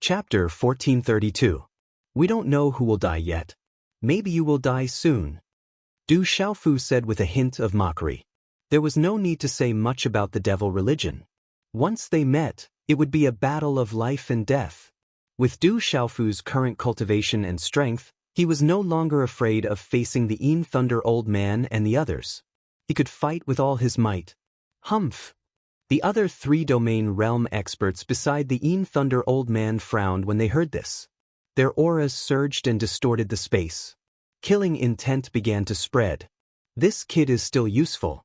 Chapter 1432. We don't know who will die yet. Maybe you will die soon. Du Xiaofu said with a hint of mockery. There was no need to say much about the devil religion. Once they met, it would be a battle of life and death. With Du Xiaofu's current cultivation and strength, he was no longer afraid of facing the Yin Thunder Old Man and the others. He could fight with all his might. Humph! The other three domain realm experts beside the Yin Thunder Old Man frowned when they heard this. Their auras surged and distorted the space. Killing intent began to spread. This kid is still useful.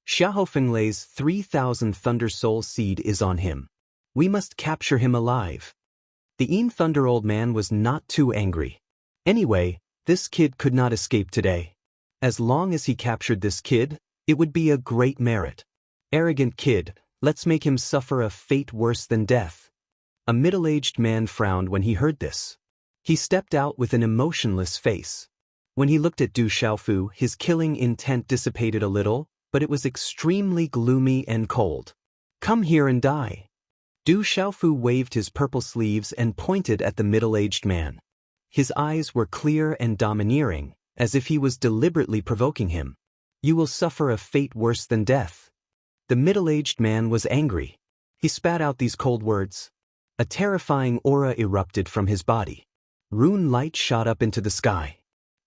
Xiaofenglei's 3,000 Thunder Soul Seed is on him. We must capture him alive. The Yin Thunder Old Man was not too angry. Anyway, this kid could not escape today. As long as he captured this kid, it would be a great merit. Arrogant kid, let's make him suffer a fate worse than death. A middle-aged man frowned when he heard this. He stepped out with an emotionless face. When he looked at Du Xiaofu, his killing intent dissipated a little, but it was extremely gloomy and cold. Come here and die. Du Xiaofu waved his purple sleeves and pointed at the middle-aged man. His eyes were clear and domineering, as if he was deliberately provoking him. You will suffer a fate worse than death. The middle-aged man was angry. He spat out these cold words. A terrifying aura erupted from his body. Rune light shot up into the sky.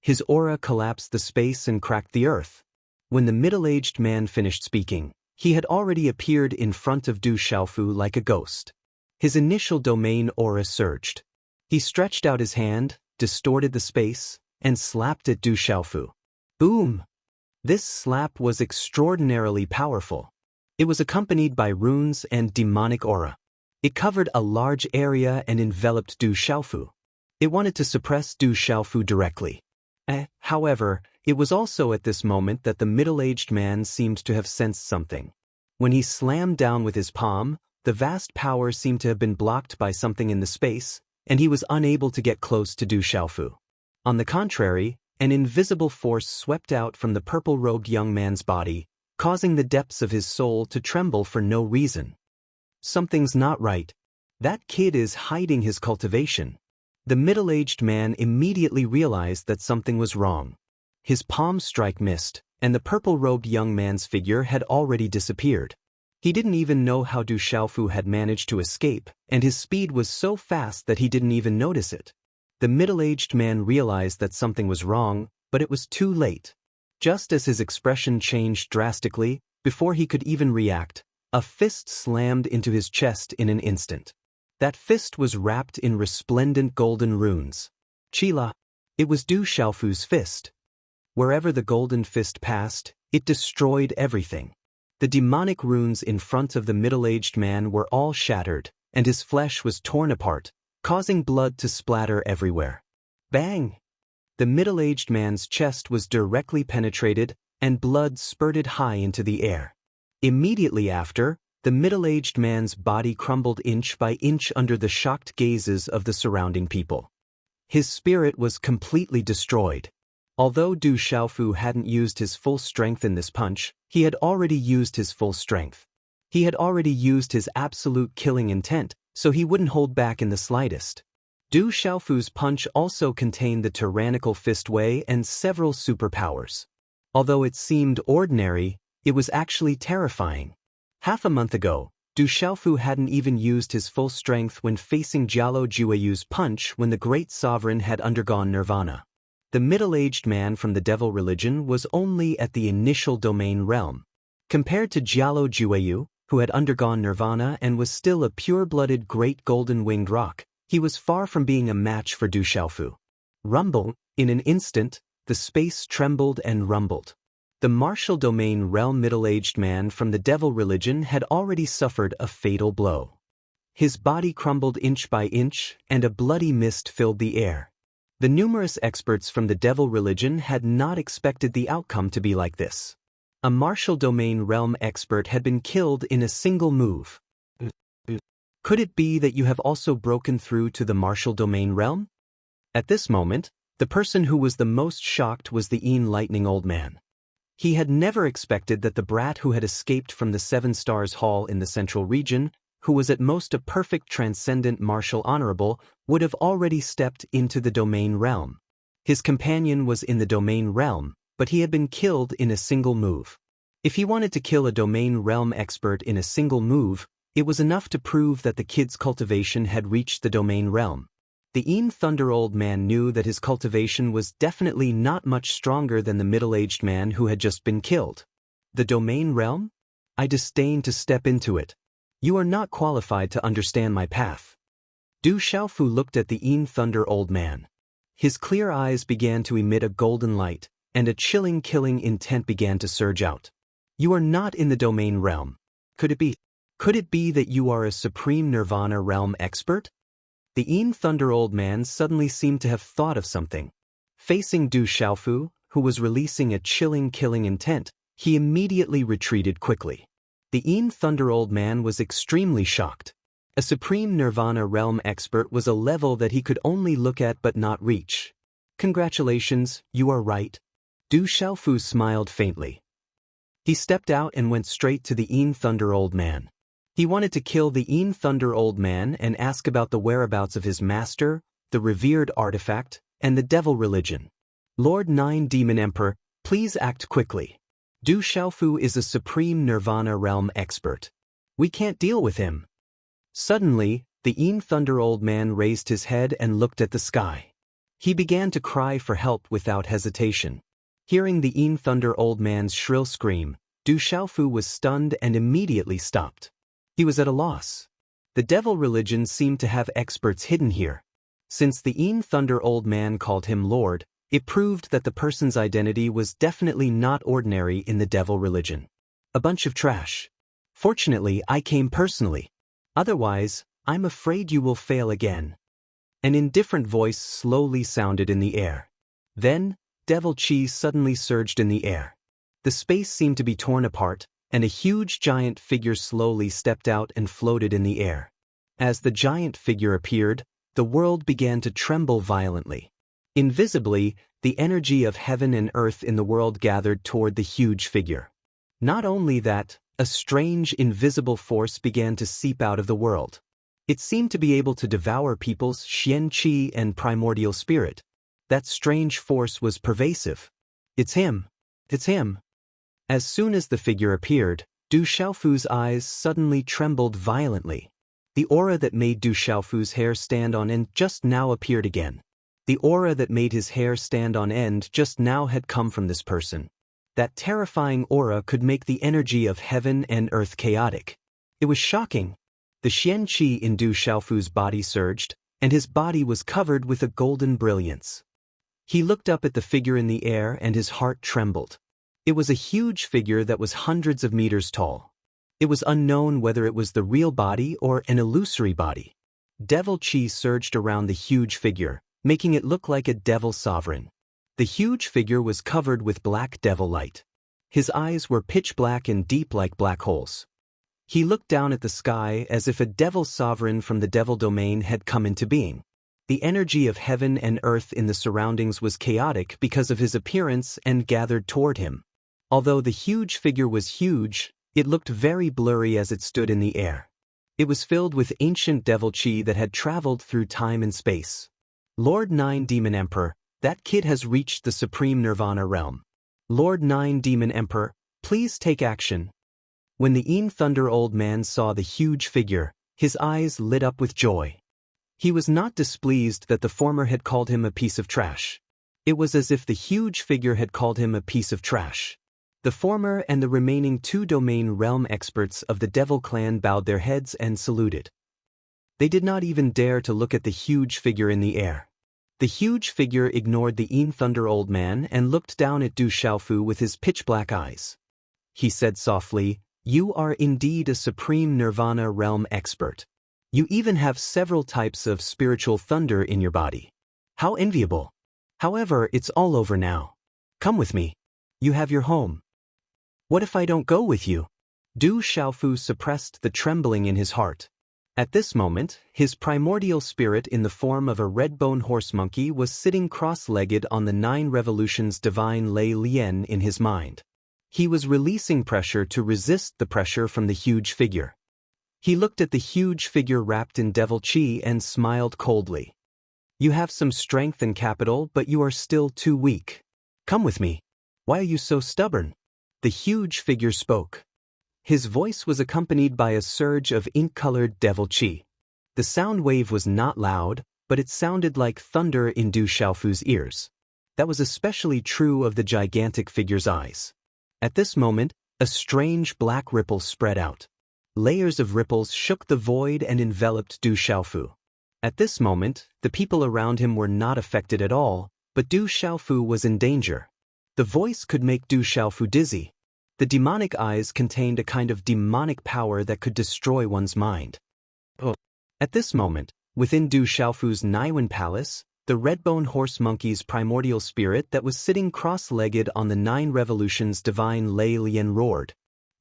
His aura collapsed the space and cracked the earth. When the middle-aged man finished speaking, he had already appeared in front of Du Xiaofu like a ghost. His initial domain aura surged. He stretched out his hand, distorted the space, and slapped at Du Xiaofu. Boom! This slap was extraordinarily powerful. It was accompanied by runes and demonic aura. It covered a large area and enveloped Du Xiaofu. It wanted to suppress Du Xiaofu directly. However, it was also at this moment that the middle-aged man seemed to have sensed something. When he slammed down with his palm, the vast power seemed to have been blocked by something in the space, and he was unable to get close to Du Xiaofu. On the contrary, an invisible force swept out from the purple-robed young man's body, causing the depths of his soul to tremble for no reason. Something's not right. That kid is hiding his cultivation. The middle-aged man immediately realized that something was wrong. His palm strike missed, and the purple-robed young man's figure had already disappeared. He didn't even know how Du Xiaofu had managed to escape, and his speed was so fast that he didn't even notice it. The middle-aged man realized that something was wrong, but it was too late. Just as his expression changed drastically, before he could even react, a fist slammed into his chest in an instant. That fist was wrapped in resplendent golden runes. Chila. It was Du Xiaofu's fist. Wherever the golden fist passed, it destroyed everything. The demonic runes in front of the middle-aged man were all shattered, and his flesh was torn apart, causing blood to splatter everywhere. Bang! The middle-aged man's chest was directly penetrated, and blood spurted high into the air. Immediately after, the middle-aged man's body crumbled inch by inch under the shocked gazes of the surrounding people. His spirit was completely destroyed. Although Du Xiaofu hadn't used his full strength in this punch, he had already used his full strength. He had already used his absolute killing intent, so he wouldn't hold back in the slightest. Du Xiaofu's punch also contained the tyrannical fist wei and several superpowers. Although it seemed ordinary, it was actually terrifying. Half a month ago, Du Xiaofu hadn't even used his full strength when facing Jialo Jueyu's punch when the great sovereign had undergone nirvana. The middle-aged man from the devil religion was only at the initial domain realm. Compared to Jialo Jueyu, who had undergone nirvana and was still a pure-blooded great golden-winged rock, he was far from being a match for Du Xiaofu. Rumble, in an instant, the space trembled and rumbled. The martial domain realm middle-aged man from the devil religion had already suffered a fatal blow. His body crumbled inch by inch, and a bloody mist filled the air. The numerous experts from the devil religion had not expected the outcome to be like this. A martial domain realm expert had been killed in a single move. Could it be that you have also broken through to the martial domain realm? At this moment, the person who was the most shocked was the Yin Lightning Old Man. He had never expected that the brat who had escaped from the Seven Stars Hall in the central region who was at most a perfect transcendent martial honorable, would have already stepped into the domain realm. His companion was in the domain realm, but he had been killed in a single move. If he wanted to kill a domain realm expert in a single move, it was enough to prove that the kid's cultivation had reached the domain realm. The Thunder old man knew that his cultivation was definitely not much stronger than the middle-aged man who had just been killed. The domain realm? I disdain to step into it. You are not qualified to understand my path. Du Xiaofu looked at the Thunder old man. His clear eyes began to emit a golden light, and a chilling killing intent began to surge out. You are not in the domain realm. Could it be? Could it be that you are a supreme nirvana realm expert? The Thunder old man suddenly seemed to have thought of something. Facing Du Xiaofu, who was releasing a chilling killing intent, he immediately retreated quickly. The Thunder old man was extremely shocked. A supreme nirvana realm expert was a level that he could only look at but not reach. Congratulations, you are right. Du Xiaofu smiled faintly. He stepped out and went straight to the Thunder old man. He wanted to kill the Thunder old man and ask about the whereabouts of his master, the revered artifact, and the devil religion. Lord Nine Demon Emperor, please act quickly. Du Xiaofu is a supreme nirvana realm expert. We can't deal with him. Suddenly, the Thunder old man raised his head and looked at the sky. He began to cry for help without hesitation. Hearing the Thunder old man's shrill scream, Du Xiaofu was stunned and immediately stopped. He was at a loss. The devil religion seemed to have experts hidden here. Since the Thunder old man called him Lord, it proved that the person's identity was definitely not ordinary in the devil religion. A bunch of trash. Fortunately, I came personally. Otherwise, I'm afraid you will fail again. An indifferent voice slowly sounded in the air. Then, devil chi suddenly surged in the air. The space seemed to be torn apart, and a huge giant figure slowly stepped out and floated in the air. As the giant figure appeared, the world began to tremble violently. Invisibly, the energy of heaven and earth in the world gathered toward the huge figure. Not only that, a strange invisible force began to seep out of the world. It seemed to be able to devour people's Xian Qi and primordial spirit. That strange force was pervasive. It's him. It's him. As soon as the figure appeared, Du Xiaofu's eyes suddenly trembled violently. The aura that made Du Xiaofu's hair stand on end just now appeared again. The aura that made his hair stand on end just now had come from this person. That terrifying aura could make the energy of heaven and earth chaotic. It was shocking. The Xian Qi in Du Xiaofu's body surged, and his body was covered with a golden brilliance. He looked up at the figure in the air and his heart trembled. It was a huge figure that was hundreds of meters tall. It was unknown whether it was the real body or an illusory body. Devil chi surged around the huge figure, making it look like a devil sovereign. The huge figure was covered with black devil light. His eyes were pitch black and deep like black holes. He looked down at the sky as if a devil sovereign from the devil domain had come into being. The energy of heaven and earth in the surroundings was chaotic because of his appearance and gathered toward him. Although the huge figure was huge, it looked very blurry as it stood in the air. It was filled with ancient devil chi that had traveled through time and space. Lord Nine Demon Emperor, that kid has reached the supreme nirvana realm. Lord Nine Demon Emperor, please take action. When the Thunder old man saw the huge figure, his eyes lit up with joy. He was not displeased that the former had called him a piece of trash. It was as if the huge figure had called him a piece of trash. The former and the remaining two domain realm experts of the Devil Clan bowed their heads and saluted. They did not even dare to look at the huge figure in the air. The huge figure ignored the Thunder old man and looked down at Du Xiaofu with his pitch-black eyes. He said softly, "You are indeed a supreme nirvana realm expert. You even have several types of spiritual thunder in your body. How enviable! However, it's all over now. Come with me. You have your home." "What if I don't go with you?" Du Xiaofu suppressed the trembling in his heart. At this moment, his primordial spirit in the form of a red-bone horse monkey was sitting cross-legged on the 9 revolutions divine Lei Lian in his mind. He was releasing pressure to resist the pressure from the huge figure. He looked at the huge figure wrapped in devil chi and smiled coldly. You have some strength and capital, but you are still too weak. Come with me. Why are you so stubborn? The huge figure spoke. His voice was accompanied by a surge of ink-colored devil chi. The sound wave was not loud, but it sounded like thunder in Du Xiaofu's ears. That was especially true of the gigantic figure's eyes. At this moment, a strange black ripple spread out. Layers of ripples shook the void and enveloped Du Xiaofu. At this moment, the people around him were not affected at all, but Du Xiaofu was in danger. The voice could make Du Xiaofu dizzy. The demonic eyes contained a kind of demonic power that could destroy one's mind. At this moment, within Du Xiaofu's Naiwen Palace, the red-bone horse monkey's primordial spirit that was sitting cross-legged on the 9 revolutions divine Lei Lian roared.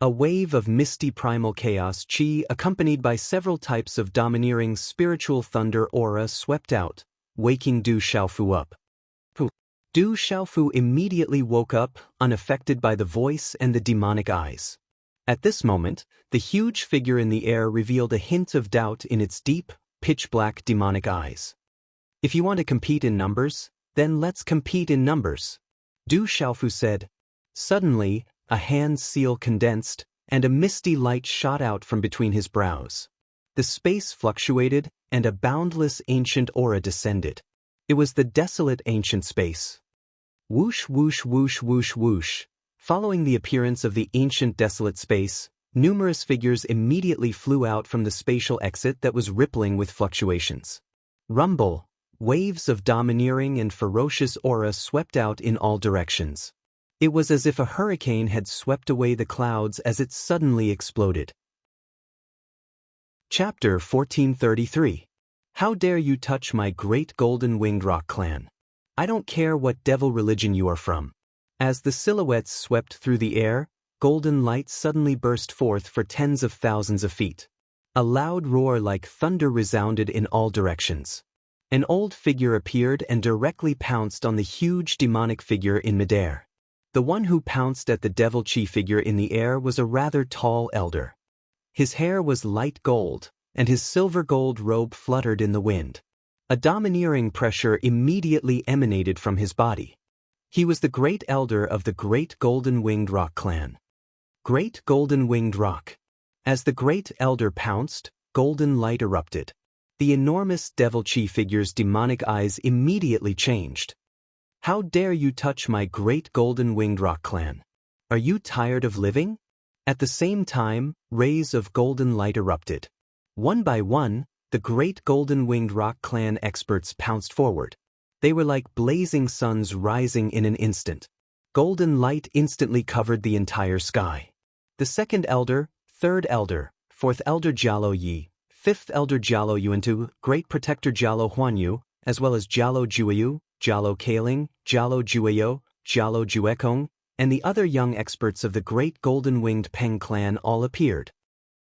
A wave of misty primal chaos chi accompanied by several types of domineering spiritual thunder aura swept out, waking Du Xiaofu up. Du Xiaofu immediately woke up, unaffected by the voice and the demonic eyes. At this moment, the huge figure in the air revealed a hint of doubt in its deep, pitch-black demonic eyes. If you want to compete in numbers, then let's compete in numbers, Du Xiaofu said. Suddenly, a hand seal condensed, and a misty light shot out from between his brows. The space fluctuated, and a boundless ancient aura descended. It was the desolate ancient space. Whoosh whoosh whoosh whoosh whoosh. Following the appearance of the ancient desolate space, numerous figures immediately flew out from the spatial exit that was rippling with fluctuations. Rumble, waves of domineering and ferocious aura swept out in all directions. It was as if a hurricane had swept away the clouds as it suddenly exploded. Chapter 1433. How dare you touch my great golden winged rock clan? I don't care what devil religion you are from. As the silhouettes swept through the air, golden light suddenly burst forth for tens of thousands of feet. A loud roar like thunder resounded in all directions. An old figure appeared and directly pounced on the huge demonic figure in midair. The one who pounced at the devil chi figure in the air was a rather tall elder. His hair was light gold, and his silver gold robe fluttered in the wind. A domineering pressure immediately emanated from his body. He was the great elder of the Great Golden Winged Rock clan. Great Golden Winged Rock. As the great elder pounced, golden light erupted. The enormous devil chi figure's demonic eyes immediately changed. How dare you touch my great golden winged rock clan? Are you tired of living? At the same time, rays of golden light erupted. One by one, the great golden winged rock clan experts pounced forward. They were like blazing suns rising in an instant. Golden light instantly covered the entire sky. The second elder, third elder, fourth elder Jialo Yi, fifth elder Jialo Yuantu, great protector Jialo Huanyu, as well as Jialo Juayu, Jialo Kaling, Jialo Juayo, Jialo Juekong, and the other young experts of the great golden-winged Peng clan all appeared.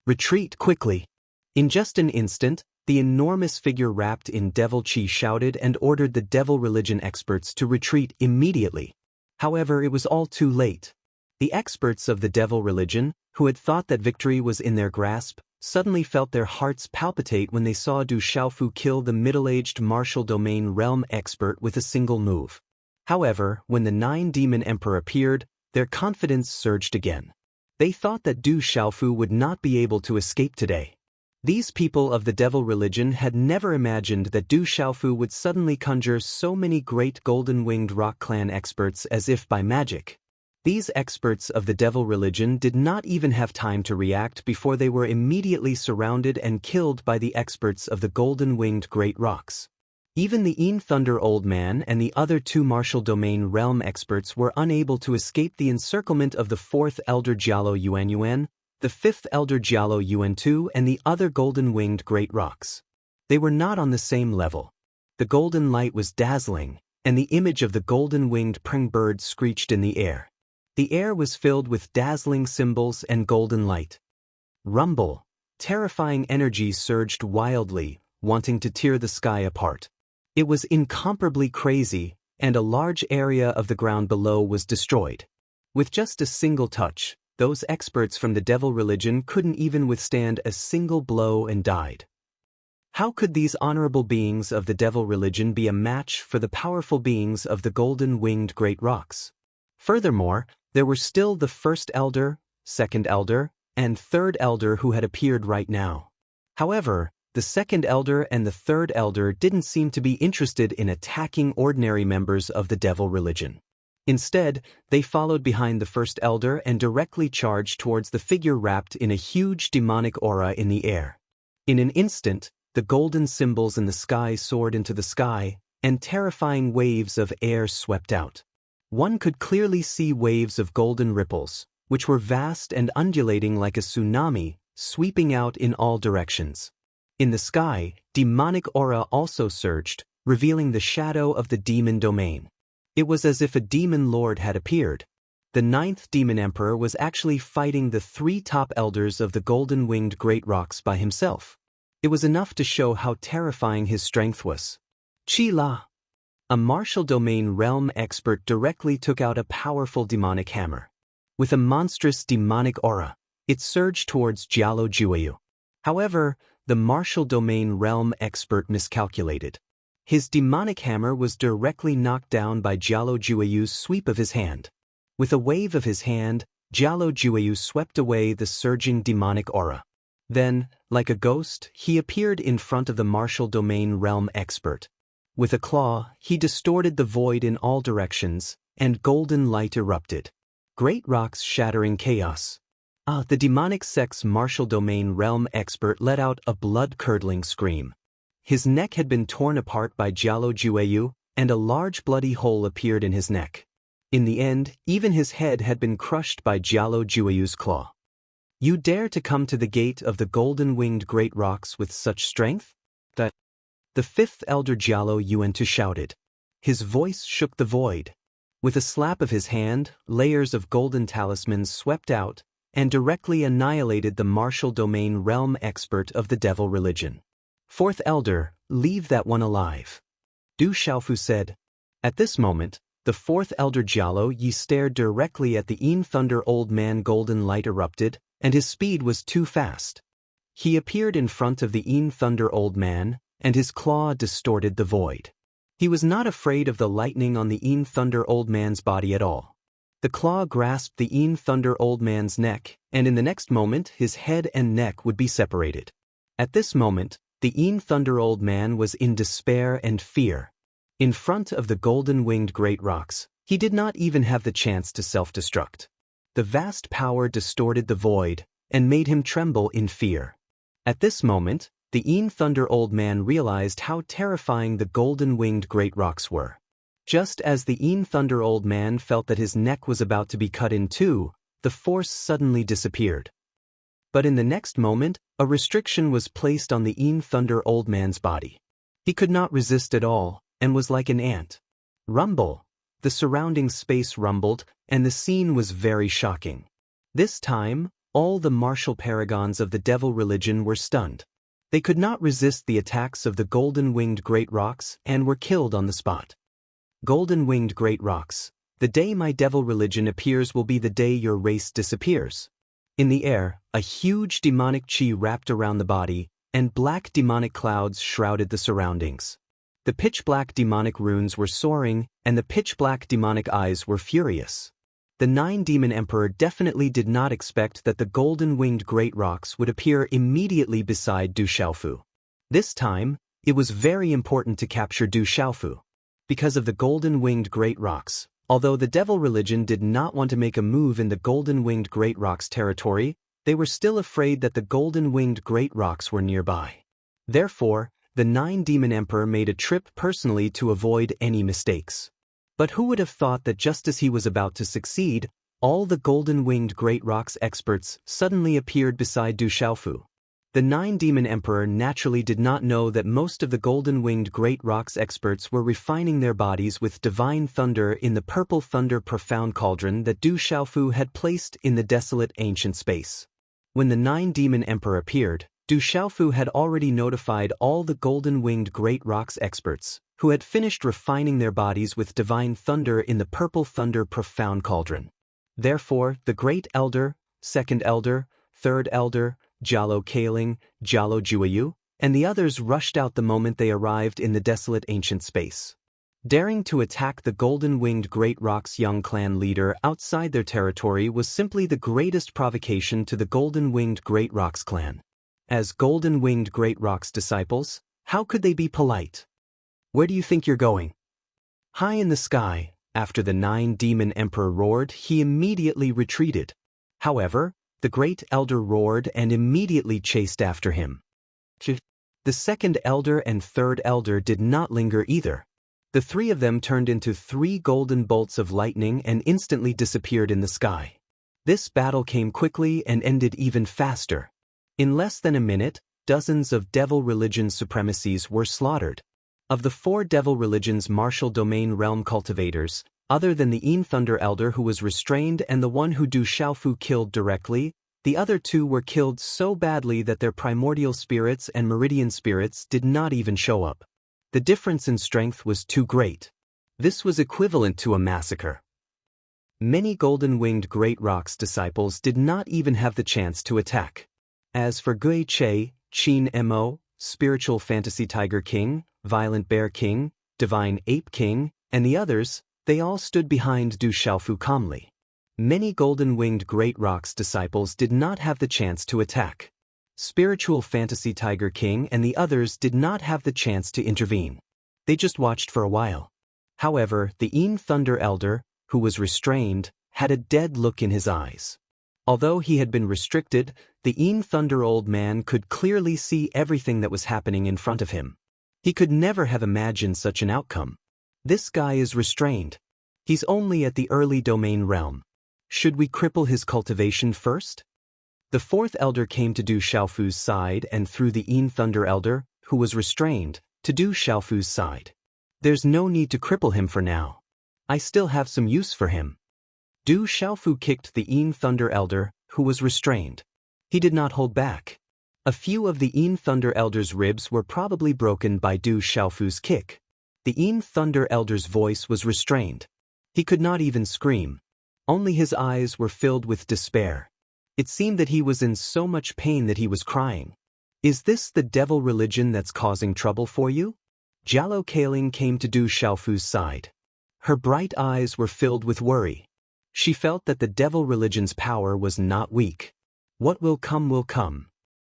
Retreat quickly. In just an instant, the enormous figure wrapped in devil chi shouted and ordered the devil religion experts to retreat immediately. However, it was all too late. The experts of the devil religion, who had thought that victory was in their grasp, suddenly felt their hearts palpitate when they saw Du Xiaofu kill the middle-aged martial domain realm expert with a single move. However, when the 9-demon emperor appeared, their confidence surged again. They thought that Du Xiaofu would not be able to escape today. These people of the devil religion had never imagined that Du Xiaofu would suddenly conjure so many great golden-winged rock clan experts as if by magic. These experts of the devil religion did not even have time to react before they were immediately surrounded and killed by the experts of the golden-winged great rocks. Even the Yin Thunder Old Man and the other 2 martial domain realm experts were unable to escape the encirclement of the 4th elder Jialo Yuan, the 5th elder Jialo Yuan-2 and the other golden-winged great rocks. They were not on the same level. The golden light was dazzling, and the image of the golden-winged praying bird screeched in the air. The air was filled with dazzling symbols and golden light. Rumble, terrifying energy surged wildly, wanting to tear the sky apart. It was incomparably crazy, and a large area of the ground below was destroyed. With just a single touch, Those experts from the devil religion couldn't even withstand a single blow and died. How could these honorable beings of the devil religion be a match for the powerful beings of the golden-winged great rocks? Furthermore, there were still the first elder, second elder, and third elder who had appeared right now. However, the second elder and the third elder didn't seem to be interested in attacking ordinary members of the devil religion. Instead, they followed behind the first elder and directly charged towards the figure wrapped in a huge demonic aura in the air. In an instant, the golden symbols in the sky soared into the sky, and terrifying waves of air swept out. One could clearly see waves of golden ripples, which were vast and undulating like a tsunami, sweeping out in all directions. In the sky, demonic aura also surged, revealing the shadow of the demon domain. It was as if a demon lord had appeared. The 9th demon emperor was actually fighting the 3 top elders of the golden-winged great rocks by himself. It was enough to show how terrifying his strength was. Chi-La, a martial domain realm expert, directly took out a powerful demonic hammer. With a monstrous demonic aura, it surged towards Jialo Jueyu. However, the martial domain realm expert miscalculated. His demonic hammer was directly knocked down by Jialo Jueyu's sweep of his hand. With a wave of his hand, Jialo Jueyu swept away the surging demonic aura. Then, like a ghost, he appeared in front of the martial domain realm expert. With a claw, he distorted the void in all directions, and golden light erupted. Great rocks shattering chaos. The demonic sect's martial domain realm expert let out a blood-curdling scream. His neck had been torn apart by Jialo Jueyu, and a large bloody hole appeared in his neck. In the end, even his head had been crushed by Jialo Jueyu's claw. You dare to come to the gate of the golden-winged great rocks with such strength? The 5th elder Jialo Yuantu shouted. His voice shook the void. With a slap of his hand, layers of golden talismans swept out, and directly annihilated the martial domain realm expert of the devil religion. 4th elder, leave that one alive. Du Xiaofu said. At this moment, the 4th elder Jialo Yi stared directly at the Yin Thunder old man. Golden light erupted, and his speed was too fast. He appeared in front of the Yin Thunder old man, and his claw distorted the void. He was not afraid of the lightning on the Yin Thunder old man's body at all. The claw grasped the Yin Thunder old man's neck, and in the next moment his head and neck would be separated. At this moment, the Yin Thunder old man was in despair and fear. In front of the golden-winged great rocks, he did not even have the chance to self-destruct. The vast power distorted the void, and made him tremble in fear. At this moment, the Yin Thunder old man realized how terrifying the golden-winged great rocks were. Just as the Yin Thunder old man felt that his neck was about to be cut in two, the force suddenly disappeared. But in the next moment, a restriction was placed on the Yin Thunder old man's body. He could not resist at all, and was like an ant. Rumble! The surrounding space rumbled, and the scene was very shocking. This time, all the martial paragons of the devil religion were stunned. They could not resist the attacks of the golden-winged great rocks and were killed on the spot. Golden-winged great rocks, the day my devil religion appears will be the day your race disappears. In the air, a huge demonic chi wrapped around the body, and black demonic clouds shrouded the surroundings. The pitch-black demonic runes were soaring, and the pitch-black demonic eyes were furious. The 9 demon emperor definitely did not expect that the golden-winged great rocks would appear immediately beside Du Xiaofu. This time, it was very important to capture Du Xiaofu. Because of the golden-winged great rocks, although the devil religion did not want to make a move in the golden-winged great rocks territory, they were still afraid that the golden-winged great rocks were nearby. Therefore, the 9 demon emperor made a trip personally to avoid any mistakes. But who would have thought that just as he was about to succeed, all the golden-winged great rocks experts suddenly appeared beside Du Xiaofu. The 9 demon emperor naturally did not know that most of the golden-winged great rocks experts were refining their bodies with divine thunder in the purple thunder profound cauldron that Du Xiaofu had placed in the desolate ancient space. When the 9 demon emperor appeared, Du Xiaofu had already notified all the golden-winged great rocks experts, who had finished refining their bodies with divine thunder in the purple thunder profound cauldron. Therefore, the great elder, second elder, third elder, Jalo Kaling, Jalo Juayu, and the others rushed out the moment they arrived in the desolate ancient space. Daring to attack the golden-winged Great Rock's young clan leader outside their territory was simply the greatest provocation to the golden-winged Great Rock's clan. As golden-winged Great Rock's disciples, how could they be polite? Where do you think you're going? High in the sky, after the 9-demon emperor roared, he immediately retreated. However, the great elder roared and immediately chased after him. The second elder and third elder did not linger either. The three of them turned into 3 golden bolts of lightning and instantly disappeared in the sky. This battle came quickly and ended even faster. In less than a minute, dozens of devil religion supremacies were slaughtered. Of the 4 devil religion's martial domain realm cultivators, other than the Yin Thunder Elder who was restrained and the one who Du Xiaofu killed directly, the other 2 were killed so badly that their primordial spirits and meridian spirits did not even show up. The difference in strength was too great. This was equivalent to a massacre. Many golden-winged Great Rock's disciples did not even have the chance to attack. As for Gui Che, Qin Mo, Spiritual Fantasy Tiger King, Violent Bear King, Divine Ape King, and the others, they all stood behind Du Xiaofu calmly. Many golden-winged Great Rock's disciples did not have the chance to attack. Spiritual Fantasy Tiger King and the others did not have the chance to intervene. They just watched for a while. However, the Yin Thunder Elder, who was restrained, had a dead look in his eyes. Although he had been restricted, the Yin Thunder old man could clearly see everything that was happening in front of him. He could never have imagined such an outcome. This guy is restrained. He's only at the early domain realm. Should we cripple his cultivation first? The 4th elder came to Du Xiaofu's side and through the Yin Thunder Elder, who was restrained, to Du Xiaofu's side. There's no need to cripple him for now. I still have some use for him. Du Xiaofu kicked the Yin Thunder Elder, who was restrained. He did not hold back. A few of the Yin Thunder Elder's ribs were probably broken by Du Xiaofu's kick. The Yin Thunder Elder's voice was restrained. He could not even scream. Only his eyes were filled with despair. It seemed that he was in so much pain that he was crying. Is this the devil religion that's causing trouble for you? Jalo Kaling came to Du Xiaofu's side. Her bright eyes were filled with worry. She felt that the devil religion's power was not weak. What will come will come.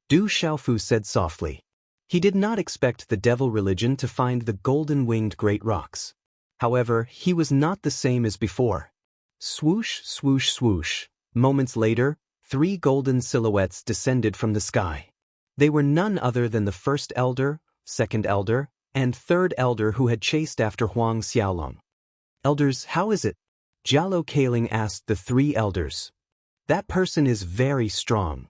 Du Xiaofu said softly. He did not expect the devil religion to find the golden-winged Great Rocks. However, he was not the same as before. Swoosh, swoosh, swoosh. Moments later, 3 golden silhouettes descended from the sky. They were none other than the 1st elder, 2nd elder, and 3rd elder who had chased after Huang Xiaolong. Elders, how is it? Jalo Kaling asked the 3 elders. That person is very strong.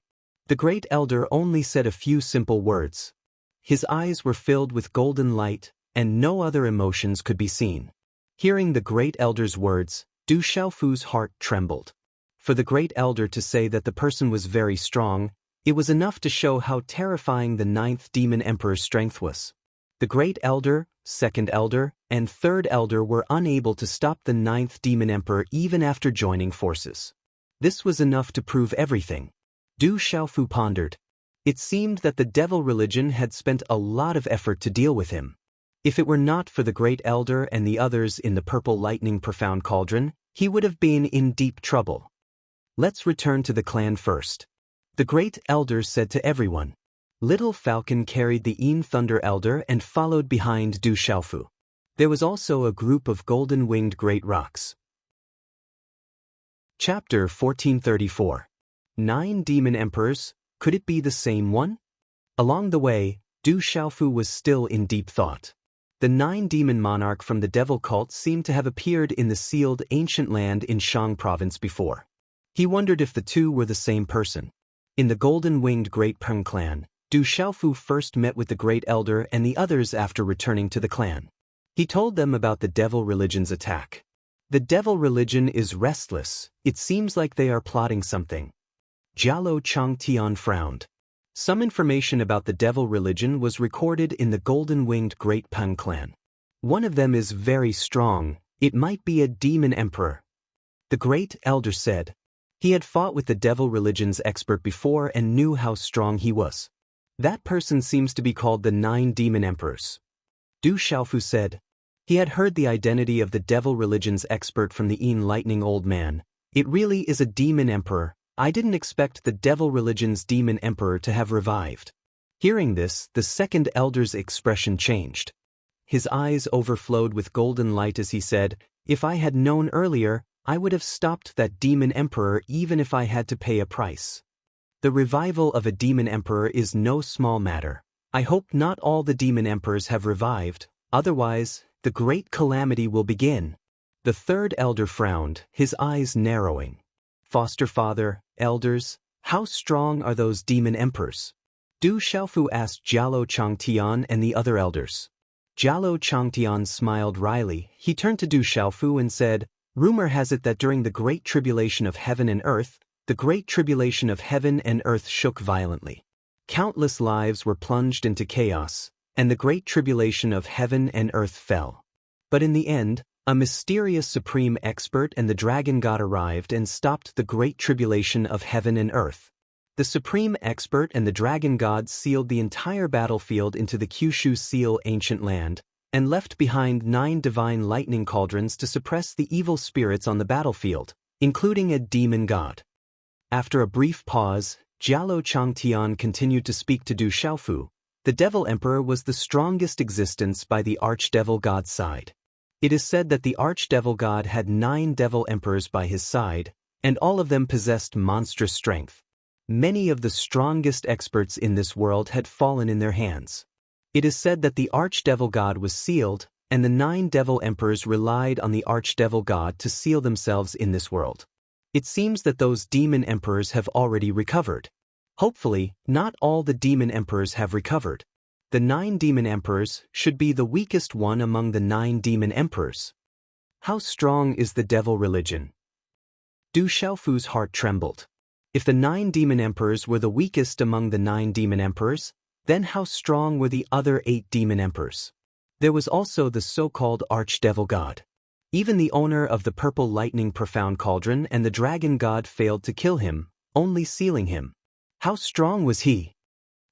The great elder only said a few simple words. His eyes were filled with golden light, and no other emotions could be seen. Hearing the great elder's words, Du Xiaofu's heart trembled. For the great elder to say that the person was very strong, it was enough to show how terrifying the 9th demon emperor's strength was. The great elder, 2nd elder, and 3rd elder were unable to stop the 9th demon emperor even after joining forces. This was enough to prove everything. Du Xiaofu pondered. It seemed that the devil religion had spent a lot of effort to deal with him. If it were not for the great elder and the others in the purple lightning profound cauldron, he would have been in deep trouble. Let's return to the clan first. The great elder said to everyone. Little Falcon carried the Yin Thunder Elder and followed behind Du Xiaofu. There was also a group of golden-winged Great Rocks. Chapter 1434. 9 Demon Emperors, could it be the same one? Along the way, Du Xiaofu was still in deep thought. The 9 demon monarch from the devil cult seemed to have appeared in the sealed ancient land in Shang province before. He wondered if the 2 were the same person. In the golden-winged Great Peng clan, Du Xiaofu first met with the Great Elder and the others after returning to the clan. He told them about the devil religion's attack. The devil religion is restless. It seems like they are plotting something. Jialo Changtian frowned. Some information about the devil religion was recorded in the golden-winged Great Peng clan. One of them is very strong. It might be a demon emperor. The Great Elder said. He had fought with the devil religion's expert before and knew how strong he was. That person seems to be called the 9 demon emperors. Du Xiaofu said. He had heard the identity of the devil religion's expert from the enlightening old man. It really is a demon emperor. I didn't expect the devil religion's demon emperor to have revived. Hearing this, the second elder's expression changed. His eyes overflowed with golden light as he said, "If I had known earlier, I would have stopped that demon emperor even if I had to pay a price." The revival of a demon emperor is no small matter. I hope not all the demon emperors have revived, otherwise, the great calamity will begin. The third elder frowned, his eyes narrowing. Foster father, elders, how strong are those demon emperors? Du Xiaofu asked Jialo Changtian and the other elders. Jialo Changtian smiled wryly. He turned to Du Xiaofu and said, "Rumor has it that during the great tribulation of heaven and earth, the great tribulation of heaven and earth shook violently. Countless lives were plunged into chaos, and the great tribulation of heaven and earth fell. But in the end, a mysterious supreme expert and the dragon god arrived and stopped the great tribulation of heaven and earth. The supreme expert and the dragon god sealed the entire battlefield into the Kyushu Seal ancient land, and left behind 9 divine lightning cauldrons to suppress the evil spirits on the battlefield, including a demon god." After a brief pause, Jialo Changtian continued to speak to Du Xiaofu. The devil emperor was the strongest existence by the archdevil god's side. It is said that the archdevil god had 9 devil emperors by his side, and all of them possessed monstrous strength. Many of the strongest experts in this world had fallen in their hands. It is said that the archdevil god was sealed, and the 9 devil emperors relied on the archdevil god to seal themselves in this world. It seems that those demon emperors have already recovered. Hopefully, not all the demon emperors have recovered. The 9 demon emperors should be the weakest one among the 9 demon emperors. How strong is the devil religion? Du Xiaofu's heart trembled. If the 9 demon emperors were the weakest among the 9 demon emperors, then how strong were the other 8 demon emperors? There was also the so-called archdevil god. Even the owner of the purple lightning profound cauldron and the dragon god failed to kill him, only sealing him. How strong was he?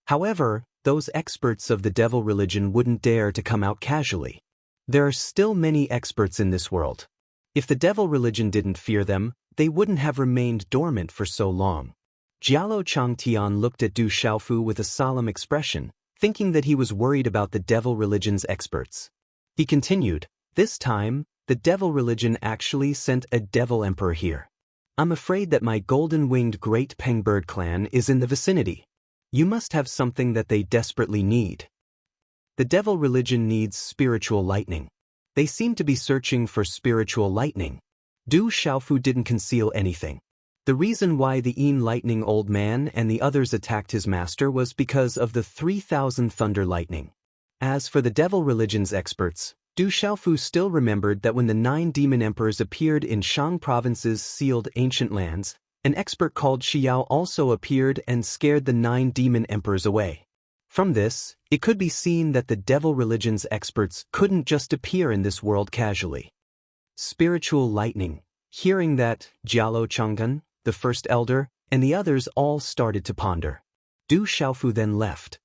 However, those experts of the devil religion wouldn't dare to come out casually. There are still many experts in this world. If the devil religion didn't fear them, they wouldn't have remained dormant for so long. Jialo Changtian looked at Du Xiaofu with a solemn expression, thinking that he was worried about the devil religion's experts. He continued, "This time, the devil religion actually sent a devil emperor here. I'm afraid that my golden-winged great pengbird clan is in the vicinity. You must have something that they desperately need." The devil religion needs spiritual lightning. They seem to be searching for spiritual lightning. Du Xiaofu didn't conceal anything. The reason why the enlightening old man and the others attacked his master was because of the 3,000 thunder lightning. As for the devil religion's experts, Du Xiaofu still remembered that when the 9 demon emperors appeared in Shang province's sealed ancient lands, an expert called Xiao also appeared and scared the 9 demon emperors away. From this, it could be seen that the devil religion's experts couldn't just appear in this world casually. Spiritual lightning. Hearing that, Jialo Chang'an, the first elder, and the others all started to ponder. Du Xiaofu then left.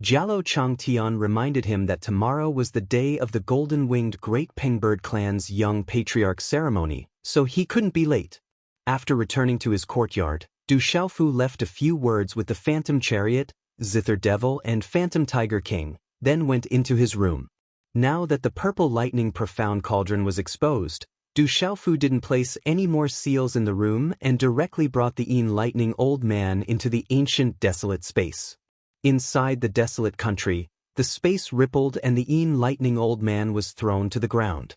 Jialo Changtian reminded him that tomorrow was the day of the golden-winged Great Pengbird clan's young patriarch ceremony, so he couldn't be late. After returning to his courtyard, Du Xiaofu left a few words with the Phantom Chariot, Zither Devil and Phantom Tiger King, then went into his room. Now that the purple lightning profound cauldron was exposed, Du Xiaofu didn't place any more seals in the room and directly brought the enlightening old man into the ancient desolate space. Inside the desolate country, the space rippled and the enlightening old man was thrown to the ground.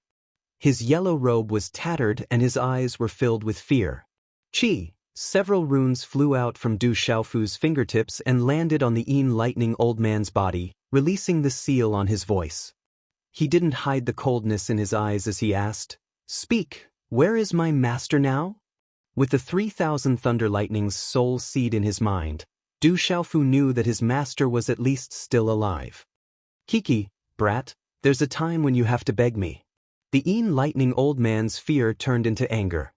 His yellow robe was tattered and his eyes were filled with fear. Chi! Several runes flew out from Du Xiaofu's fingertips and landed on the enlightening old man's body, releasing the seal on his voice. He didn't hide the coldness in his eyes as he asked, "Speak, where is my master now?" With the 3,000 thunder lightning's soul seed in his mind, Du Xiaofu knew that his master was at least still alive. "Kiki, brat, there's a time when you have to beg me." The enlightening old man's fear turned into anger.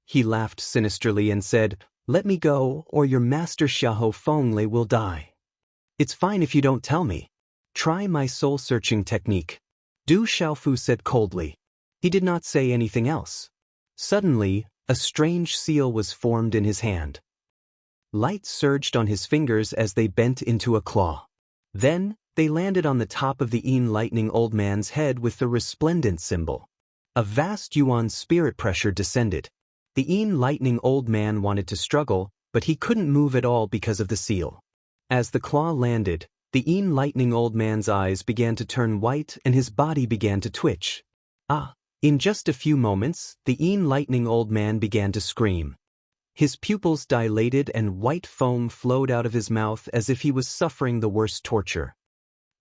He laughed sinisterly and said, "Let me go, or your master Xiahou Fenglei will die." "It's fine if you don't tell me. Try my soul-searching technique," Du Xiaofu said coldly. He did not say anything else. Suddenly, a strange seal was formed in his hand. Light surged on his fingers as they bent into a claw. Then, they landed on the top of the enlightening old man's head with the resplendent symbol. A vast yuan spirit pressure descended. The enlightening old man wanted to struggle, but he couldn't move at all because of the seal. As the claw landed, the enlightening old man's eyes began to turn white and his body began to twitch. In just a few moments, the enlightening old man began to scream. His pupils dilated and white foam flowed out of his mouth as if he was suffering the worst torture.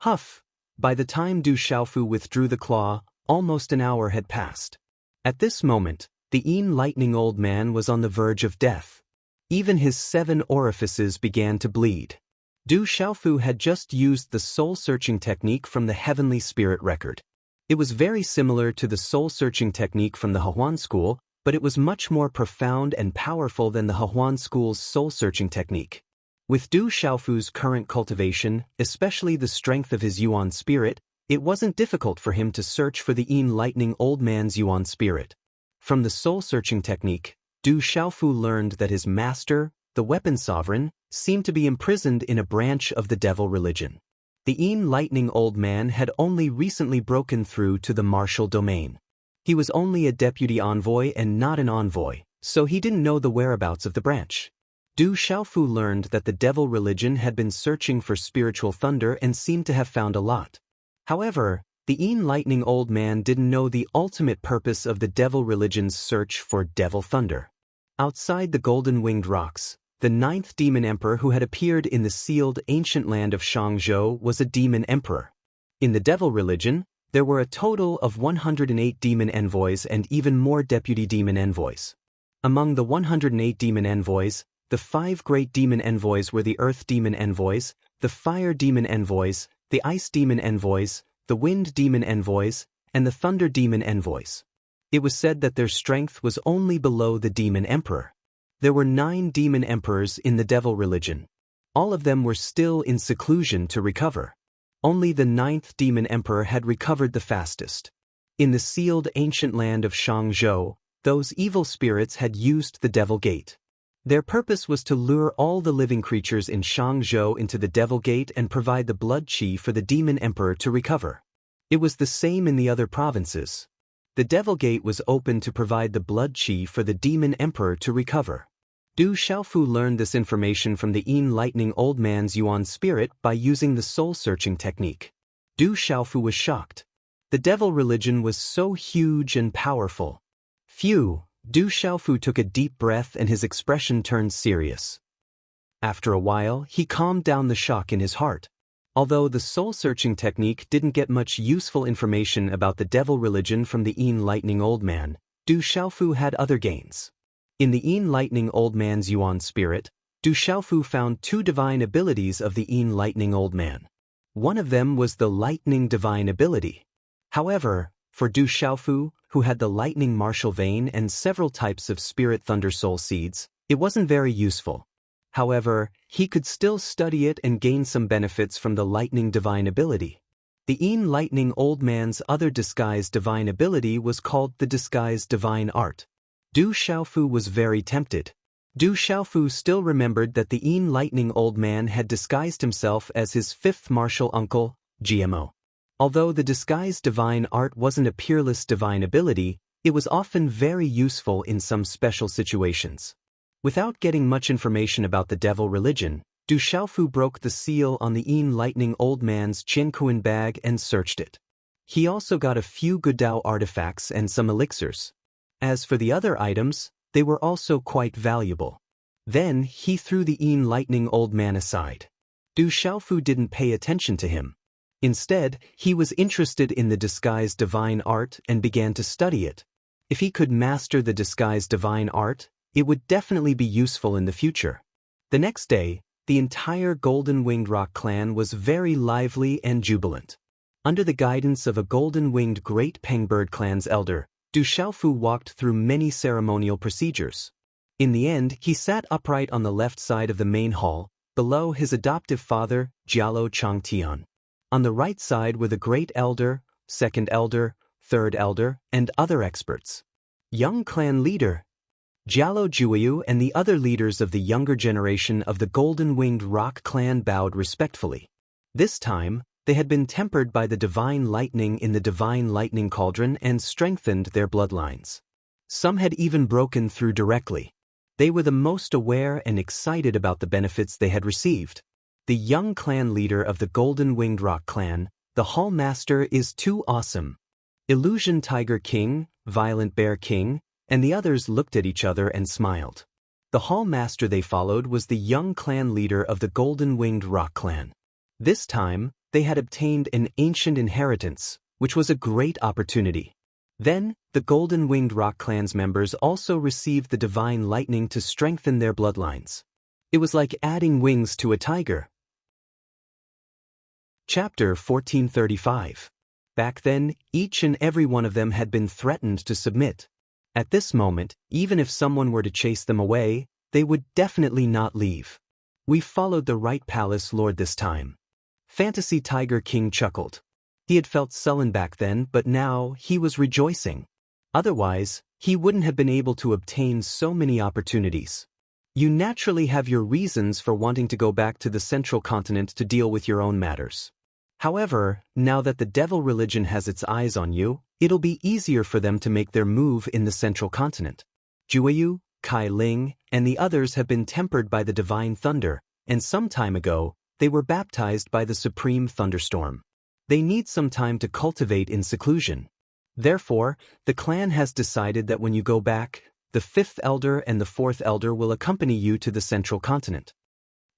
Huff! By the time Du Xiaofu withdrew the claw, almost an hour had passed. At this moment, the enlightening old man was on the verge of death. Even his 7 orifices began to bleed. Du Xiaofu had just used the soul-searching technique from the Heavenly Spirit Record. It was very similar to the soul-searching technique from the Hehuan school, but it was much more profound and powerful than the Hehuan school's soul-searching technique. With Du Xiaofu's current cultivation, especially the strength of his yuan spirit, it wasn't difficult for him to search for the enlightening old man's yuan spirit. From the soul-searching technique, Du Xiaofu learned that his master, the weapon sovereign, seemed to be imprisoned in a branch of the devil religion. The enlightening old man had only recently broken through to the martial domain. He was only a deputy envoy and not an envoy, so he didn't know the whereabouts of the branch. Du Xiaofu learned that the devil religion had been searching for spiritual thunder and seemed to have found a lot. However, the enlightening old man didn't know the ultimate purpose of the devil religion's search for devil thunder. Outside the golden-winged rocks, the 9th demon emperor who had appeared in the sealed ancient land of Shangzhou was a demon emperor. In the devil religion, there were a total of 108 demon envoys and even more deputy demon envoys. Among the 108 demon envoys, the 5 great demon envoys were the earth demon envoys, the fire demon envoys, the ice demon envoys, the wind demon envoys, and the thunder demon envoys. It was said that their strength was only below the demon emperor. There were 9 demon emperors in the devil religion. All of them were still in seclusion to recover. Only the 9th demon emperor had recovered the fastest. In the sealed ancient land of Shangzhou, those evil spirits had used the devil gate. Their purpose was to lure all the living creatures in Shangzhou into the devil gate and provide the blood qi for the demon emperor to recover. It was the same in the other provinces. The devil gate was open to provide the blood qi for the demon emperor to recover. Du Xiaofu learned this information from the enlightening old man's yuan spirit by using the soul-searching technique. Du Xiaofu was shocked. The devil religion was so huge and powerful. Phew! Du Xiaofu took a deep breath and his expression turned serious. After a while, he calmed down the shock in his heart. Although the soul-searching technique didn't get much useful information about the devil religion from the enlightening old man, Du Xiaofu had other gains. In the enlightening old man's yuan spirit, Du Xiaofu found 2 divine abilities of the enlightening old man. One of them was the lightning divine ability. However, for Du Xiaofu, who had the lightning martial vein and several types of spirit thunder soul seeds, it wasn't very useful. However, he could still study it and gain some benefits from the lightning divine ability. The enlightening old man's other disguised divine ability was called the disguised divine art. Du Xiaofu was very tempted. Du Xiaofu still remembered that the enlightening old man had disguised himself as his 5th martial uncle, GMO. Although the disguised divine art wasn't a peerless divine ability, it was often very useful in some special situations. Without getting much information about the devil religion, Du Xiaofu broke the seal on the enlightening old man's Qinkuan bag and searched it. He also got a few Gudao artifacts and some elixirs. As for the other items, they were also quite valuable. Then he threw the enlightening old man aside. Du Xiaofu didn't pay attention to him. Instead, he was interested in the disguised divine art and began to study it. If he could master the disguised divine art, it would definitely be useful in the future. The next day, the entire Golden-Winged Rock clan was very lively and jubilant. Under the guidance of a golden-winged Great Pengbird clan's elder, Du Xiaofu walked through many ceremonial procedures. In the end, he sat upright on the left side of the main hall, below his adoptive father, Jialo Changtian. On the right side were the Great Elder, Second Elder, Third Elder, and other experts. Young clan leader Jialo Juiyu and the other leaders of the younger generation of the Golden-Winged Rock clan bowed respectfully. This time, they had been tempered by the divine lightning in the divine lightning cauldron and strengthened their bloodlines. Some had even broken through directly. They were the most aware and excited about the benefits they had received. The young clan leader of the Golden-Winged Rock clan, the Hall Master, is too awesome. Illusion Tiger King, Violent Bear King, and the others looked at each other and smiled. The Hall Master they followed was the young clan leader of the Golden-Winged Rock clan. This time, they had obtained an ancient inheritance, which was a great opportunity. Then, the Golden-Winged Rock clan's members also received the divine lightning to strengthen their bloodlines. It was like adding wings to a tiger. Chapter 1435. Back then, each and every one of them had been threatened to submit. At this moment, even if someone were to chase them away, they would definitely not leave. We followed the right palace lord this time. Fantasy Tiger King chuckled. He had felt sullen back then, but now he was rejoicing. Otherwise, he wouldn't have been able to obtain so many opportunities. You naturally have your reasons for wanting to go back to the central continent to deal with your own matters. However, now that the devil religion has its eyes on you, it'll be easier for them to make their move in the central continent. Juiyu, Kai Ling, and the others have been tempered by the divine thunder, and some time ago, they were baptized by the supreme thunderstorm. They need some time to cultivate in seclusion. Therefore, the clan has decided that when you go back, the fifth elder and the fourth elder will accompany you to the central continent.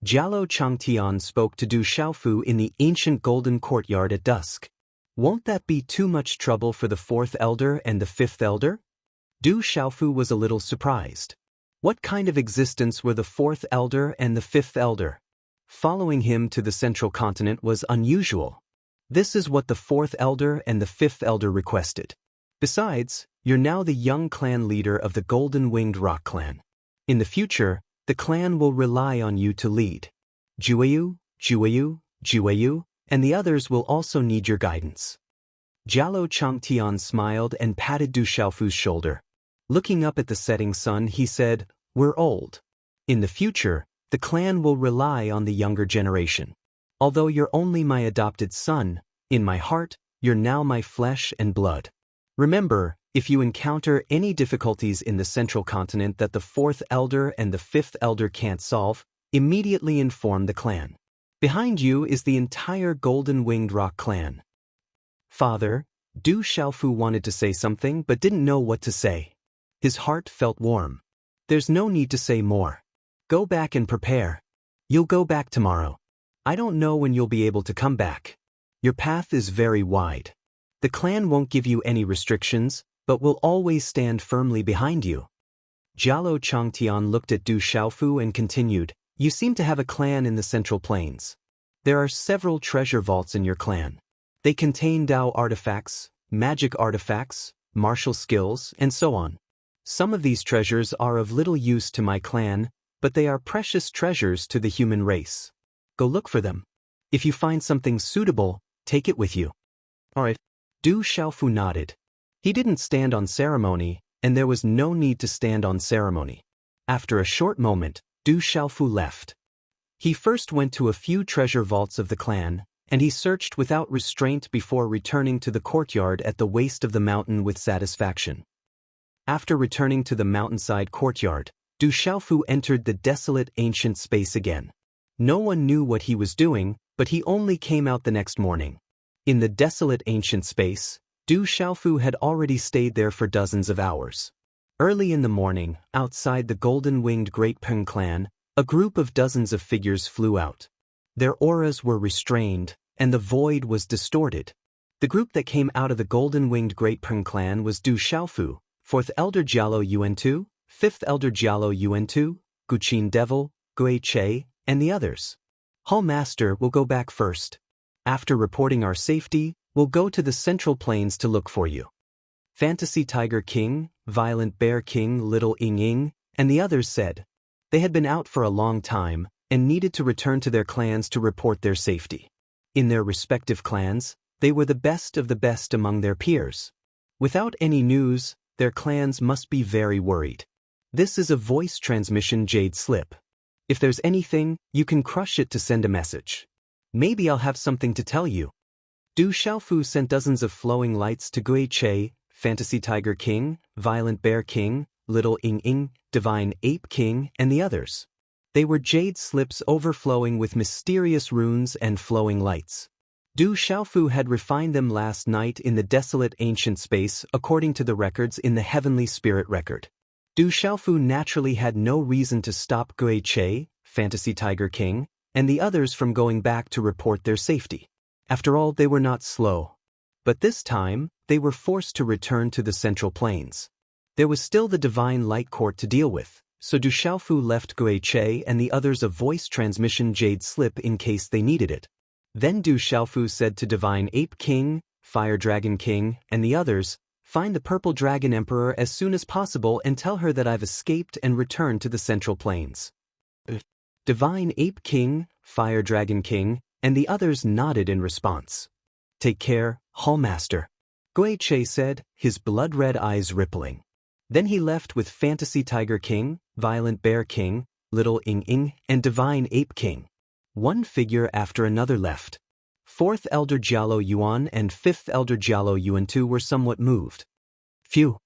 Jialo Changtian spoke to Du Xiaofu in the ancient golden courtyard at dusk. Won't that be too much trouble for the fourth elder and the fifth elder? Du Xiaofu was a little surprised. What kind of existence were the fourth elder and the fifth elder? Following him to the central continent was unusual. This is what the fourth elder and the fifth elder requested. Besides, you're now the young clan leader of the Golden-Winged Rock clan. In the future, the clan will rely on you to lead. Juiyu, Juiyu, Juiyu, and the others will also need your guidance. Jialo Changtian smiled and patted Du Xiaofu's shoulder. Looking up at the setting sun, he said, "We're old. In the future, the clan will rely on the younger generation. Although you're only my adopted son, in my heart, you're now my flesh and blood. Remember, if you encounter any difficulties in the central continent that the fourth elder and the fifth elder can't solve, immediately inform the clan. Behind you is the entire Golden-Winged Rock clan." Father, Du Xiaofu wanted to say something but didn't know what to say. His heart felt warm. There's no need to say more. Go back and prepare. You'll go back tomorrow. I don't know when you'll be able to come back. Your path is very wide. The clan won't give you any restrictions, but will always stand firmly behind you. Jialo Changtian looked at Du Xiaofu and continued, "You seem to have a clan in the Central Plains. There are several treasure vaults in your clan. They contain Dao artifacts, magic artifacts, martial skills, and so on. Some of these treasures are of little use to my clan, but they are precious treasures to the human race. Go look for them. If you find something suitable, take it with you." "Alright." Du Xiaofu nodded. He didn't stand on ceremony, and there was no need to stand on ceremony. After a short moment, Du Xiaofu left. He first went to a few treasure vaults of the clan, and he searched without restraint before returning to the courtyard at the waist of the mountain with satisfaction. After returning to the mountainside courtyard, Du Xiaofu entered the desolate ancient space again. No one knew what he was doing, but he only came out the next morning. In the desolate ancient space, Du Xiaofu had already stayed there for dozens of hours. Early in the morning, outside the golden-winged Great Peng clan, a group of dozens of figures flew out. Their auras were restrained, and the void was distorted. The group that came out of the golden-winged Great Peng clan was Du Xiaofu, 4th Elder Jialo Yuan-tu, 5th Elder Jialo Yuan-tu, Guqin Devil, Gui Che, and the others. Hall Master will go back first. After reporting our safety, we'll go to the Central Plains to look for you. Fantasy Tiger King, Violent Bear King, Little Ing Ing, and the others said. They had been out for a long time and needed to return to their clans to report their safety. In their respective clans, they were the best of the best among their peers. Without any news, their clans must be very worried. This is a voice transmission jade slip. If there's anything, you can crush it to send a message. Maybe I'll have something to tell you. Du Xiaofu sent dozens of flowing lights to Gui Che, Fantasy Tiger King, Violent Bear King, Little Ing Ing, Divine Ape King, and the others. They were jade slips overflowing with mysterious runes and flowing lights. Du Xiaofu had refined them last night in the desolate ancient space according to the records in the Heavenly Spirit record. Du Xiaofu naturally had no reason to stop Gui Che, Fantasy Tiger King, and the others from going back to report their safety. After all, they were not slow. But this time, they were forced to return to the Central Plains. There was still the Divine Light Court to deal with, so Du Xiaofu left Gui Che and the others a voice transmission jade slip in case they needed it. Then Du Xiaofu said to Divine Ape King, Fire Dragon King, and the others, "Find the Purple Dragon Emperor as soon as possible and tell her that I've escaped and returned to the Central Plains." Divine Ape King, Fire Dragon King, and the others nodded in response. "Take care, Hallmaster," Gui Che said, his blood-red eyes rippling. Then he left with Fantasy Tiger King, Violent Bear King, Little Ing Ing, and Divine Ape King. One figure after another left. 4th Elder Jialo Yuan and 5th Elder Jialo Yuan II were somewhat moved. Phew.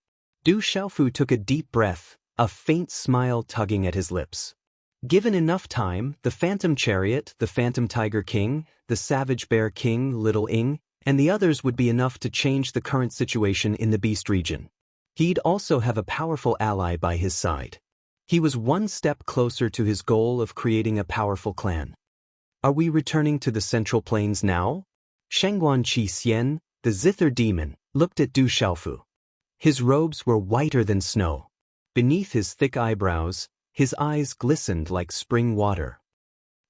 Du Xiaofu took a deep breath, a faint smile tugging at his lips. Given enough time, the Phantom Chariot, the Phantom Tiger King, the Savage Bear King, Little Ing, and the others would be enough to change the current situation in the Beast region. He'd also have a powerful ally by his side. He was one step closer to his goal of creating a powerful clan. Are we returning to the Central Plains now? Shengguan Qi Xian, the Zither demon, looked at Du Xiaofu. His robes were whiter than snow. Beneath his thick eyebrows, his eyes glistened like spring water.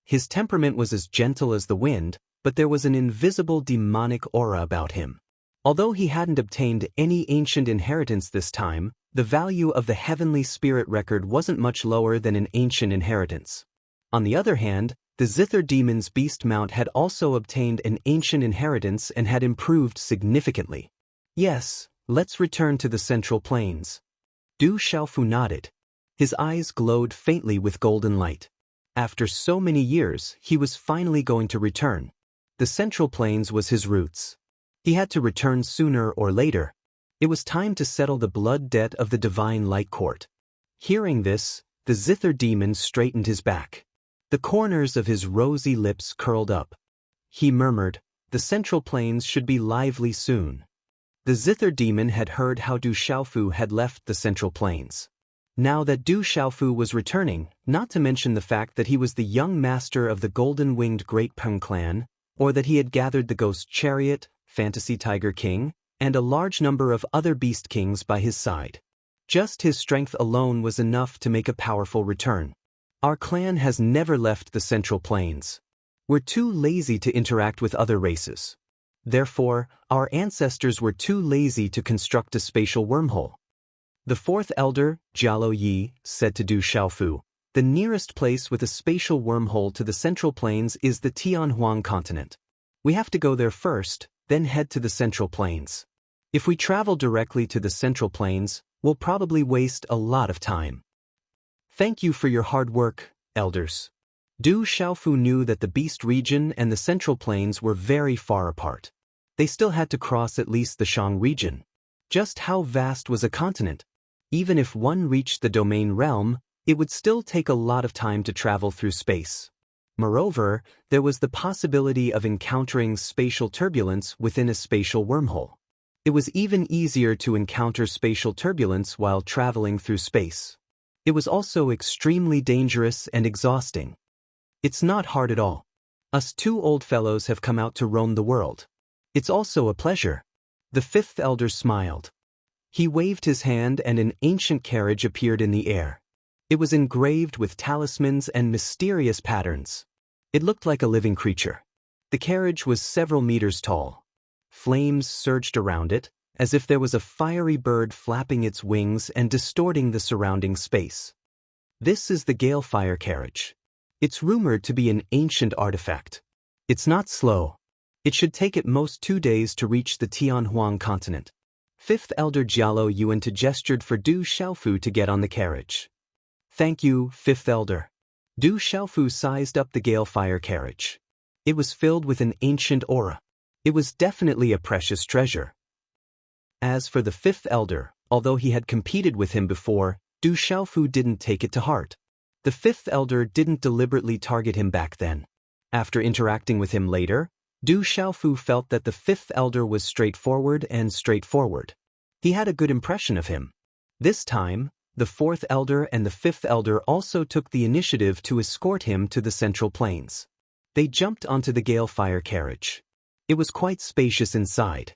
His temperament was as gentle as the wind, but there was an invisible demonic aura about him. Although he hadn't obtained any ancient inheritance this time, the value of the Heavenly Spirit record wasn't much lower than an ancient inheritance. On the other hand, the Zither demon's beast mount had also obtained an ancient inheritance and had improved significantly. Yes, let's return to the Central Plains. Du Xiaofu nodded. His eyes glowed faintly with golden light. After so many years, he was finally going to return. The Central Plains was his roots. He had to return sooner or later. It was time to settle the blood debt of the Divine Light Court. Hearing this, the Zither demon straightened his back. The corners of his rosy lips curled up. He murmured, "The Central Plains should be lively soon." The Zither demon had heard how Du Xiaofu had left the Central Plains. Now that Du Xiaofu was returning, not to mention the fact that he was the young master of the golden-winged Great Peng clan, or that he had gathered the Ghost Chariot, Fantasy Tiger King, and a large number of other Beast Kings by his side. Just his strength alone was enough to make a powerful return. Our clan has never left the Central Plains. We're too lazy to interact with other races. Therefore, our ancestors were too lazy to construct a spatial wormhole. The 4th Elder, Jialo Yi, said to Du Xiaofu, "The nearest place with a spatial wormhole to the Central Plains is the Tianhuang continent. We have to go there first, then head to the Central Plains. If we travel directly to the Central Plains, we'll probably waste a lot of time." Thank you for your hard work, elders. Du Xiaofu knew that the Beast region and the Central Plains were very far apart. They still had to cross at least the Shang region. Just how vast was a continent? Even if one reached the domain realm, it would still take a lot of time to travel through space. Moreover, there was the possibility of encountering spatial turbulence within a spatial wormhole. It was even easier to encounter spatial turbulence while traveling through space. It was also extremely dangerous and exhausting. It's not hard at all. Us two old fellows have come out to roam the world. It's also a pleasure. The 5th Elder smiled. He waved his hand and an ancient carriage appeared in the air. It was engraved with talismans and mysterious patterns. It looked like a living creature. The carriage was several meters tall. Flames surged around it, as if there was a fiery bird flapping its wings and distorting the surrounding space. This is the Galefire carriage. It's rumored to be an ancient artifact. It's not slow. It should take at most 2 days to reach the Tianhuang continent. Fifth Elder Jialo Yuan gestured for Du Xiaofu to get on the carriage. Thank you, Fifth Elder. Du Xiaofu sized up the Galefire carriage. It was filled with an ancient aura. It was definitely a precious treasure. As for the Fifth Elder, although he had competed with him before, Du Xiaofu didn't take it to heart. The Fifth Elder didn't deliberately target him back then. After interacting with him later, Du Xiaofu felt that the Fifth Elder was straightforward. He had a good impression of him. This time, the Fourth Elder and the Fifth Elder also took the initiative to escort him to the Central Plains. They jumped onto the Galefire carriage. It was quite spacious inside.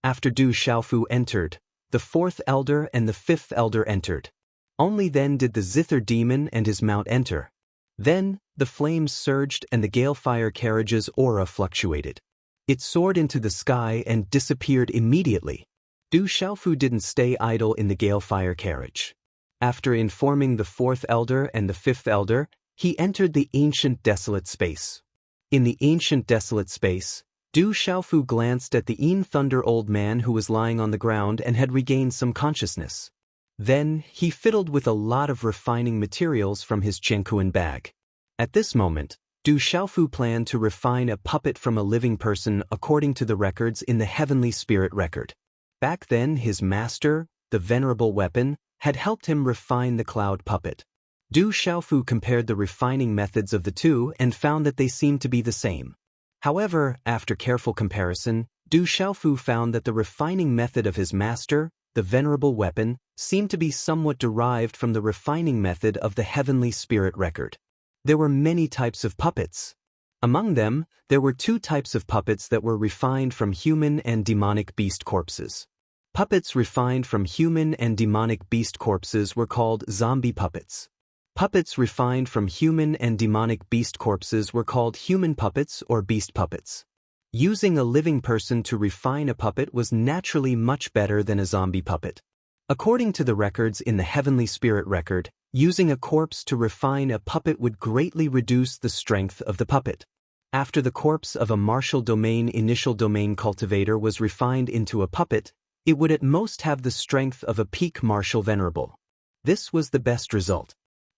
After Du Xiaofu entered, the Fourth Elder and the Fifth Elder entered. Only then did the Zither demon and his mount enter. Then, the flames surged and the Galefire carriage's aura fluctuated. It soared into the sky and disappeared immediately. Du Xiaofu didn't stay idle in the Galefire carriage. After informing the Fourth Elder and the Fifth Elder, he entered the ancient desolate space. In the ancient desolate space, Du Xiaofu glanced at the Yin Thunder old man who was lying on the ground and had regained some consciousness. Then, he fiddled with a lot of refining materials from his Chenkuan bag. At this moment, Du Xiaofu planned to refine a puppet from a living person according to the records in the Heavenly Spirit record. Back then, his master, the Venerable Weapon, had helped him refine the cloud puppet. Du Xiaofu compared the refining methods of the two and found that they seemed to be the same. However, after careful comparison, Du Xiaofu found that the refining method of his master, the Venerable Weapon, seemed to be somewhat derived from the refining method of the Heavenly Spirit record. There were many types of puppets. Among them, there were 2 types of puppets that were refined from human and demonic beast corpses. Puppets refined from human and demonic beast corpses were called zombie puppets. Puppets refined from human and demonic beast corpses were called human puppets or beast puppets. Using a living person to refine a puppet was naturally much better than a zombie puppet. According to the records in the Heavenly Spirit record, using a corpse to refine a puppet would greatly reduce the strength of the puppet. After the corpse of a martial domain initial domain cultivator was refined into a puppet, it would at most have the strength of a peak martial venerable. This was the best result.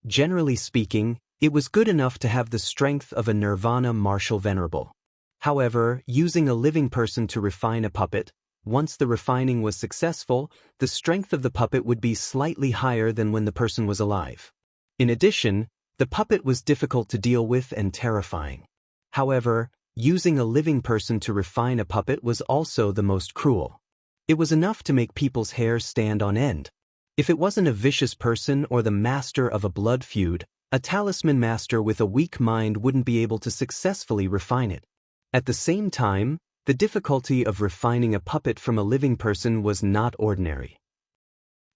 Generally speaking, it was good enough to have the strength of a nirvana martial venerable. However, using a living person to refine a puppet, once the refining was successful, the strength of the puppet would be slightly higher than when the person was alive. In addition, the puppet was difficult to deal with and terrifying. However, using a living person to refine a puppet was also the most cruel. It was enough to make people's hair stand on end. If it wasn't a vicious person or the master of a blood feud, a talisman master with a weak mind wouldn't be able to successfully refine it. At the same time, the difficulty of refining a puppet from a living person was not ordinary.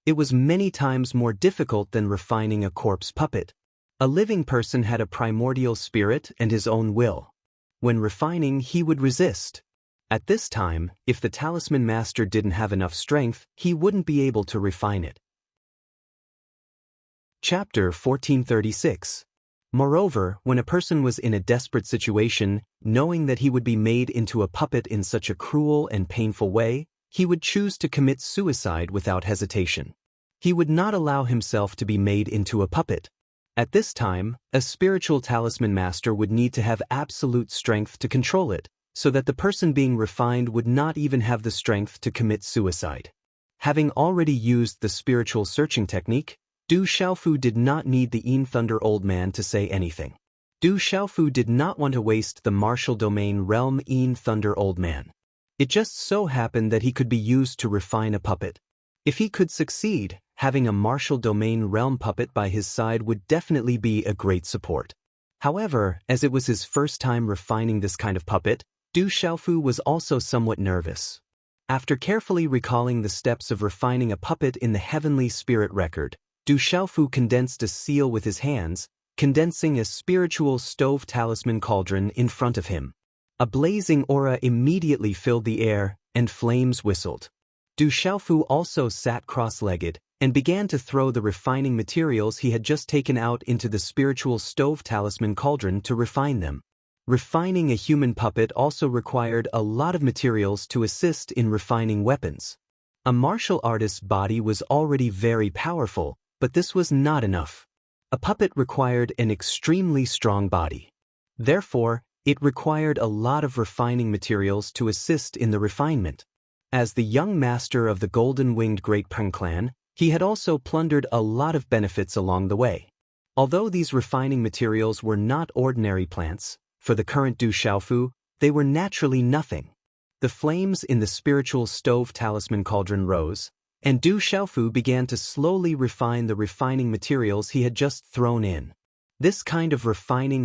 It was many times more difficult than refining a corpse puppet. A living person had a primordial spirit and his own will. When refining, he would resist. At this time, if the talisman master didn't have enough strength, he wouldn't be able to refine it. Chapter 1436. Moreover, when a person was in a desperate situation, knowing that he would be made into a puppet in such a cruel and painful way, he would choose to commit suicide without hesitation. He would not allow himself to be made into a puppet. At this time, a spiritual talisman master would need to have absolute strength to control it, so that the person being refined would not even have the strength to commit suicide. Having already used the spiritual searching technique, Du Xiaofu did not need the Yin Thunder old man to say anything. Du Xiaofu did not want to waste the martial domain realm Yin Thunder old man. It just so happened that he could be used to refine a puppet. If he could succeed, having a martial domain realm puppet by his side would definitely be a great support. However, as it was his first time refining this kind of puppet, Du Xiaofu was also somewhat nervous. After carefully recalling the steps of refining a puppet in the Heavenly Spirit record, Du Xiaofu condensed a seal with his hands, condensing a spiritual stove talisman cauldron in front of him. A blazing aura immediately filled the air, and flames whistled. Du Xiaofu also sat cross-legged and began to throw the refining materials he had just taken out into the spiritual stove talisman cauldron to refine them. Refining a human puppet also required a lot of materials to assist in refining weapons. A martial artist's body was already very powerful, but this was not enough. A puppet required an extremely strong body. Therefore, it required a lot of refining materials to assist in the refinement. As the young master of the golden-winged Great Peng clan, he had also plundered a lot of benefits along the way. Although these refining materials were not ordinary plants, for the current Du Xiaofu, they were naturally nothing. The flames in the spiritual stove talisman cauldron rose, and Du Xiaofu began to slowly refine the refining materials he had just thrown in. This kind of refining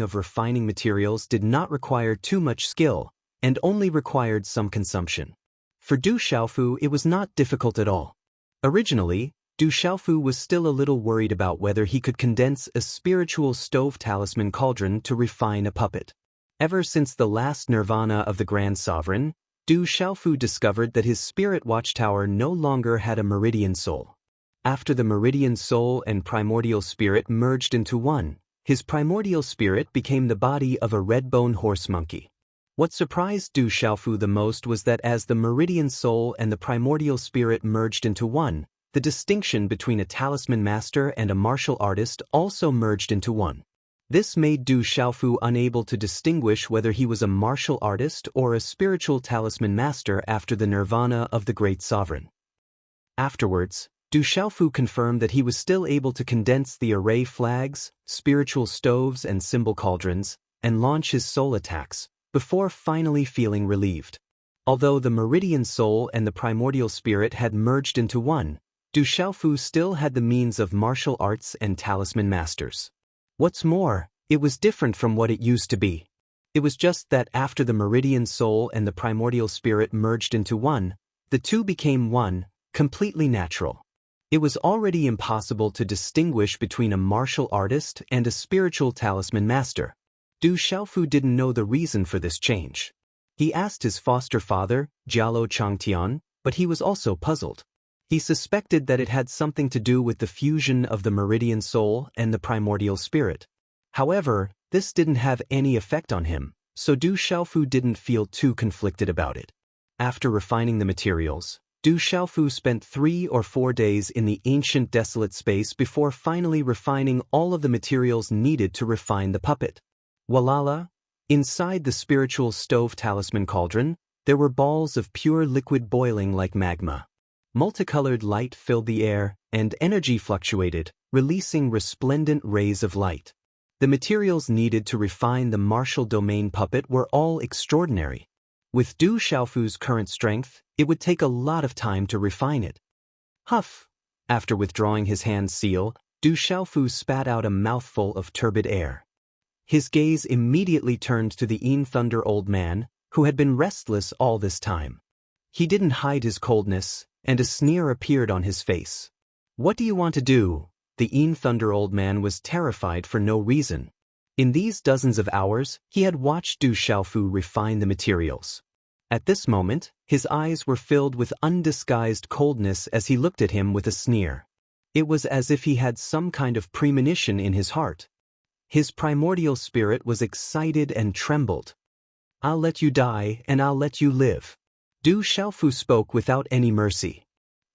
materials did not require too much skill, and only required some consumption. For Du Xiaofu, it was not difficult at all. Originally, Du Xiaofu was still a little worried about whether he could condense a spiritual stove talisman cauldron to refine a puppet. Ever since the last nirvana of the Grand Sovereign, Du Xiaofu discovered that his spirit watchtower no longer had a meridian soul. After the meridian soul and primordial spirit merged into one, his primordial spirit became the body of a red-bone horse monkey. What surprised Du Xiaofu the most was that as the meridian soul and the primordial spirit merged into one, the distinction between a talisman master and a martial artist also merged into one. This made Du Xiaofu unable to distinguish whether he was a martial artist or a spiritual talisman master after the nirvana of the great sovereign. Afterwards, Du Xiaofu confirmed that he was still able to condense the array flags, spiritual stoves and symbol cauldrons, and launch his soul attacks, before finally feeling relieved. Although the meridian soul and the primordial spirit had merged into one, Du Xiaofu still had the means of martial arts and talisman masters. What's more, it was different from what it used to be. It was just that after the meridian soul and the primordial spirit merged into one, the two became one, completely natural. It was already impossible to distinguish between a martial artist and a spiritual talisman master. Du Xiaofu didn't know the reason for this change. He asked his foster father, Jialo Changtian, but he was also puzzled. He suspected that it had something to do with the fusion of the meridian soul and the primordial spirit. However, this didn't have any effect on him, so Du Xiaofu didn't feel too conflicted about it. After refining the materials, Du Xiaofu spent 3 or 4 days in the ancient desolate space before finally refining all of the materials needed to refine the puppet. Walala, inside the spiritual stove talisman cauldron, there were balls of pure liquid boiling like magma. Multicolored light filled the air, and energy fluctuated, releasing resplendent rays of light. The materials needed to refine the martial domain puppet were all extraordinary. With Du Xiaofu's current strength, it would take a lot of time to refine it. Huff! After withdrawing his hand's seal, Du Xiaofu spat out a mouthful of turbid air. His gaze immediately turned to the Yin Thunder old man, who had been restless all this time. He didn't hide his coldness, and a sneer appeared on his face. "What do you want to do?" The Yin Thunder old man was terrified for no reason. In these dozens of hours, he had watched Du Xiaofu refine the materials. At this moment, his eyes were filled with undisguised coldness as he looked at him with a sneer. It was as if he had some kind of premonition in his heart. His primordial spirit was excited and trembled. "I'll let you die and I'll let you live." Du Xiaofu spoke without any mercy.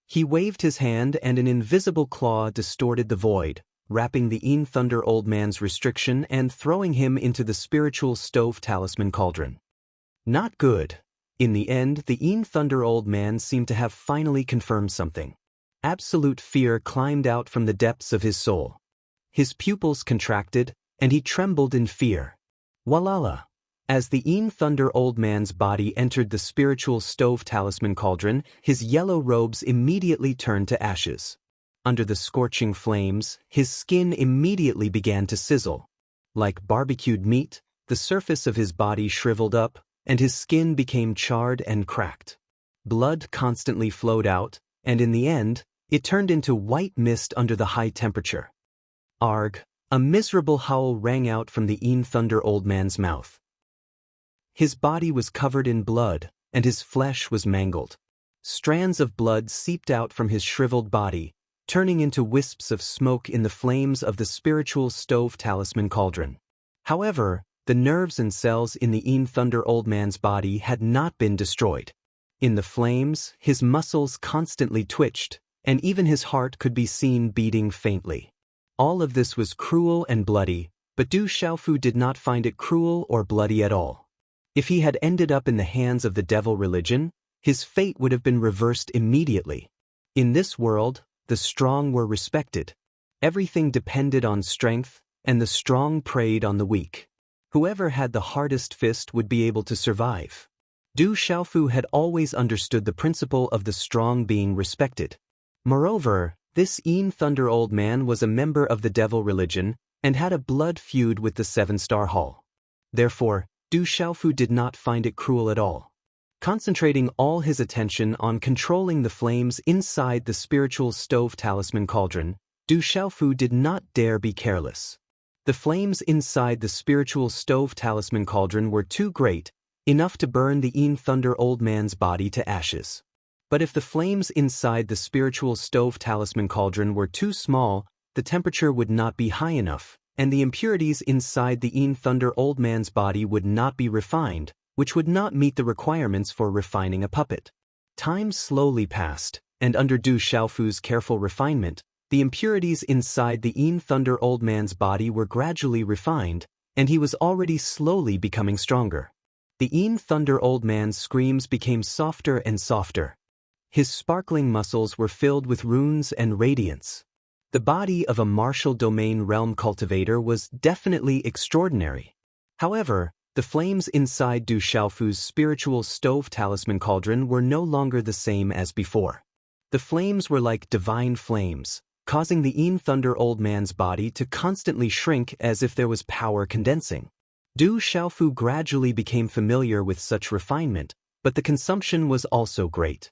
He waved his hand and an invisible claw distorted the void, wrapping the Yin Thunder old man's restriction and throwing him into the spiritual stove talisman cauldron. Not good. In the end, the Yin Thunder old man seemed to have finally confirmed something. Absolute fear climbed out from the depths of his soul. His pupils contracted, and he trembled in fear. Walala! As the Yin Thunder old man's body entered the spiritual stove talisman cauldron, his yellow robes immediately turned to ashes. Under the scorching flames, his skin immediately began to sizzle. Like barbecued meat, the surface of his body shriveled up, and his skin became charred and cracked. Blood constantly flowed out, and in the end, it turned into white mist under the high temperature. Arg! A miserable howl rang out from the Yin Thunder old man's mouth. His body was covered in blood, and his flesh was mangled. Strands of blood seeped out from his shriveled body, turning into wisps of smoke in the flames of the spiritual stove talisman cauldron. However, the nerves and cells in the Thunder Old Man's body had not been destroyed. In the flames, his muscles constantly twitched, and even his heart could be seen beating faintly. All of this was cruel and bloody, but Du Xiaofu did not find it cruel or bloody at all. If he had ended up in the hands of the devil religion, his fate would have been reversed immediately. In this world, the strong were respected. Everything depended on strength, and the strong preyed on the weak. Whoever had the hardest fist would be able to survive. Du Xiaofu had always understood the principle of the strong being respected. Moreover, this Thunder Old Man was a member of the devil religion and had a blood feud with the Seven-Star Hall. Therefore, Du Xiaofu did not find it cruel at all. Concentrating all his attention on controlling the flames inside the spiritual stove talisman cauldron, Du Xiaofu did not dare be careless. The flames inside the spiritual stove talisman cauldron were too great, enough to burn the Thunder Old Man's body to ashes. But if the flames inside the spiritual stove talisman cauldron were too small, the temperature would not be high enough, and the impurities inside the Thunder Old Man's body would not be refined, which would not meet the requirements for refining a puppet. Time slowly passed, and under Du Xiaofu's careful refinement, the impurities inside the Thunder Old Man's body were gradually refined, and he was already slowly becoming stronger. The Thunder Old Man's screams became softer and softer. His sparkling muscles were filled with runes and radiance. The body of a martial domain realm cultivator was definitely extraordinary. However, the flames inside Du Xiaofu's spiritual stove talisman cauldron were no longer the same as before. The flames were like divine flames, causing the Thunder Old Man's body to constantly shrink as if there was power condensing. Du Xiaofu gradually became familiar with such refinement, but the consumption was also great.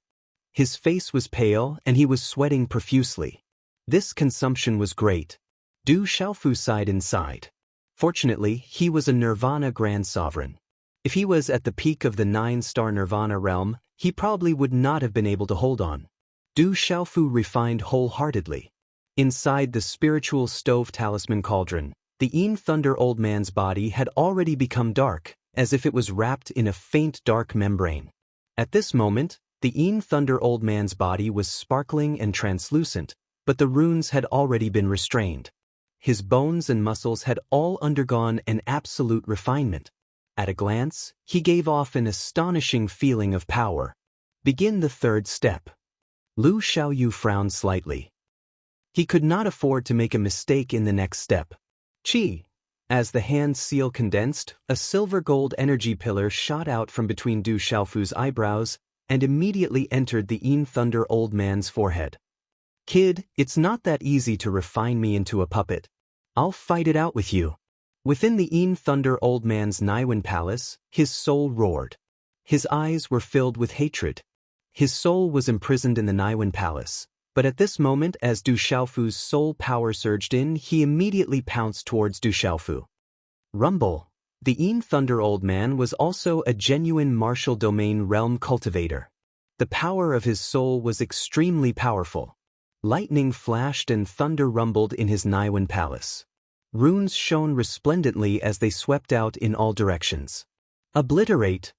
His face was pale and he was sweating profusely. This consumption was great. Du Xiaofu sighed inside. Fortunately, he was a Nirvana Grand Sovereign. If he was at the peak of the 9-star Nirvana realm, he probably would not have been able to hold on. Du Xiaofu refined wholeheartedly. Inside the spiritual stove talisman cauldron, the Thunder Old Man's body had already become dark, as if it was wrapped in a faint dark membrane. At this moment, the Thunder Old Man's body was sparkling and translucent, but the runes had already been restrained. His bones and muscles had all undergone an absolute refinement. At a glance, he gave off an astonishing feeling of power. Begin the third step. Lu Xiaoyu frowned slightly. He could not afford to make a mistake in the next step. Qi. As the hand seal condensed, a silver-gold energy pillar shot out from between Du Xiaofu's eyebrows and immediately entered the Thunder Old Man's forehead. Kid, it's not that easy to refine me into a puppet. I'll fight it out with you. Within the Thunder Old Man's Naiwen Palace, his soul roared. His eyes were filled with hatred. His soul was imprisoned in the Naiwen Palace. But at this moment, as Du Xiaofu's soul power surged in, he immediately pounced towards Du Xiaofu. Rumble. The Thunder Old Man was also a genuine martial domain realm cultivator. The power of his soul was extremely powerful. Lightning flashed and thunder rumbled in his Naiwen Palace. Runes shone resplendently as they swept out in all directions. Obliterate.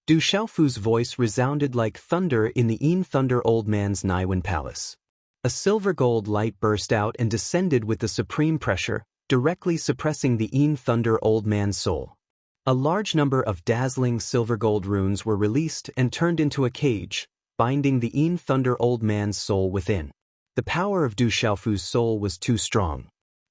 Du Xiaofu's voice resounded like thunder in the Thunder Old Man's Naiwen Palace. A silver-gold light burst out and descended with the supreme pressure, directly suppressing the Thunder Old Man's soul. A large number of dazzling silver-gold runes were released and turned into a cage, binding the Thunder Old Man's soul within. The power of Du Xiaofu's soul was too strong.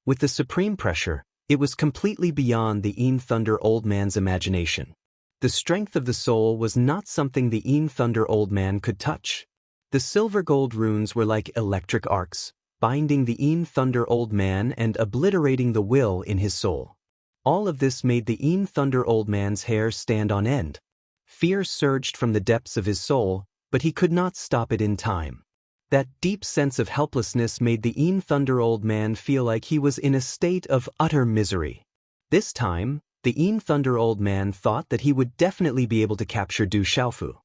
With the supreme pressure, it was completely beyond the Thunder Old Man's imagination. The strength of the soul was not something the Thunder Old Man could touch. The silver-gold runes were like electric arcs, binding the Thunder Old Man and obliterating the will in his soul. All of this made the Thunder Old Man's hair stand on end. Fear surged from the depths of his soul, but he could not stop it in time. That deep sense of helplessness made the Thunder Old Man feel like he was in a state of utter misery. This time, the Thunder Old Man thought that he would definitely be able to capture Du Xiaofu.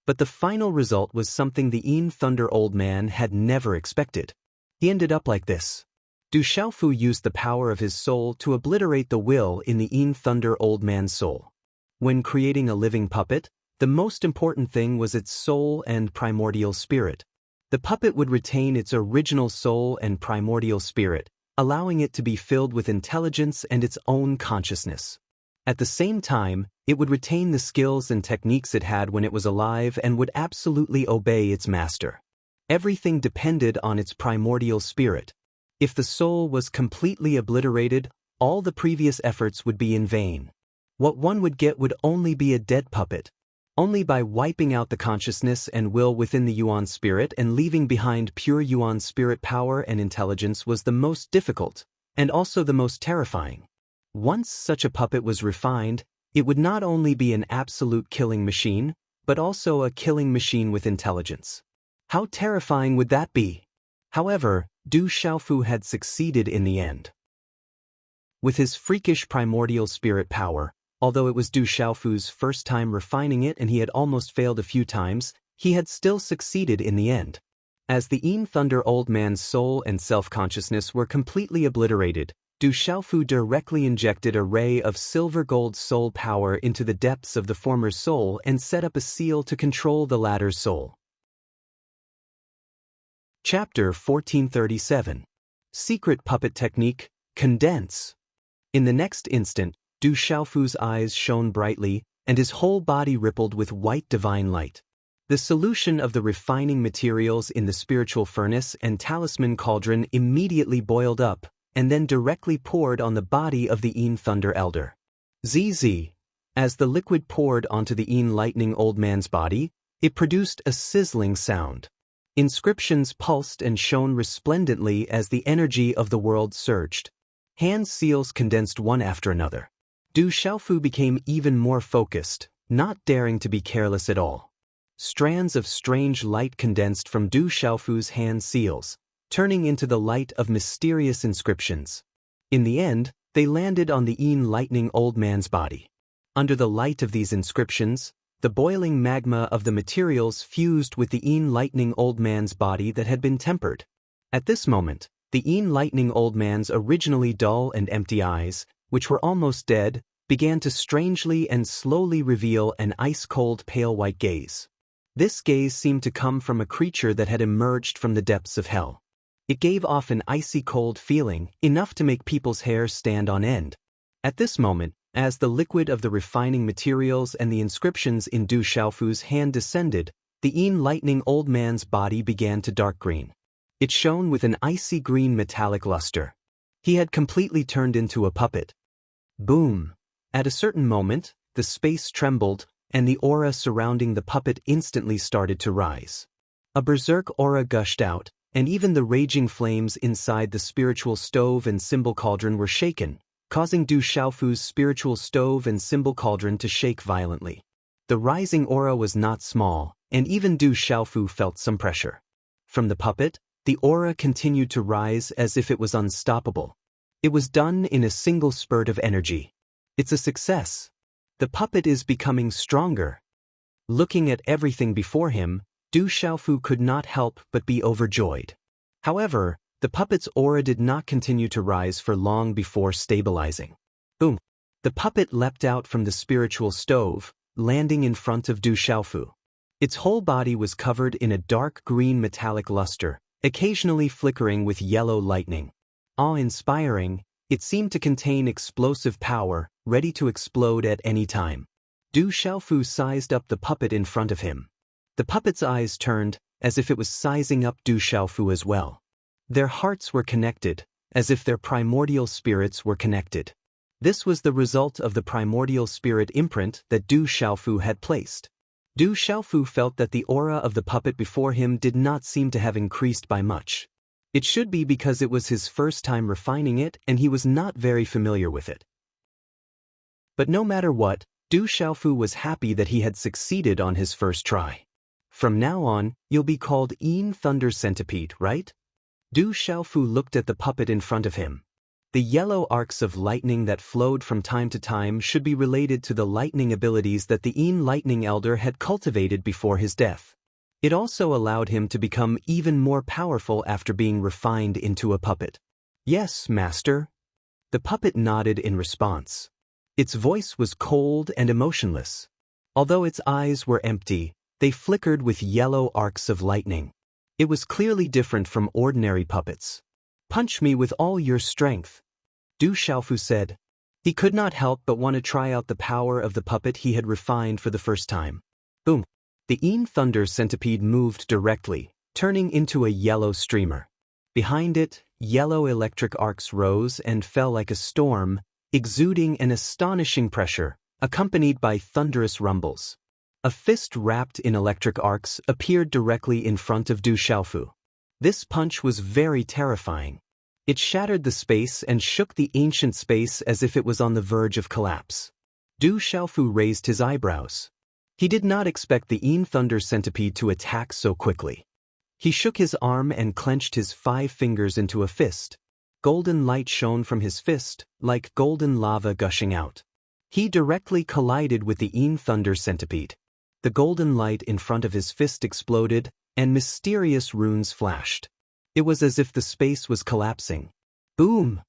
But the final result was something the Yin Thunder Old Man had never expected. He ended up like this. Du Xiaofu used the power of his soul to obliterate the will in the Yin Thunder Old Man's soul. When creating a living puppet, the most important thing was its soul and primordial spirit. The puppet would retain its original soul and primordial spirit, allowing it to be filled with intelligence and its own consciousness. At the same time, it would retain the skills and techniques it had when it was alive and would absolutely obey its master. Everything depended on its primordial spirit. If the soul was completely obliterated, all the previous efforts would be in vain. What one would get would only be a dead puppet. Only by wiping out the consciousness and will within the Yuan spirit and leaving behind pure Yuan spirit power and intelligence was the most difficult, and also the most terrifying. Once such a puppet was refined, it would not only be an absolute killing machine, but also a killing machine with intelligence. How terrifying would that be? However, Du Xiaofu had succeeded in the end. With his freakish primordial spirit power, although it was Du Xiaofu's first time refining it and he had almost failed a few times, he had still succeeded in the end. As the Yin Thunder Old Man's soul and self-consciousness were completely obliterated, Du Xiaofu directly injected a ray of silver-gold soul power into the depths of the former's soul and set up a seal to control the latter's soul. Chapter 1437. Secret Puppet Technique, Condense. In the next instant, Du Xiaofu's eyes shone brightly, and his whole body rippled with white divine light. The solution of the refining materials in the spiritual furnace and talisman cauldron immediately boiled up, and then directly poured on the body of the Yin Thunder Elder. ZZ. As the liquid poured onto the Yin Lightning Old Man's body, it produced a sizzling sound. Inscriptions pulsed and shone resplendently as the energy of the world surged. Hand seals condensed one after another. Du Xiaofu became even more focused, not daring to be careless at all. Strands of strange light condensed from Du Xiaofu's hand seals, turning into the light of mysterious inscriptions. In the end, they landed on the Yin Lightning Old Man's body. Under the light of these inscriptions, the boiling magma of the materials fused with the Yin Lightning Old Man's body that had been tempered. At this moment, the Yin Lightning Old Man's originally dull and empty eyes, which were almost dead, began to strangely and slowly reveal an ice-cold pale white gaze. This gaze seemed to come from a creature that had emerged from the depths of hell. It gave off an icy cold feeling, enough to make people's hair stand on end. At this moment, as the liquid of the refining materials and the inscriptions in Du Xiaofu's hand descended, the Yin Lightning Old Man's body began to dark green. It shone with an icy green metallic luster. He had completely turned into a puppet. Boom! At a certain moment, the space trembled, and the aura surrounding the puppet instantly started to rise. A berserk aura gushed out, and even the raging flames inside the spiritual stove and symbol cauldron were shaken, causing Du Xiaofu's spiritual stove and symbol cauldron to shake violently. The rising aura was not small, and even Du Xiaofu felt some pressure. From the puppet, the aura continued to rise as if it was unstoppable. It was done in a single spurt of energy. It's a success. The puppet is becoming stronger. Looking at everything before him, Du Xiaofu could not help but be overjoyed. However, the puppet's aura did not continue to rise for long before stabilizing. Boom! The puppet leapt out from the spiritual stove, landing in front of Du Xiaofu. Its whole body was covered in a dark green metallic luster, occasionally flickering with yellow lightning. Awe-inspiring, it seemed to contain explosive power, ready to explode at any time. Du Xiaofu sized up the puppet in front of him. The puppet's eyes turned, as if it was sizing up Du Xiaofu as well. Their hearts were connected, as if their primordial spirits were connected. This was the result of the primordial spirit imprint that Du Xiaofu had placed. Du Xiaofu felt that the aura of the puppet before him did not seem to have increased by much. It should be because it was his first time refining it and he was not very familiar with it. But no matter what, Du Xiaofu was happy that he had succeeded on his first try. From now on, you'll be called Yin Thunder Centipede, right? Du Xiaofu looked at the puppet in front of him. The yellow arcs of lightning that flowed from time to time should be related to the lightning abilities that the Lightning Elder had cultivated before his death. It also allowed him to become even more powerful after being refined into a puppet. Yes, master. The puppet nodded in response. Its voice was cold and emotionless. Although its eyes were empty, they flickered with yellow arcs of lightning. It was clearly different from ordinary puppets. Punch me with all your strength, Du Xiaofu said. He could not help but want to try out the power of the puppet he had refined for the first time. Boom! The Thunder Centipede moved directly, turning into a yellow streamer. Behind it, yellow electric arcs rose and fell like a storm, exuding an astonishing pressure, accompanied by thunderous rumbles. A fist wrapped in electric arcs appeared directly in front of Du Xiaofu. This punch was very terrifying. It shattered the space and shook the ancient space as if it was on the verge of collapse. Du Xiaofu raised his eyebrows. He did not expect the Thunder Centipede to attack so quickly. He shook his arm and clenched his 5 fingers into a fist. Golden light shone from his fist, like golden lava gushing out. He directly collided with the Thunder Centipede. The golden light in front of his fist exploded, and mysterious runes flashed. It was as if the space was collapsing. Boom!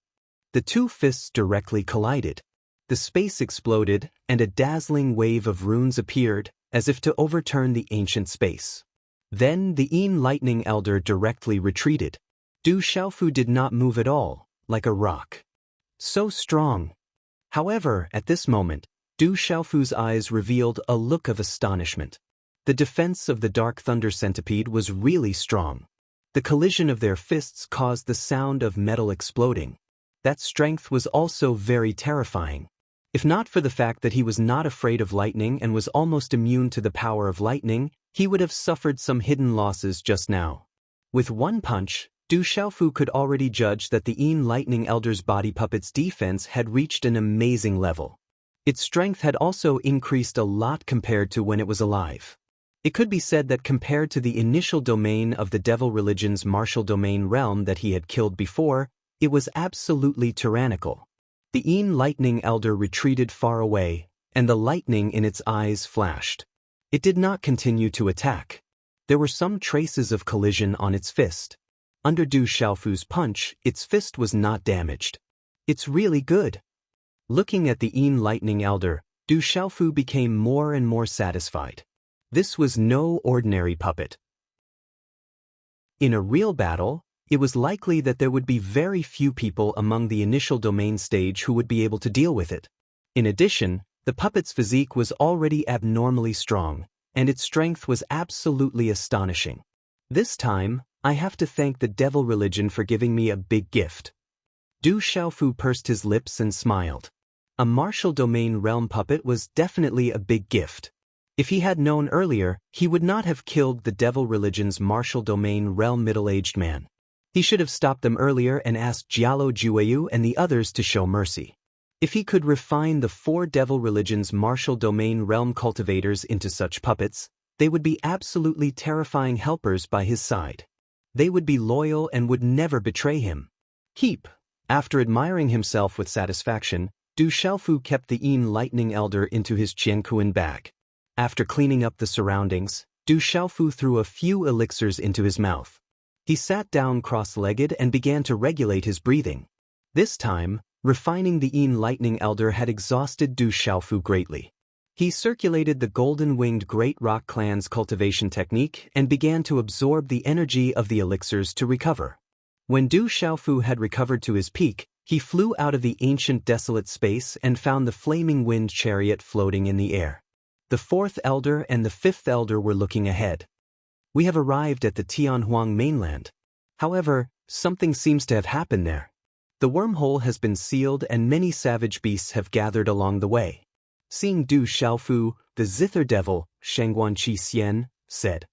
The 2 fists directly collided. The space exploded, and a dazzling wave of runes appeared, as if to overturn the ancient space. Then the Lightning Elder directly retreated. Du Xiaofu did not move at all, like a rock. So strong. However, at this moment, Du Xiaofu's eyes revealed a look of astonishment. The defense of the Dark Thunder Centipede was really strong. The collision of their fists caused the sound of metal exploding. That strength was also very terrifying. If not for the fact that he was not afraid of lightning and was almost immune to the power of lightning, he would have suffered some hidden losses just now. With one punch, Du Xiaofu could already judge that the Lightning Elder's body puppet's defense had reached an amazing level. Its strength had also increased a lot compared to when it was alive. It could be said that compared to the initial domain of the Devil Religion's martial domain realm that he had killed before, it was absolutely tyrannical. The Lightning Elder retreated far away, and the lightning in its eyes flashed. It did not continue to attack. There were some traces of collision on its fist. Under Du Xiaofu's punch, its fist was not damaged. It's really good. Looking at the Lightning Elder, Du Xiaofu became more and more satisfied. This was no ordinary puppet. In a real battle, it was likely that there would be very few people among the initial domain stage who would be able to deal with it. In addition, the puppet's physique was already abnormally strong, and its strength was absolutely astonishing. This time, I have to thank the Devil Religion for giving me a big gift. Du Xiaofu pursed his lips and smiled. A martial domain realm puppet was definitely a big gift. If he had known earlier, he would not have killed the Devil Religion's martial domain realm middle-aged man. He should have stopped them earlier and asked Jialo Jueyu and the others to show mercy. If he could refine the 4 Devil Religion's martial domain realm cultivators into such puppets, they would be absolutely terrifying helpers by his side. They would be loyal and would never betray him. After admiring himself with satisfaction, Du Xiaofu kept the Lightning Elder into his Qiankuan bag. After cleaning up the surroundings, Du Xiaofu threw a few elixirs into his mouth. He sat down cross-legged and began to regulate his breathing. This time, refining the Lightning Elder had exhausted Du Xiaofu greatly. He circulated the golden-winged Great Rock Clan's cultivation technique and began to absorb the energy of the elixirs to recover. When Du Xiaofu had recovered to his peak, he flew out of the ancient desolate space and found the flaming wind chariot floating in the air. The 4th Elder and the 5th Elder were looking ahead. We have arrived at the Tianhuang mainland. However, something seems to have happened there. The wormhole has been sealed and many savage beasts have gathered along the way. Seeing Du Xiaofu, the Zither Devil, Shangguanqi Xian, said,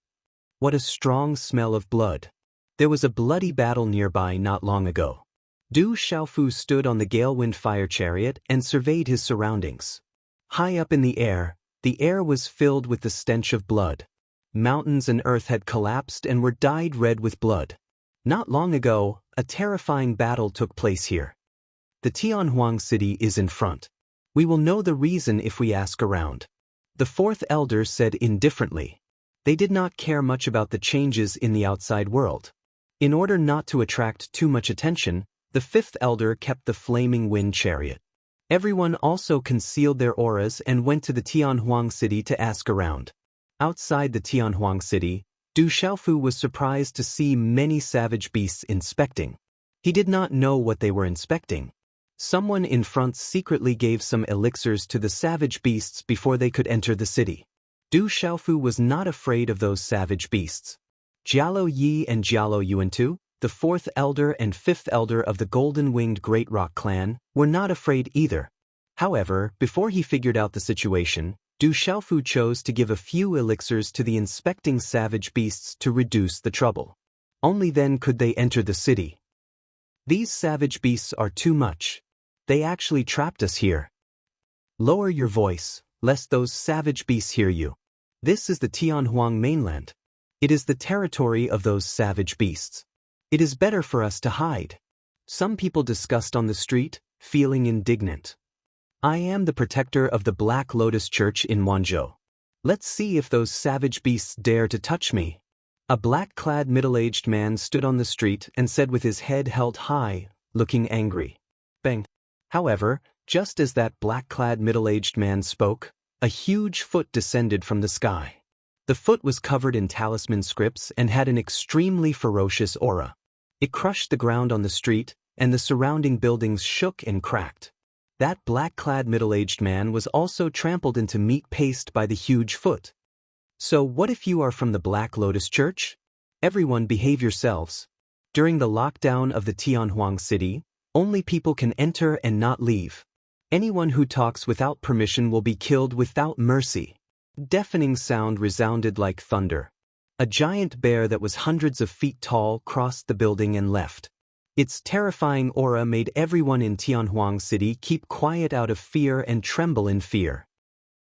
"What a strong smell of blood. There was a bloody battle nearby not long ago." Du Xiaofu stood on the Galewind fire chariot and surveyed his surroundings. High up in the air was filled with the stench of blood. Mountains and earth had collapsed and were dyed red with blood. Not long ago, a terrifying battle took place here. the Tianhuang city is in front. We will know the reason if we ask around. The fourth elder said indifferently. They did not care much about the changes in the outside world. In order not to attract too much attention, the fifth elder kept the flaming wind chariot. Everyone also concealed their auras and went to the Tianhuang city to ask around. Outside the Tianhuang city, Du Xiaofu was surprised to see many savage beasts inspecting. He did not know what they were inspecting. Someone in front secretly gave some elixirs to the savage beasts before they could enter the city. Du Xiaofu was not afraid of those savage beasts. Jialo Yi and Jialo Yuantu, the fourth elder and fifth elder of the golden-winged Great Rock clan, were not afraid either. However, before he figured out the situation, Du Xiaofu chose to give a few elixirs to the inspecting savage beasts to reduce the trouble. Only then could they enter the city. These savage beasts are too much. They actually trapped us here. Lower your voice, lest those savage beasts hear you. This is the Tianhuang mainland. It is the territory of those savage beasts. It is better for us to hide. Some people discussed on the street, feeling indignant. I am the protector of the Black Lotus Church in Wanzhou. Let's see if those savage beasts dare to touch me. A black-clad middle-aged man stood on the street and said with his head held high, looking angry. Bang. However, just as that black-clad middle-aged man spoke, a huge foot descended from the sky. The foot was covered in talisman scripts and had an extremely ferocious aura. It crushed the ground on the street, and the surrounding buildings shook and cracked. That black-clad middle-aged man was also trampled into meat paste by the huge foot. So what if you are from the Black Lotus Church? Everyone behave yourselves. During the lockdown of the Tianhuang city, only people can enter and not leave. Anyone who talks without permission will be killed without mercy. Deafening sound resounded like thunder. A giant bear that was hundreds of feet tall crossed the building and left. Its terrifying aura made everyone in Tianhuang city keep quiet out of fear and tremble in fear.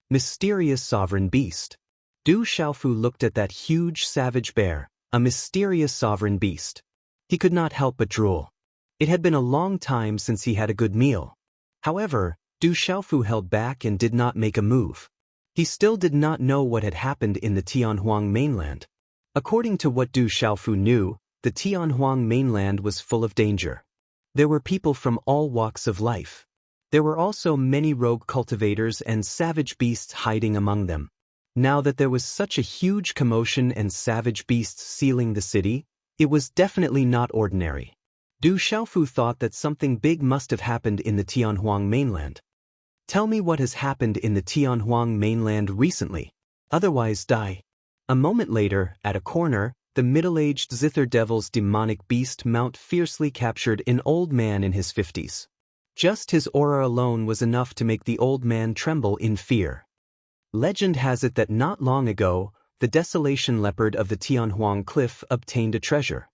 Mysterious sovereign beast. Du Xiaofu looked at that huge savage bear, a mysterious sovereign beast. He could not help but drool. It had been a long time since he had a good meal. However, Du Xiaofu held back and did not make a move. He still did not know what had happened in the Tianhuang mainland. According to what Du Xiaofu knew, the Tianhuang mainland was full of danger. There were people from all walks of life. There were also many rogue cultivators and savage beasts hiding among them. Now that there was such a huge commotion and savage beasts sealing the city, it was definitely not ordinary. Du Xiaofu thought that something big must have happened in the Tianhuang mainland. Tell me what has happened in the Tianhuang mainland recently. Otherwise die. A moment later, at a corner, the middle-aged Zither Devil's demonic beast mount fiercely captured an old man in his 50s. Just his aura alone was enough to make the old man tremble in fear. Legend has it that not long ago, the desolation leopard of the Tianhuang cliff obtained a treasure.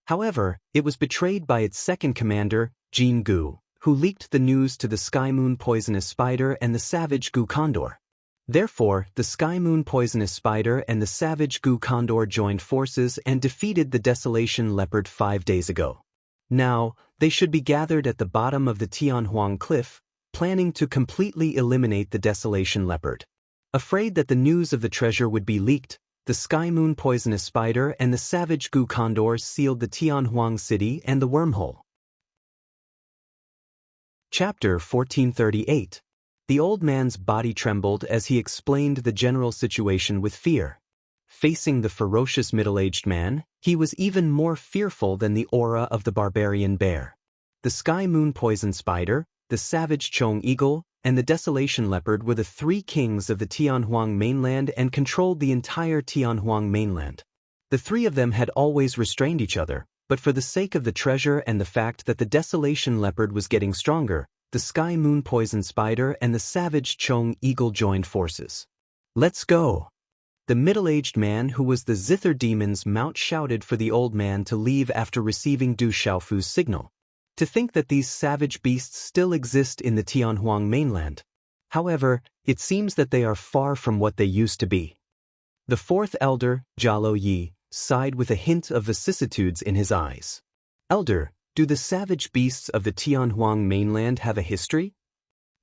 However, it was betrayed by its second commander, Jin Gu, who leaked the news to the Sky Moon poisonous spider and the savage Gu Condor. Therefore, the Sky Moon poisonous spider and the savage Gu Condor joined forces and defeated the desolation leopard 5 days ago. Now, they should be gathered at the bottom of the Tianhuang cliff, planning to completely eliminate the desolation leopard. Afraid that the news of the treasure would be leaked, the Sky Moon poisonous spider and the savage Gu Condor sealed the Tianhuang city and the wormhole. Chapter 1438. The old man's body trembled as he explained the general situation with fear. Facing the ferocious middle-aged man, he was even more fearful than the aura of the barbarian bear. The Sky Moon poison spider, the savage Chong eagle, and the desolation leopard were the three kings of the Tianhuang mainland and controlled the entire Tianhuang mainland. The three of them had always restrained each other, but for the sake of the treasure and the fact that the desolation leopard was getting stronger, the Sky Moon poison spider and the savage Chong eagle joined forces. Let's go! The middle-aged man who was the Zither demon's mount shouted for the old man to leave after receiving Du Xiaofu's signal. To think that these savage beasts still exist in the Tianhuang mainland. However, it seems that they are far from what they used to be. The fourth elder, Jialo Yi, sighed with a hint of vicissitudes in his eyes. Elder, Do the savage beasts of the Tianhuang mainland have a history?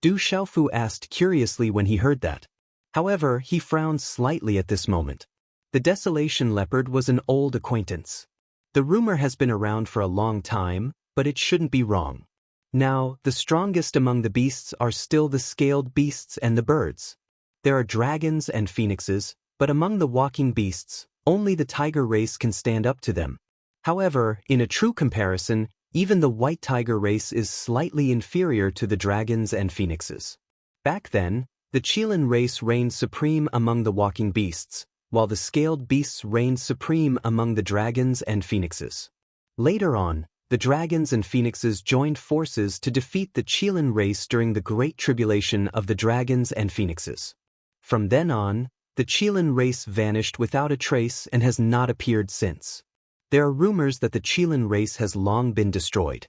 Du Xiaofu asked curiously when he heard that. However, he frowned slightly at this moment. The desolation leopard was an old acquaintance. The rumor has been around for a long time, but it shouldn't be wrong. Now, the strongest among the beasts are still the scaled beasts and the birds. There are dragons and phoenixes, but among the walking beasts, only the tiger race can stand up to them. However, in a true comparison, even the white tiger race is slightly inferior to the dragons and phoenixes. Back then, the Qilin race reigned supreme among the walking beasts, while the scaled beasts reigned supreme among the dragons and phoenixes. Later on, the dragons and phoenixes joined forces to defeat the Qilin race during the Great Tribulation of the dragons and phoenixes. From then on, the Qilin race vanished without a trace and has not appeared since. There are rumors that the Qilin race has long been destroyed.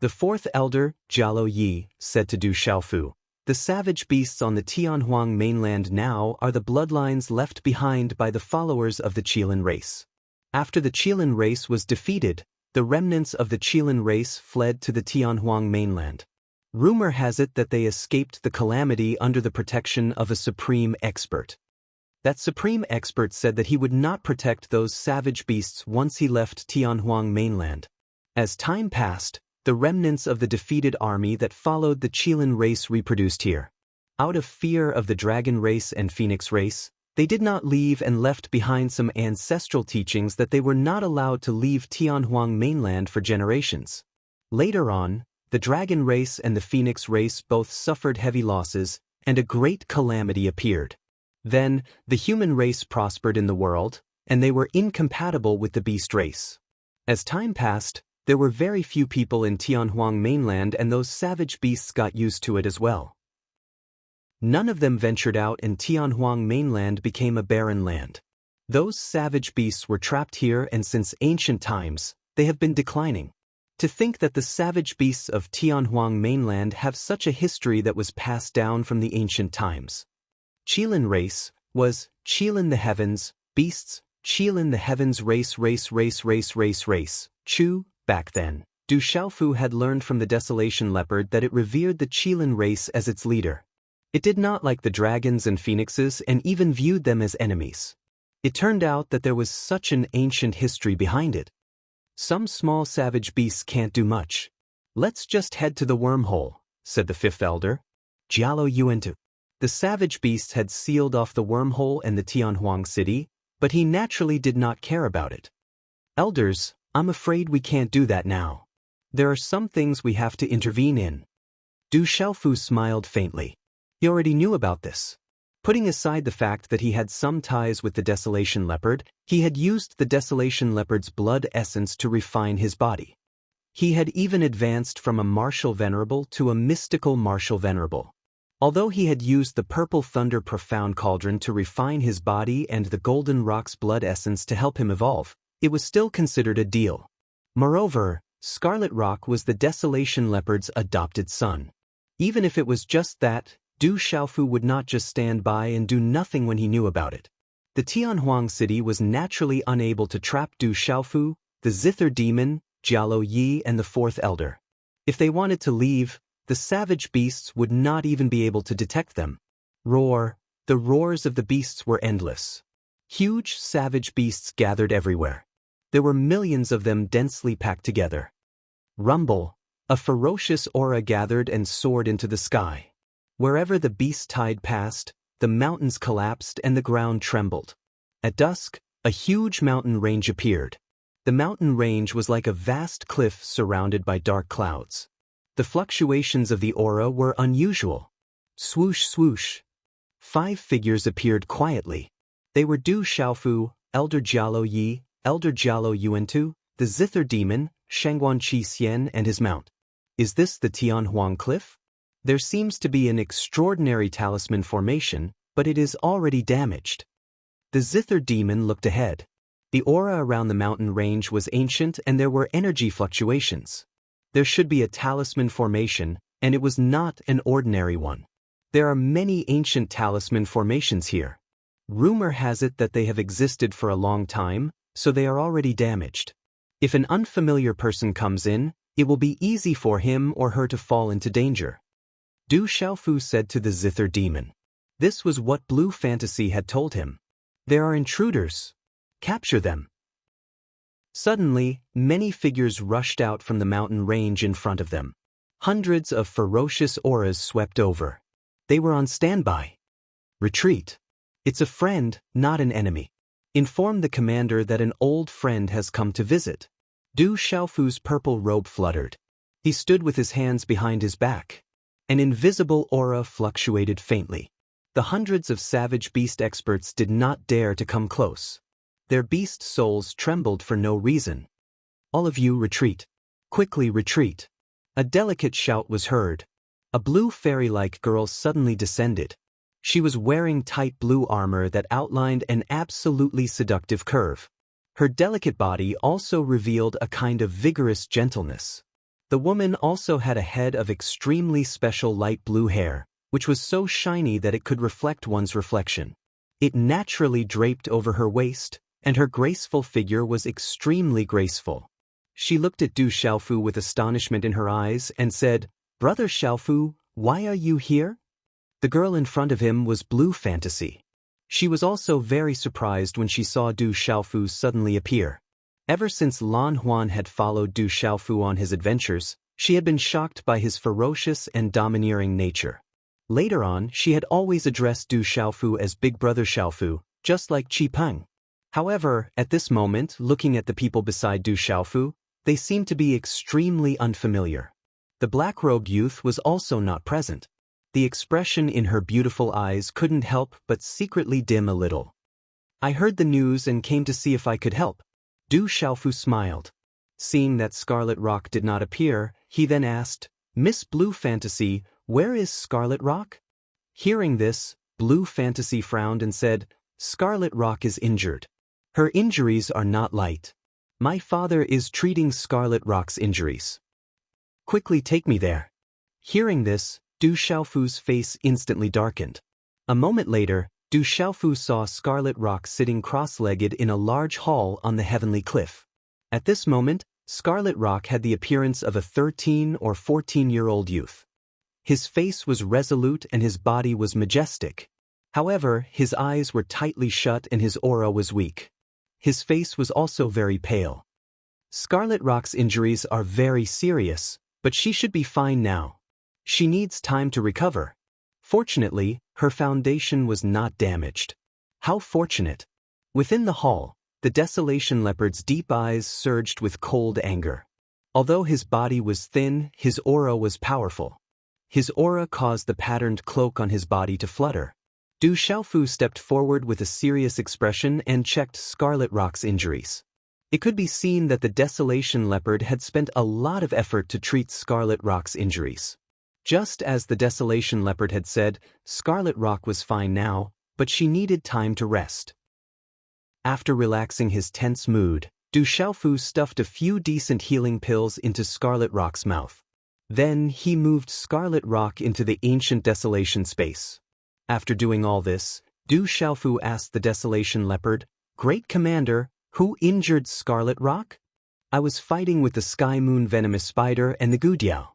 The fourth elder, Jialo Yi, said to Du Xiaofu, "The savage beasts on the Tianhuang mainland now are the bloodlines left behind by the followers of the Qilin race. After the Qilin race was defeated, the remnants of the Qilin race fled to the Tianhuang mainland. Rumor has it that they escaped the calamity under the protection of a supreme expert. That supreme expert said that he would not protect those savage beasts once he left Tianhuang mainland. As time passed, the remnants of the defeated army that followed the Qilin race reproduced here. Out of fear of the dragon race and phoenix race, they did not leave and left behind some ancestral teachings that they were not allowed to leave Tianhuang mainland for generations. Later on, the dragon race and the phoenix race both suffered heavy losses, and a great calamity appeared. Then, the human race prospered in the world, and they were incompatible with the beast race. As time passed, there were very few people in Tianhuang mainland, and those savage beasts got used to it as well. None of them ventured out, and Tianhuang mainland became a barren land. Those savage beasts were trapped here, and since ancient times, they have been declining. To think that the savage beasts of Tianhuang mainland have such a history that was passed down from the ancient times. Qilin race was Qilin the heavens, beasts, Qilin the heavens race. Chu, back then, Du Xiaofu had learned from the desolation leopard that it revered the Qilin race as its leader. It did not like the dragons and phoenixes and even viewed them as enemies. It turned out that there was such an ancient history behind it. Some small savage beasts can't do much. Let's just head to the wormhole, said the fifth elder. Jialo Yuantu. The savage beasts had sealed off the wormhole and the Tianhuang city, but he naturally did not care about it. Elders, I'm afraid we can't do that now. There are some things we have to intervene in. Du Xiaofu smiled faintly. He already knew about this. Putting aside the fact that he had some ties with the desolation leopard, he had used the desolation leopard's blood essence to refine his body. He had even advanced from a martial venerable to a mystical martial venerable. Although he had used the purple thunder profound cauldron to refine his body and the golden rock's blood essence to help him evolve, it was still considered a deal. Moreover, Scarlet Rock was the desolation leopard's adopted son. Even if it was just that, Du Xiaofu would not just stand by and do nothing when he knew about it. The Tianhuang city was naturally unable to trap Du Xiaofu, the Zither demon, Jialo Yi and the fourth elder. If they wanted to leave, the savage beasts would not even be able to detect them. Roar. The roars of the beasts were endless. Huge savage beasts gathered everywhere. There were millions of them densely packed together. Rumble. A ferocious aura gathered and soared into the sky. Wherever the beast tide passed, the mountains collapsed and the ground trembled. At dusk, a huge mountain range appeared. The mountain range was like a vast cliff surrounded by dark clouds. The fluctuations of the aura were unusual. Swoosh swoosh. 5 figures appeared quietly. They were Du Xiaofu, Elder Jialo Yi, Elder Jialo Yuantu, the Zither demon, Shangguan Qi Xian and his mount. Is this the Tianhuang cliff? There seems to be an extraordinary talisman formation, but it is already damaged. The Zither demon looked ahead. The aura around the mountain range was ancient and there were energy fluctuations. There should be a talisman formation, and it was not an ordinary one. There are many ancient talisman formations here. Rumor has it that they have existed for a long time, so they are already damaged. If an unfamiliar person comes in, It will be easy for him or her to fall into danger. Du Xiaofu said to the zither demon. This was what Blue Fantasy had told him. There are intruders. Capture them. Suddenly, many figures rushed out from the mountain range in front of them. Hundreds of ferocious auras swept over. They were on standby. Retreat. It's a friend, not an enemy. Inform the commander that an old friend has come to visit. Du Xiaofu's purple robe fluttered. He stood with his hands behind his back. An invisible aura fluctuated faintly. The hundreds of savage beast experts did not dare to come close. Their beast souls trembled for no reason. All of you retreat. Quickly retreat. A delicate shout was heard. A blue fairy-like girl suddenly descended. She was wearing tight blue armor that outlined an absolutely seductive curve. Her delicate body also revealed a kind of vigorous gentleness. The woman also had a head of extremely special light blue hair, which was so shiny that it could reflect one's reflection. It naturally draped over her waist, and her graceful figure was extremely graceful. She looked at Du Xiaofu with astonishment in her eyes and said, "Brother Xiaofu, why are you here?" The girl in front of him was Blue Fantasy. She was also very surprised when she saw Du Xiaofu suddenly appear. Ever since Lan Huan had followed Du Xiaofu on his adventures, she had been shocked by his ferocious and domineering nature. Later on, she had always addressed Du Xiaofu as Big Brother Xiaofu, just like Qi Peng. However, at this moment, looking at the people beside Du Xiaofu, they seemed to be extremely unfamiliar. The black-robed youth was also not present. The expression in her beautiful eyes couldn't help but secretly dim a little. "I heard the news and came to see if I could help." Du Xiaofu smiled. Seeing that Scarlet Rock did not appear, he then asked, "Miss Blue Fantasy, where is Scarlet Rock?" Hearing this, Blue Fantasy frowned and said, "Scarlet Rock is injured. Her injuries are not light. My father is treating Scarlet Rock's injuries. Quickly take me there." Hearing this, Du Xiaofu's face instantly darkened. A moment later, Du Xiaofu saw Scarlet Rock sitting cross-legged in a large hall on the heavenly cliff. At this moment, Scarlet Rock had the appearance of a 13 or 14-year-old youth. His face was resolute and his body was majestic. However, his eyes were tightly shut and his aura was weak. His face was also very pale. Scarlet Rock's injuries are very serious, but she should be fine now. She needs time to recover. Fortunately, her foundation was not damaged. How fortunate! Within the hall, the Desolation Leopard's deep eyes surged with cold anger. Although his body was thin, his aura was powerful. His aura caused the patterned cloak on his body to flutter. Du Xiaofu stepped forward with a serious expression and checked Scarlet Rock's injuries. It could be seen that the Desolation Leopard had spent a lot of effort to treat Scarlet Rock's injuries. Just as the Desolation Leopard had said, Scarlet Rock was fine now, but she needed time to rest. After relaxing his tense mood, Du Xiaofu stuffed a few decent healing pills into Scarlet Rock's mouth. Then he moved Scarlet Rock into the ancient Desolation space. After doing all this, Du Xiaofu asked the Desolation Leopard, "Great Commander, who injured Scarlet Rock?" "I was fighting with the Sky Moon Venomous Spider and the Gudiao.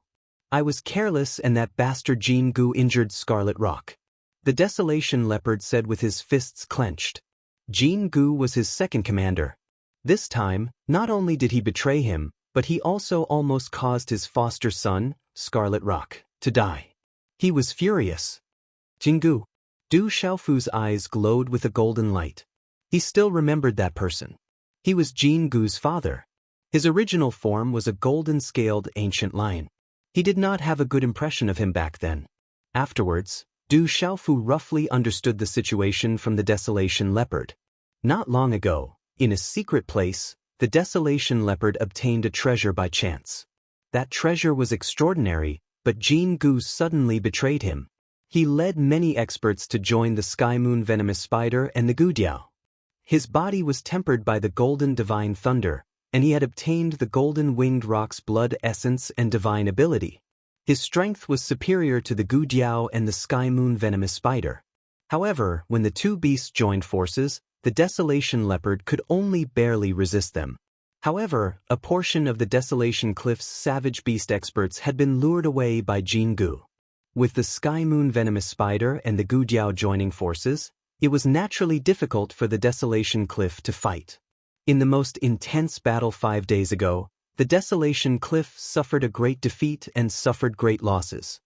I was careless and that bastard Jin Gu injured Scarlet Rock," the Desolation Leopard said with his fists clenched. Jin Gu was his second commander. This time, not only did he betray him, but he also almost caused his foster son, Scarlet Rock, to die. He was furious. Jin Gu. Du Xiaofu's eyes glowed with a golden light. He still remembered that person. He was Jin Gu's father. His original form was a golden-scaled ancient lion. He did not have a good impression of him back then. Afterwards, Du Xiaofu roughly understood the situation from the Desolation Leopard. Not long ago, in a secret place, the Desolation Leopard obtained a treasure by chance. That treasure was extraordinary, but Jin Gu suddenly betrayed him. He led many experts to join the Sky Moon Venomous Spider and the Gudiao. His body was tempered by the Golden Divine Thunder, and he had obtained the Golden Winged Rock's blood essence and divine ability. His strength was superior to the Gudiao and the Sky Moon Venomous Spider. However, when the two beasts joined forces, the Desolation Leopard could only barely resist them. However, a portion of the Desolation Cliff's savage beast experts had been lured away by Jin Gu. With the Sky Moon venomous spider and the Gu Diao joining forces, it was naturally difficult for the Desolation Cliff to fight. In the most intense battle 5 days ago, the Desolation Cliff suffered a great defeat and suffered great losses.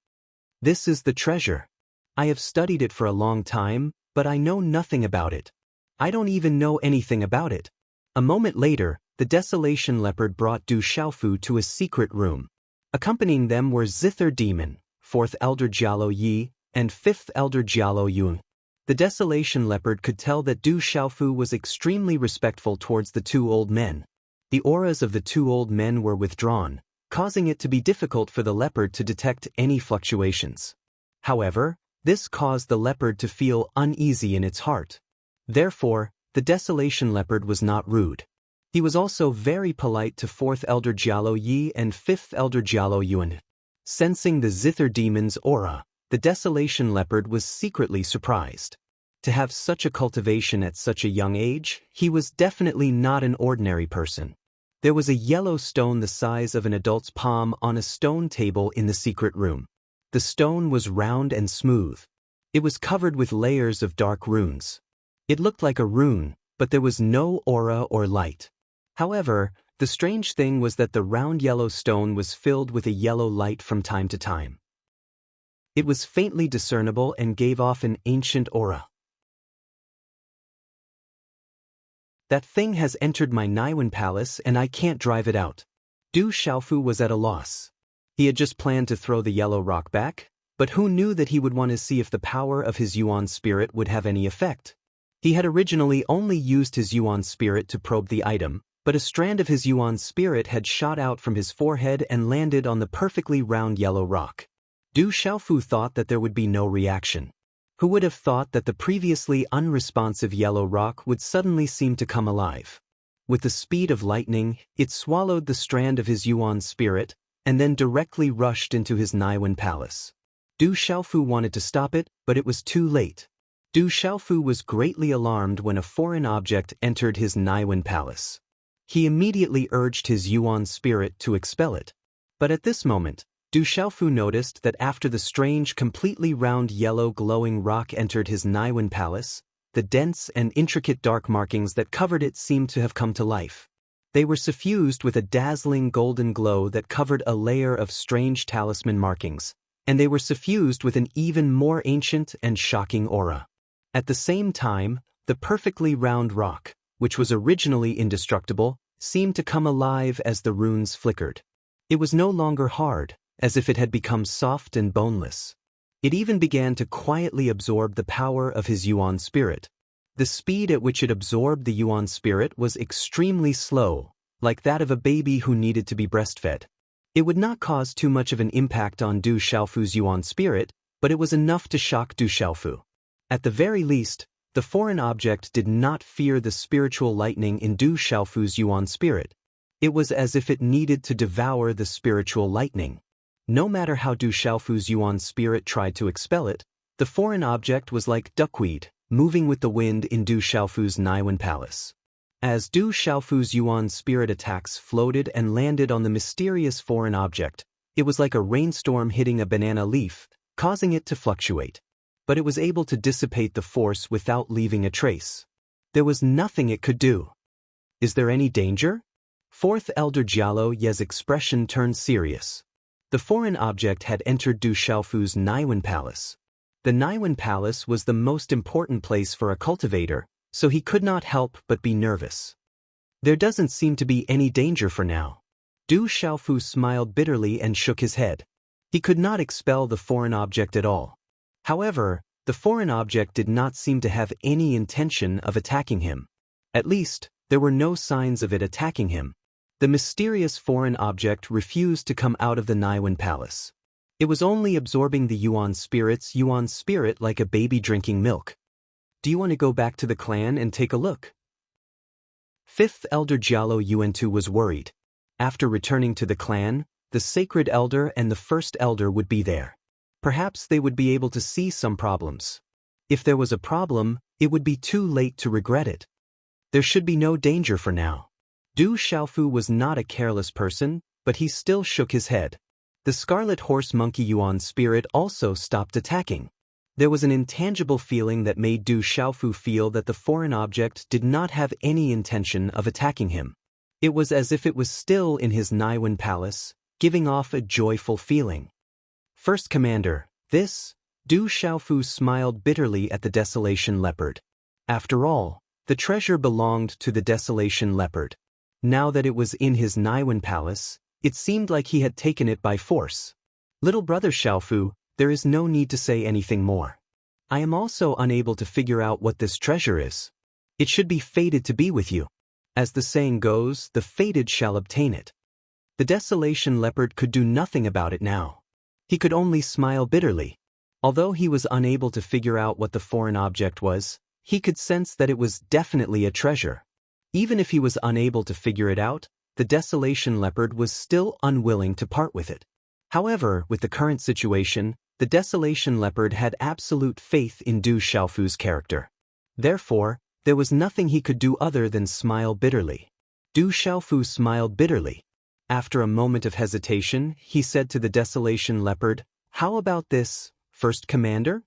This is the treasure. I have studied it for a long time, but I know nothing about it. I don't even know anything about it. A moment later, the Desolation Leopard brought Du Xiaofu to a secret room. Accompanying them were Zither Demon, 4th Elder Jialo Yi, and 5th Elder Jialo Yun. The Desolation Leopard could tell that Du Xiaofu was extremely respectful towards the two old men. The auras of the two old men were withdrawn, causing it to be difficult for the leopard to detect any fluctuations. However, this caused the leopard to feel uneasy in its heart. Therefore, the Desolation Leopard was not rude. He was also very polite to 4th Elder Jialo Yi and 5th Elder Jialo Yuan. Sensing the Zither Demon's aura, the Desolation Leopard was secretly surprised. To have such a cultivation at such a young age, he was definitely not an ordinary person. There was a yellow stone the size of an adult's palm on a stone table in the secret room. The stone was round and smooth. It was covered with layers of dark runes. It looked like a rune, but there was no aura or light. However, the strange thing was that the round yellow stone was filled with a yellow light from time to time. It was faintly discernible and gave off an ancient aura. That thing has entered my Naiwan palace and I can't drive it out. Du Xiaofu was at a loss. He had just planned to throw the yellow rock back, but who knew that he would want to see if the power of his Yuan spirit would have any effect? He had originally only used his Yuan spirit to probe the item, but a strand of his Yuan spirit had shot out from his forehead and landed on the perfectly round yellow rock. Du Xiaofu thought that there would be no reaction. Who would have thought that the previously unresponsive yellow rock would suddenly seem to come alive? With the speed of lightning, it swallowed the strand of his Yuan spirit, and then directly rushed into his Naiwan palace. Du Xiaofu wanted to stop it, but it was too late. Du Xiaofu was greatly alarmed when a foreign object entered his Naiwan palace. He immediately urged his Yuan spirit to expel it. But at this moment, Du Xiaofu noticed that after the strange completely round yellow glowing rock entered his Naiwan palace, the dense and intricate dark markings that covered it seemed to have come to life. They were suffused with a dazzling golden glow that covered a layer of strange talisman markings, and they were suffused with an even more ancient and shocking aura. At the same time, the perfectly round rock, which was originally indestructible, seemed to come alive as the runes flickered. It was no longer hard, as if it had become soft and boneless. It even began to quietly absorb the power of his Yuan spirit. The speed at which it absorbed the Yuan spirit was extremely slow, like that of a baby who needed to be breastfed. It would not cause too much of an impact on Du Xiaofu's Yuan spirit, but it was enough to shock Du Xiaofu. At the very least, the foreign object did not fear the spiritual lightning in Du Xiaofu's Yuan spirit. It was as if it needed to devour the spiritual lightning. No matter how Du Xiaofu's Yuan spirit tried to expel it, the foreign object was like duckweed, moving with the wind in Du Xiaofu's Naiwan palace. As Du Xiaofu's Yuan spirit attacks floated and landed on the mysterious foreign object, it was like a rainstorm hitting a banana leaf, causing it to fluctuate. But it was able to dissipate the force without leaving a trace. There was nothing it could do. Is there any danger? 4th Elder Jialo Ye's expression turned serious. The foreign object had entered Du Xiaofu's Naiwan palace. The Naiwan palace was the most important place for a cultivator, so he could not help but be nervous. There doesn't seem to be any danger for now. Du Xiaofu smiled bitterly and shook his head. He could not expel the foreign object at all. However, the foreign object did not seem to have any intention of attacking him. At least, there were no signs of it attacking him. The mysterious foreign object refused to come out of the Naiwan palace. It was only absorbing the Yuan spirit like a baby drinking milk. Do you want to go back to the clan and take a look? 5th Elder Jialo Yuantu was worried. After returning to the clan, the Sacred Elder and the First Elder would be there. Perhaps they would be able to see some problems. If there was a problem, it would be too late to regret it. There should be no danger for now. Du Xiaofu was not a careless person, but he still shook his head. The Scarlet Horse Monkey Yuan spirit also stopped attacking. There was an intangible feeling that made Du Xiaofu feel that the foreign object did not have any intention of attacking him. It was as if it was still in his Naiwen palace, giving off a joyful feeling. First Commander, this? Du Xiaofu smiled bitterly at the Desolation Leopard. After all, the treasure belonged to the Desolation Leopard. Now that it was in his Naiwen palace, it seemed like he had taken it by force. Little brother Xiaofu, there is no need to say anything more. I am also unable to figure out what this treasure is. It should be fated to be with you. As the saying goes, the fated shall obtain it. The Desolation Leopard could do nothing about it now. He could only smile bitterly. Although he was unable to figure out what the foreign object was, he could sense that it was definitely a treasure. Even if he was unable to figure it out, the Desolation Leopard was still unwilling to part with it. However, with the current situation, the Desolation Leopard had absolute faith in Du Xiaofu's character. Therefore, there was nothing he could do other than smile bitterly. Du Xiaofu smiled bitterly. After a moment of hesitation, he said to the Desolation Leopard, "How about this, First Commander?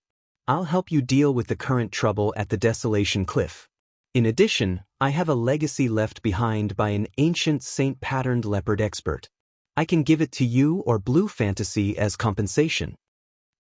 I'll help you deal with the current trouble at the Desolation Cliff. In addition, I have a legacy left behind by an ancient saint-patterned leopard expert. I can give it to you or Blue Fantasy as compensation."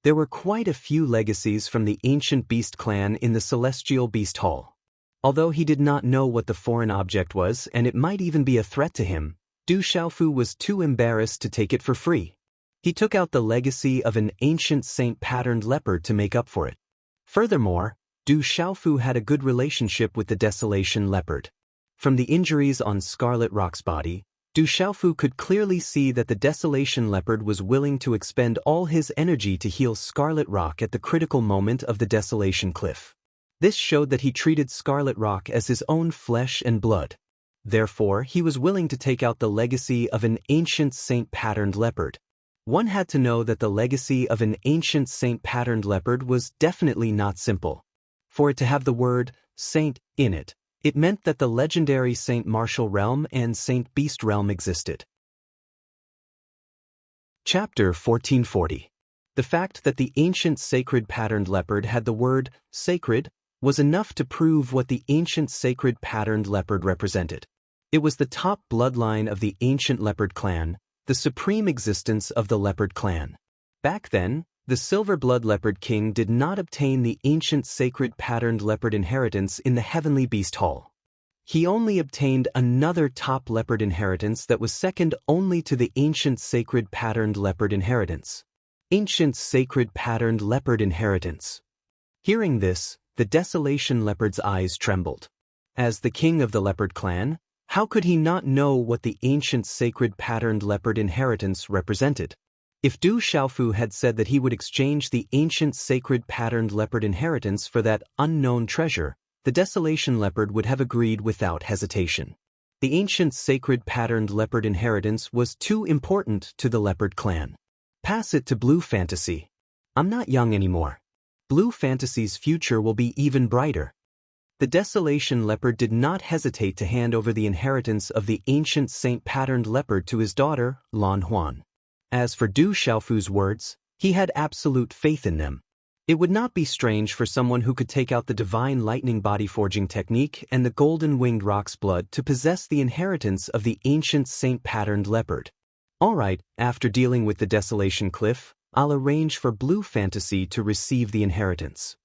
There were quite a few legacies from the ancient beast clan in the Celestial Beast Hall. Although he did not know what the foreign object was and it might even be a threat to him, Du Xiaofu was too embarrassed to take it for free. He took out the legacy of an ancient saint-patterned leopard to make up for it. Furthermore, Du Xiaofu had a good relationship with the Desolation Leopard. From the injuries on Scarlet Rock's body, Du Xiaofu could clearly see that the Desolation Leopard was willing to expend all his energy to heal Scarlet Rock at the critical moment of the Desolation Cliff. This showed that he treated Scarlet Rock as his own flesh and blood. Therefore, he was willing to take out the legacy of an ancient saint-patterned leopard. One had to know that the legacy of an ancient saint-patterned leopard was definitely not simple. For it to have the word saint in it, it meant that the legendary Saint Martial Realm and Saint Beast Realm existed. Chapter 1440. The fact that the ancient sacred patterned leopard had the word sacred was enough to prove what the ancient sacred patterned leopard represented. It was the top bloodline of the ancient leopard clan, the supreme existence of the leopard clan. Back then, the Silver Blood Leopard King did not obtain the ancient sacred patterned leopard inheritance in the Heavenly Beast Hall. He only obtained another top leopard inheritance that was second only to the ancient sacred patterned leopard inheritance. Ancient sacred patterned leopard inheritance. Hearing this, the Desolation Leopard's eyes trembled. As the king of the leopard clan, how could he not know what the ancient sacred patterned leopard inheritance represented? If Du Xiaofu had said that he would exchange the ancient sacred patterned leopard inheritance for that unknown treasure, the Desolation Leopard would have agreed without hesitation. The ancient sacred patterned leopard inheritance was too important to the leopard clan. Pass it to Blue Fantasy. I'm not young anymore. Blue Fantasy's future will be even brighter. The Desolation Leopard did not hesitate to hand over the inheritance of the ancient saint-patterned leopard to his daughter, Lan Huan. As for Du Xiaofu's words, he had absolute faith in them. It would not be strange for someone who could take out the divine lightning body forging technique and the golden winged rock's blood to possess the inheritance of the ancient saint-patterned leopard. Alright, after dealing with the Desolation Cliff, I'll arrange for Blue Fantasy to receive the inheritance.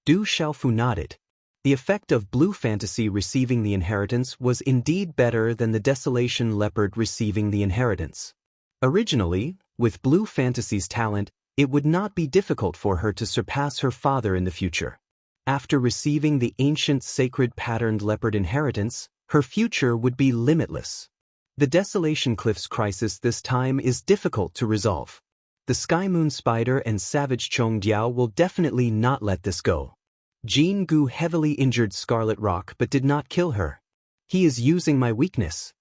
Du Xiaofu nodded. The effect of Blue Fantasy receiving the inheritance was indeed better than the Desolation Leopard receiving the inheritance. Originally, with Blue Fantasy's talent, it would not be difficult for her to surpass her father in the future. After receiving the ancient sacred patterned leopard inheritance, her future would be limitless. The Desolation Cliff's crisis this time is difficult to resolve. The Sky Moon Spider and Savage Chong Diao will definitely not let this go. Jean Gu heavily injured Scarlet Rock but did not kill her. He is using my weakness.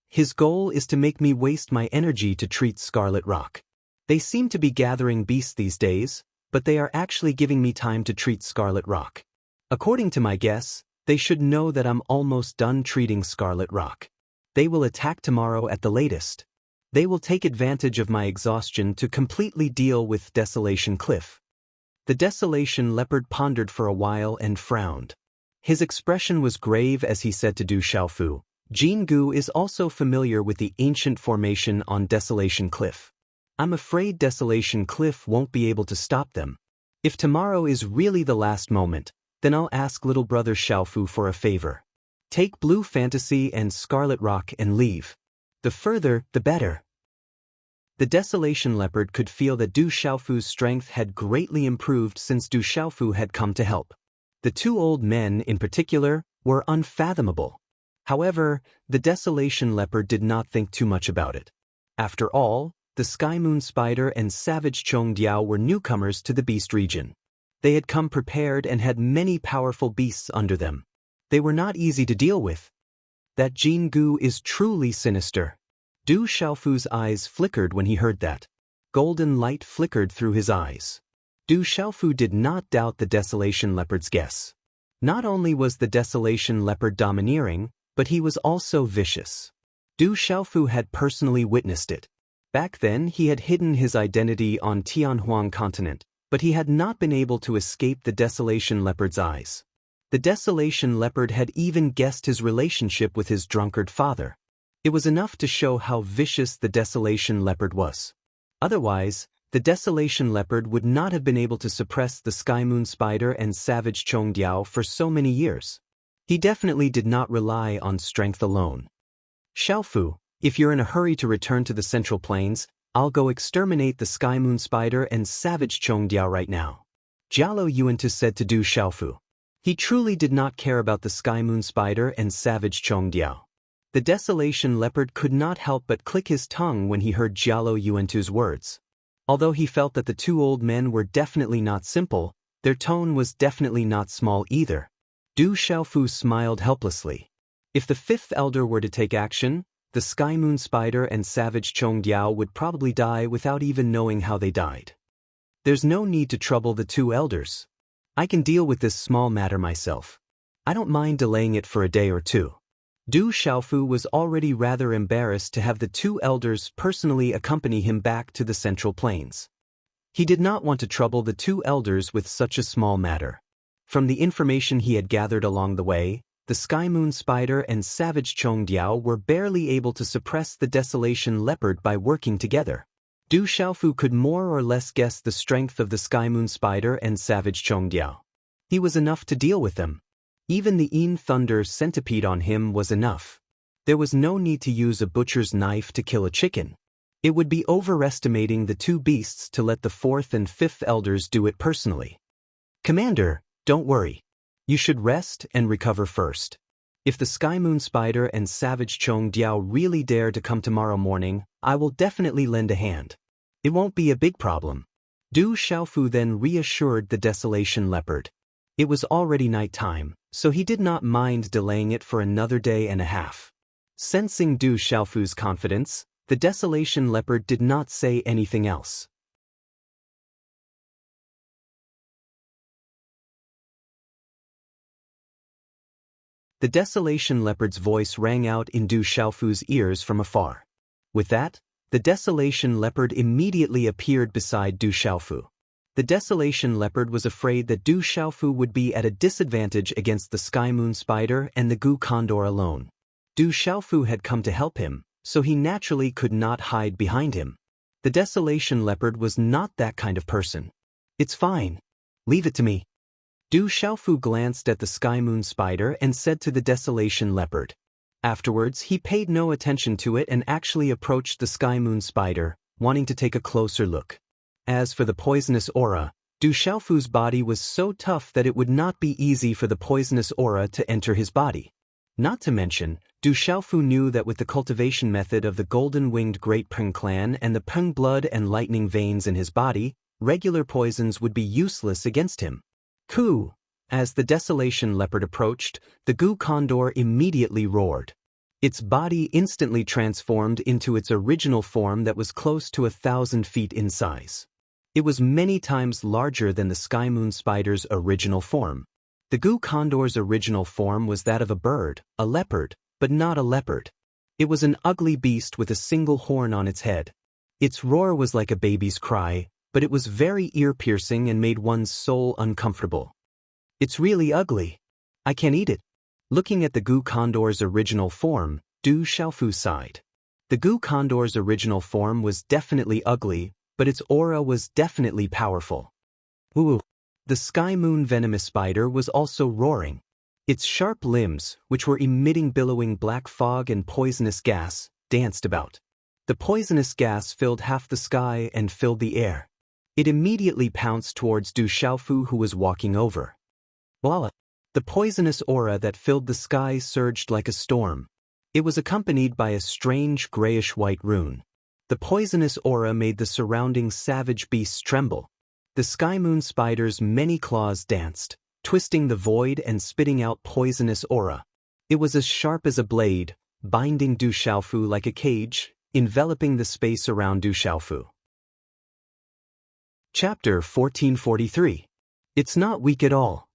His goal is to make me waste my energy to treat Scarlet Rock. They seem to be gathering beasts these days, but they are actually giving me time to treat Scarlet Rock. According to my guess, they should know that I'm almost done treating Scarlet Rock. They will attack tomorrow at the latest. They will take advantage of my exhaustion to completely deal with Desolation Cliff. The Desolation Leopard pondered for a while and frowned. His expression was grave as he said to Du Xiaofu, Jingu is also familiar with the ancient formation on Desolation Cliff. I'm afraid Desolation Cliff won't be able to stop them. If tomorrow is really the last moment, then I'll ask little brother Xiaofu for a favor. Take Blue Fantasy and Scarlet Rock and leave. The further, the better. The Desolation Leopard could feel that Du Xiaofu's strength had greatly improved since Du Xiaofu had come to help. The two old men, in particular, were unfathomable. However, the Desolation Leopard did not think too much about it. After all, the Sky Moon Spider and Savage Chongdiao were newcomers to the beast region. They had come prepared and had many powerful beasts under them. They were not easy to deal with. That Jingu is truly sinister. Du Xiaofu's eyes flickered when he heard that. Golden light flickered through his eyes. Du Xiaofu did not doubt the Desolation Leopard's guess. Not only was the Desolation Leopard domineering, but he was also vicious. Du Xiaofu had personally witnessed it. Back then he had hidden his identity on Tianhuang continent, but he had not been able to escape the Desolation Leopard's eyes. The Desolation Leopard had even guessed his relationship with his drunkard father. It was enough to show how vicious the Desolation Leopard was. Otherwise, the Desolation Leopard would not have been able to suppress the Sky Moon Spider and Savage Chongdiao for so many years. He definitely did not rely on strength alone. Xiaofu, if you're in a hurry to return to the Central Plains, I'll go exterminate the Sky Moon Spider and Savage Chongdiao right now. Jialo Yuantu said to Du Xiaofu. He truly did not care about the Sky Moon Spider and Savage Chongdiao. The Desolation Leopard could not help but click his tongue when he heard Jialo Yuantu's words. Although he felt that the two old men were definitely not simple, their tone was definitely not small either. Du Xiaofu smiled helplessly. If the fifth elder were to take action, the Sky Moon Spider and Savage Chongdiao would probably die without even knowing how they died. There's no need to trouble the two elders. I can deal with this small matter myself. I don't mind delaying it for a day or two. Du Xiaofu was already rather embarrassed to have the two elders personally accompany him back to the Central Plains. He did not want to trouble the two elders with such a small matter. From the information he had gathered along the way, the Sky Moon Spider and Savage Chongdiao were barely able to suppress the Desolation Leopard by working together. Du Xiaofu could more or less guess the strength of the Sky Moon Spider and Savage Chongdiao. He was enough to deal with them. Even the Yin Thunder centipede on him was enough. There was no need to use a butcher's knife to kill a chicken. It would be overestimating the two beasts to let the fourth and fifth elders do it personally. Commander, don't worry. You should rest and recover first. If the Sky Moon Spider and Savage Chongdiao really dare to come tomorrow morning, I will definitely lend a hand. It won't be a big problem. Du Xiaofu then reassured the Desolation Leopard. It was already night time, so he did not mind delaying it for another day and a half. Sensing Du Xiaofu's confidence, the Desolation Leopard did not say anything else. The Desolation Leopard's voice rang out in Du Xiaofu's ears from afar. With that, the Desolation Leopard immediately appeared beside Du Xiaofu. The Desolation Leopard was afraid that Du Xiaofu would be at a disadvantage against the Sky Moon Spider and the Gu Condor alone. Du Xiaofu had come to help him, so he naturally could not hide behind him. The Desolation Leopard was not that kind of person. It's fine. Leave it to me. Du Xiaofu glanced at the Sky Moon Spider and said to the Desolation Leopard. Afterwards, he paid no attention to it and actually approached the Sky Moon Spider, wanting to take a closer look. As for the poisonous aura, Du Xiaofu's body was so tough that it would not be easy for the poisonous aura to enter his body. Not to mention, Du Xiaofu knew that with the cultivation method of the golden-winged Great Peng clan and the Peng blood and lightning veins in his body, regular poisons would be useless against him. Coo! As the Desolation Leopard approached, the Gu Condor immediately roared. Its body instantly transformed into its original form that was close to 1,000 feet in size. It was many times larger than the Sky Moon Spider's original form. The Gu Condor's original form was that of a bird, a leopard, but not a leopard. It was an ugly beast with a single horn on its head. Its roar was like a baby's cry, but it was very ear-piercing and made one's soul uncomfortable. It's really ugly. I can't eat it. Looking at the Gu Condor's original form, Du Xiaofu sighed. The Gu Condor's original form was definitely ugly, but its aura was definitely powerful. Ooh! The Sky Moon venomous spider was also roaring. Its sharp limbs, which were emitting billowing black fog and poisonous gas, danced about. The poisonous gas filled half the sky and filled the air. It immediately pounced towards Du Xiaofu, who was walking over. Voila! The poisonous aura that filled the sky surged like a storm. It was accompanied by a strange grayish-white rune. The poisonous aura made the surrounding savage beasts tremble. The Sky Moon spider's many claws danced, twisting the void and spitting out poisonous aura. It was as sharp as a blade, binding Du Xiaofu like a cage, enveloping the space around Du Xiaofu. Chapter 1443. It's not weak at all.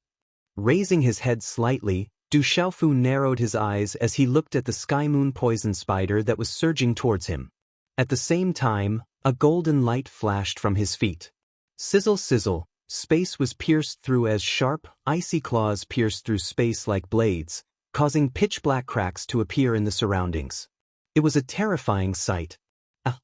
Raising his head slightly, Du Xiaofu narrowed his eyes as he looked at the Sky Moon poison spider that was surging towards him. At the same time, a golden light flashed from his feet. Sizzle sizzle, space was pierced through as sharp, icy claws pierced through space like blades, causing pitch-black cracks to appear in the surroundings. It was a terrifying sight.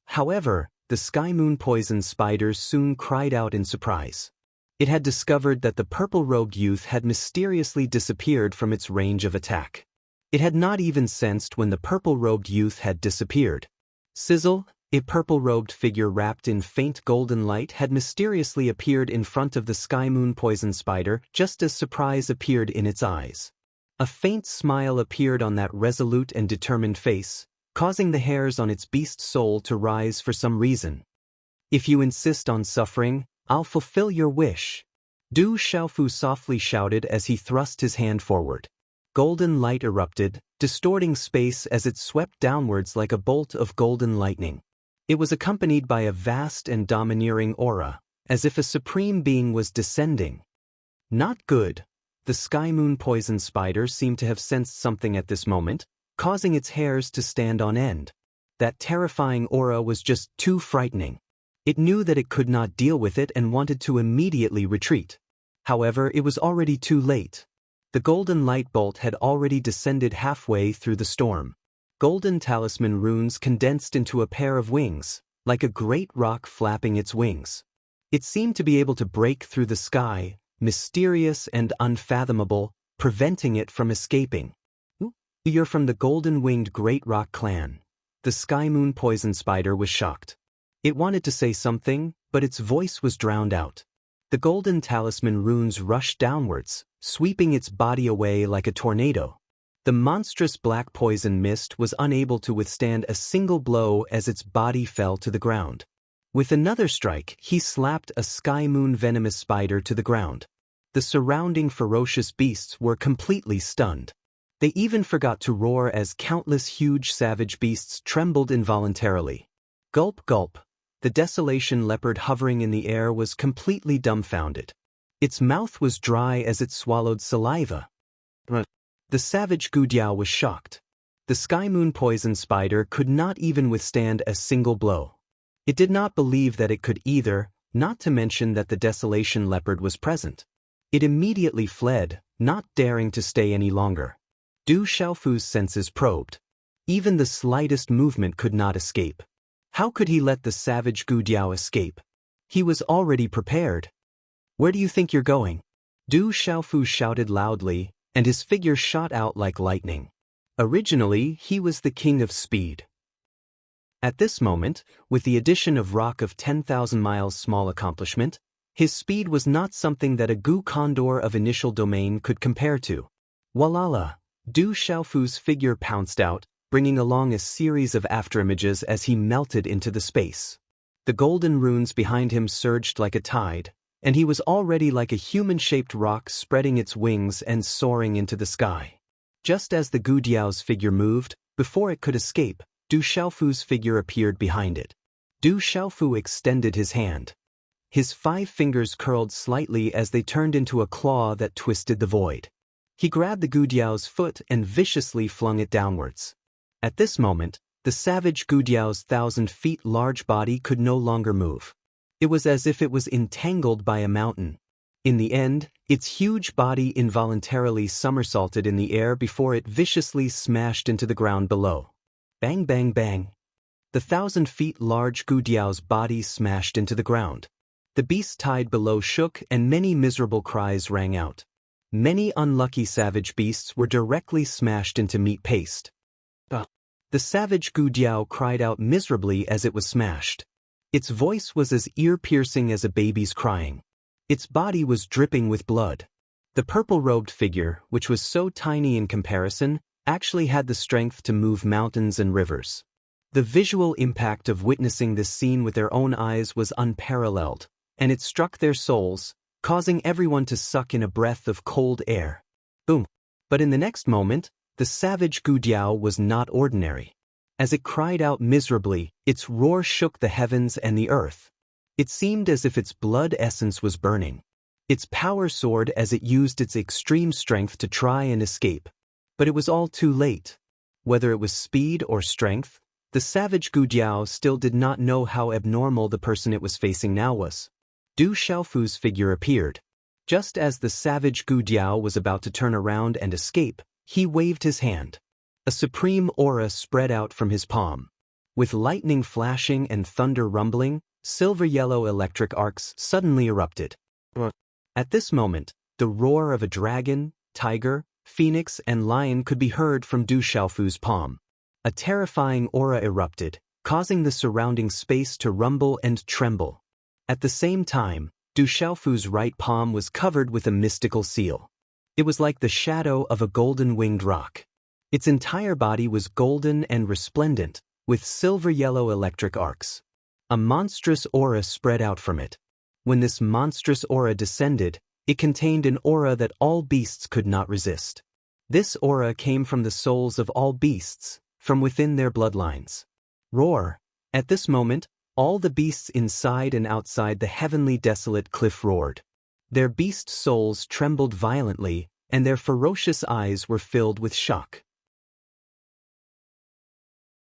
However, the Sky Moon poison spider soon cried out in surprise. It had discovered that the purple-robed youth had mysteriously disappeared from its range of attack. It had not even sensed when the purple-robed youth had disappeared. Sizzle, a purple-robed figure wrapped in faint golden light had mysteriously appeared in front of the Sky Moon poison spider just as surprise appeared in its eyes. A faint smile appeared on that resolute and determined face, causing the hairs on its beast soul to rise for some reason. If you insist on suffering, I'll fulfill your wish. Du Xiaofu softly shouted as he thrust his hand forward. Golden light erupted, distorting space as it swept downwards like a bolt of golden lightning. It was accompanied by a vast and domineering aura, as if a supreme being was descending. Not good. The Sky Moon poison spider seemed to have sensed something at this moment, causing its hairs to stand on end. That terrifying aura was just too frightening. It knew that it could not deal with it and wanted to immediately retreat. However, it was already too late. The golden light bolt had already descended halfway through the storm. Golden talisman runes condensed into a pair of wings, like a great rock flapping its wings. It seemed to be able to break through the sky, mysterious and unfathomable, preventing it from escaping. You're from the golden-winged Great Rock clan. The Sky Moon poison spider was shocked. It wanted to say something, but its voice was drowned out. The golden talisman runes rushed downwards, sweeping its body away like a tornado. The monstrous black poison mist was unable to withstand a single blow as its body fell to the ground. With another strike, he slapped a Sky Moon venomous spider to the ground. The surrounding ferocious beasts were completely stunned. They even forgot to roar as countless huge savage beasts trembled involuntarily. Gulp gulp. The desolation leopard hovering in the air was completely dumbfounded. Its mouth was dry as it swallowed saliva. The savage Gudiao was shocked. The Sky Moon poison spider could not even withstand a single blow. It did not believe that it could either, not to mention that the desolation leopard was present. It immediately fled, not daring to stay any longer. Du Xiaofu's senses probed. Even the slightest movement could not escape. How could he let the savage Gudiao escape? He was already prepared. Where do you think you're going? Du Xiaofu shouted loudly, and his figure shot out like lightning. Originally, he was the king of speed. At this moment, with the addition of Rock of 10,000 Miles small accomplishment, his speed was not something that a Gu Condor of initial domain could compare to. Walala! Du Xiaofu's figure pounced out, bringing along a series of afterimages as he melted into the space. The golden runes behind him surged like a tide, and he was already like a human-shaped rock spreading its wings and soaring into the sky. Just as the Gudiao's figure moved, before it could escape, Du Xiaofu's figure appeared behind it. Du Xiaofu extended his hand. His 5 fingers curled slightly as they turned into a claw that twisted the void. He grabbed the Gudiao's foot and viciously flung it downwards. At this moment, the savage Gudiao's 1,000 feet large body could no longer move. It was as if it was entangled by a mountain. In the end, its huge body involuntarily somersaulted in the air before it viciously smashed into the ground below. Bang bang bang. The 1,000 feet large Gudiao's body smashed into the ground. The beast tied below shook and many miserable cries rang out. Many unlucky savage beasts were directly smashed into meat paste. The savage Gudiao cried out miserably as it was smashed. Its voice was as ear-piercing as a baby's crying. Its body was dripping with blood. The purple-robed figure, which was so tiny in comparison, actually had the strength to move mountains and rivers. The visual impact of witnessing this scene with their own eyes was unparalleled, and it struck their souls, causing everyone to suck in a breath of cold air. Boom! But in the next moment, the savage Gudiao was not ordinary. As it cried out miserably, its roar shook the heavens and the earth. It seemed as if its blood essence was burning. Its power soared as it used its extreme strength to try and escape. But it was all too late. Whether it was speed or strength, the savage Gudiao still did not know how abnormal the person it was facing now was. Du Xiaofu's figure appeared. Just as the savage Gudiao was about to turn around and escape, he waved his hand. A supreme aura spread out from his palm. With lightning flashing and thunder rumbling, silver-yellow electric arcs suddenly erupted. At this moment, the roar of a dragon, tiger, phoenix and lion could be heard from Du Xiaofu's palm. A terrifying aura erupted, causing the surrounding space to rumble and tremble. At the same time, Du Xiaofu's right palm was covered with a mystical seal. It was like the shadow of a golden-winged rock. Its entire body was golden and resplendent, with silver-yellow electric arcs. A monstrous aura spread out from it. When this monstrous aura descended, it contained an aura that all beasts could not resist. This aura came from the souls of all beasts, from within their bloodlines. Roar! At this moment, all the beasts inside and outside the heavenly desolate cliff roared. Their beast souls trembled violently, and their ferocious eyes were filled with shock.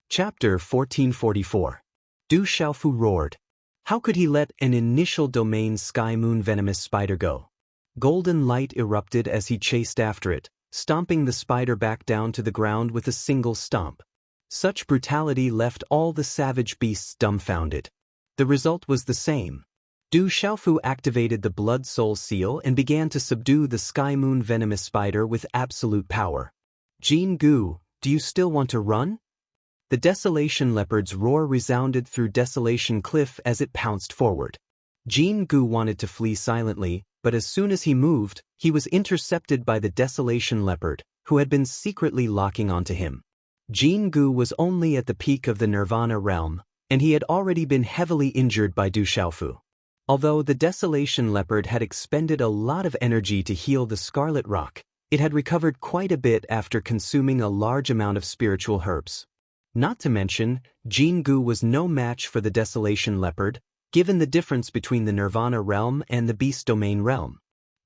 Chapter 1444. Du Xiaofu roared. How could he let an initial domain sky-moon venomous spider go? Golden light erupted as he chased after it, stomping the spider back down to the ground with a single stomp. Such brutality left all the savage beasts dumbfounded. The result was the same. Du Xiaofu activated the Blood Soul Seal and began to subdue the sky-moon venomous spider with absolute power. Jin Gu, do you still want to run? The Desolation Leopard's roar resounded through Desolation Cliff as it pounced forward. Jin Gu wanted to flee silently, but as soon as he moved, he was intercepted by the Desolation Leopard, who had been secretly locking onto him. Jin Gu was only at the peak of the Nirvana realm, and he had already been heavily injured by Du Xiaofu. Although the Desolation Leopard had expended a lot of energy to heal the Scarlet Rock, it had recovered quite a bit after consuming a large amount of spiritual herbs. Not to mention, Jin Gu was no match for the Desolation Leopard, given the difference between the Nirvana realm and the Beast Domain realm.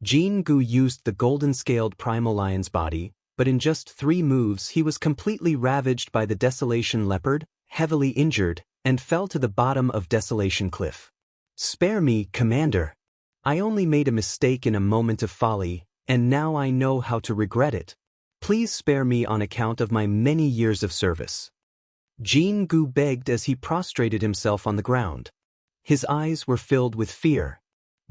Jin Gu used the golden-scaled Primal Lion's body, but in just 3 moves he was completely ravaged by the Desolation Leopard, heavily injured, and fell to the bottom of Desolation Cliff. Spare me, Commander. I only made a mistake in a moment of folly, and now I know how to regret it. Please spare me on account of my many years of service. Jin Gu begged as he prostrated himself on the ground. His eyes were filled with fear.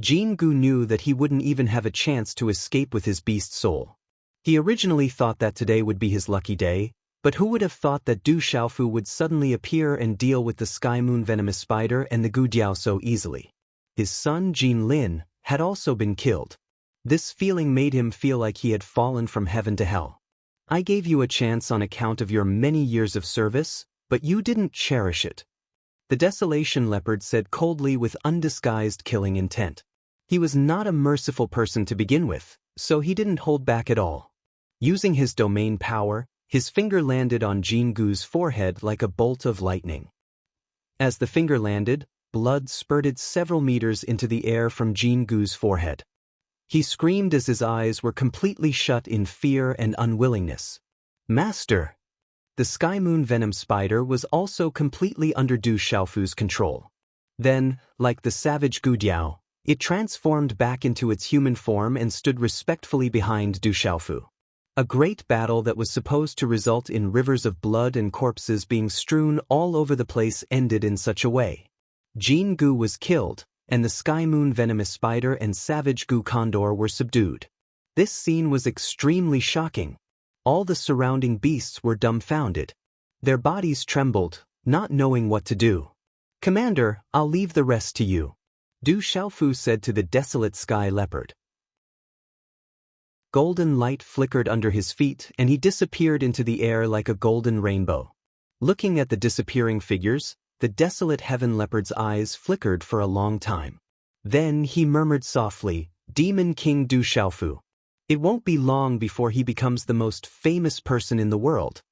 Jin Gu knew that he wouldn't even have a chance to escape with his beast soul. He originally thought that today would be his lucky day, but who would have thought that Du Xiaofu would suddenly appear and deal with the Sky Moon Venomous Spider and the Gudiao so easily? His son Jin Lin had also been killed. This feeling made him feel like he had fallen from heaven to hell. I gave you a chance on account of your many years of service, but you didn't cherish it. The Desolation Leopard said coldly with undisguised killing intent. He was not a merciful person to begin with, so he didn't hold back at all. Using his domain power, his finger landed on Jin Gu's forehead like a bolt of lightning. As the finger landed, blood spurted several meters into the air from Jin Gu's forehead. He screamed as his eyes were completely shut in fear and unwillingness. Master! The Sky Moon Venom Spider was also completely under Du Xiaofu's control. Then, like the savage Gu Diao, it transformed back into its human form and stood respectfully behind Du Xiaofu. A great battle that was supposed to result in rivers of blood and corpses being strewn all over the place ended in such a way. Jin Gu was killed, and the Sky Moon Venomous Spider and Savage Gu Condor were subdued. This scene was extremely shocking. All the surrounding beasts were dumbfounded. Their bodies trembled, not knowing what to do. "Commander, I'll leave the rest to you," Du Xiaofu said to the desolate sky leopard. Golden light flickered under his feet and he disappeared into the air like a golden rainbow. Looking at the disappearing figures, the desolate heaven leopard's eyes flickered for a long time. Then he murmured softly, "Demon King Du Xiaofu. It won't be long before he becomes the most famous person in the world."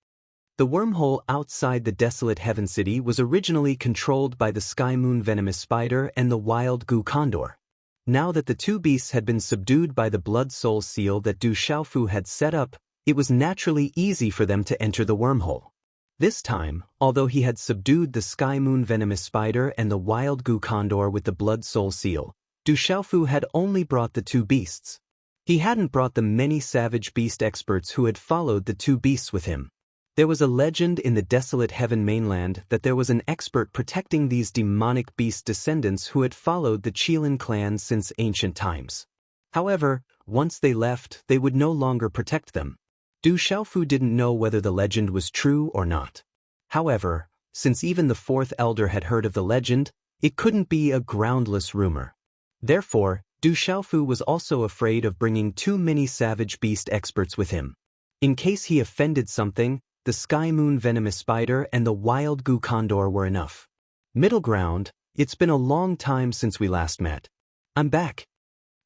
The wormhole outside the desolate heaven city was originally controlled by the Sky Moon Venomous Spider and the wild Gu Condor. Now that the two beasts had been subdued by the Blood Soul seal that Du Xiaofu had set up, it was naturally easy for them to enter the wormhole. This time, although he had subdued the Sky Moon Venomous Spider and the wild Gu Condor with the Blood Soul seal, Du Xiaofu had only brought the two beasts. He hadn't brought the many savage beast experts who had followed the two beasts with him. There was a legend in the desolate heaven mainland that there was an expert protecting these demonic beast descendants who had followed the Qilin clan since ancient times. However, once they left, they would no longer protect them. Du Xiaofu didn't know whether the legend was true or not. However, since even the fourth elder had heard of the legend, it couldn't be a groundless rumor. Therefore, Du Xiaofu was also afraid of bringing too many savage beast experts with him. In case he offended something, the Sky Moon Venomous Spider and the wild Gu Condor were enough. Middle ground, it's been a long time since we last met. I'm back.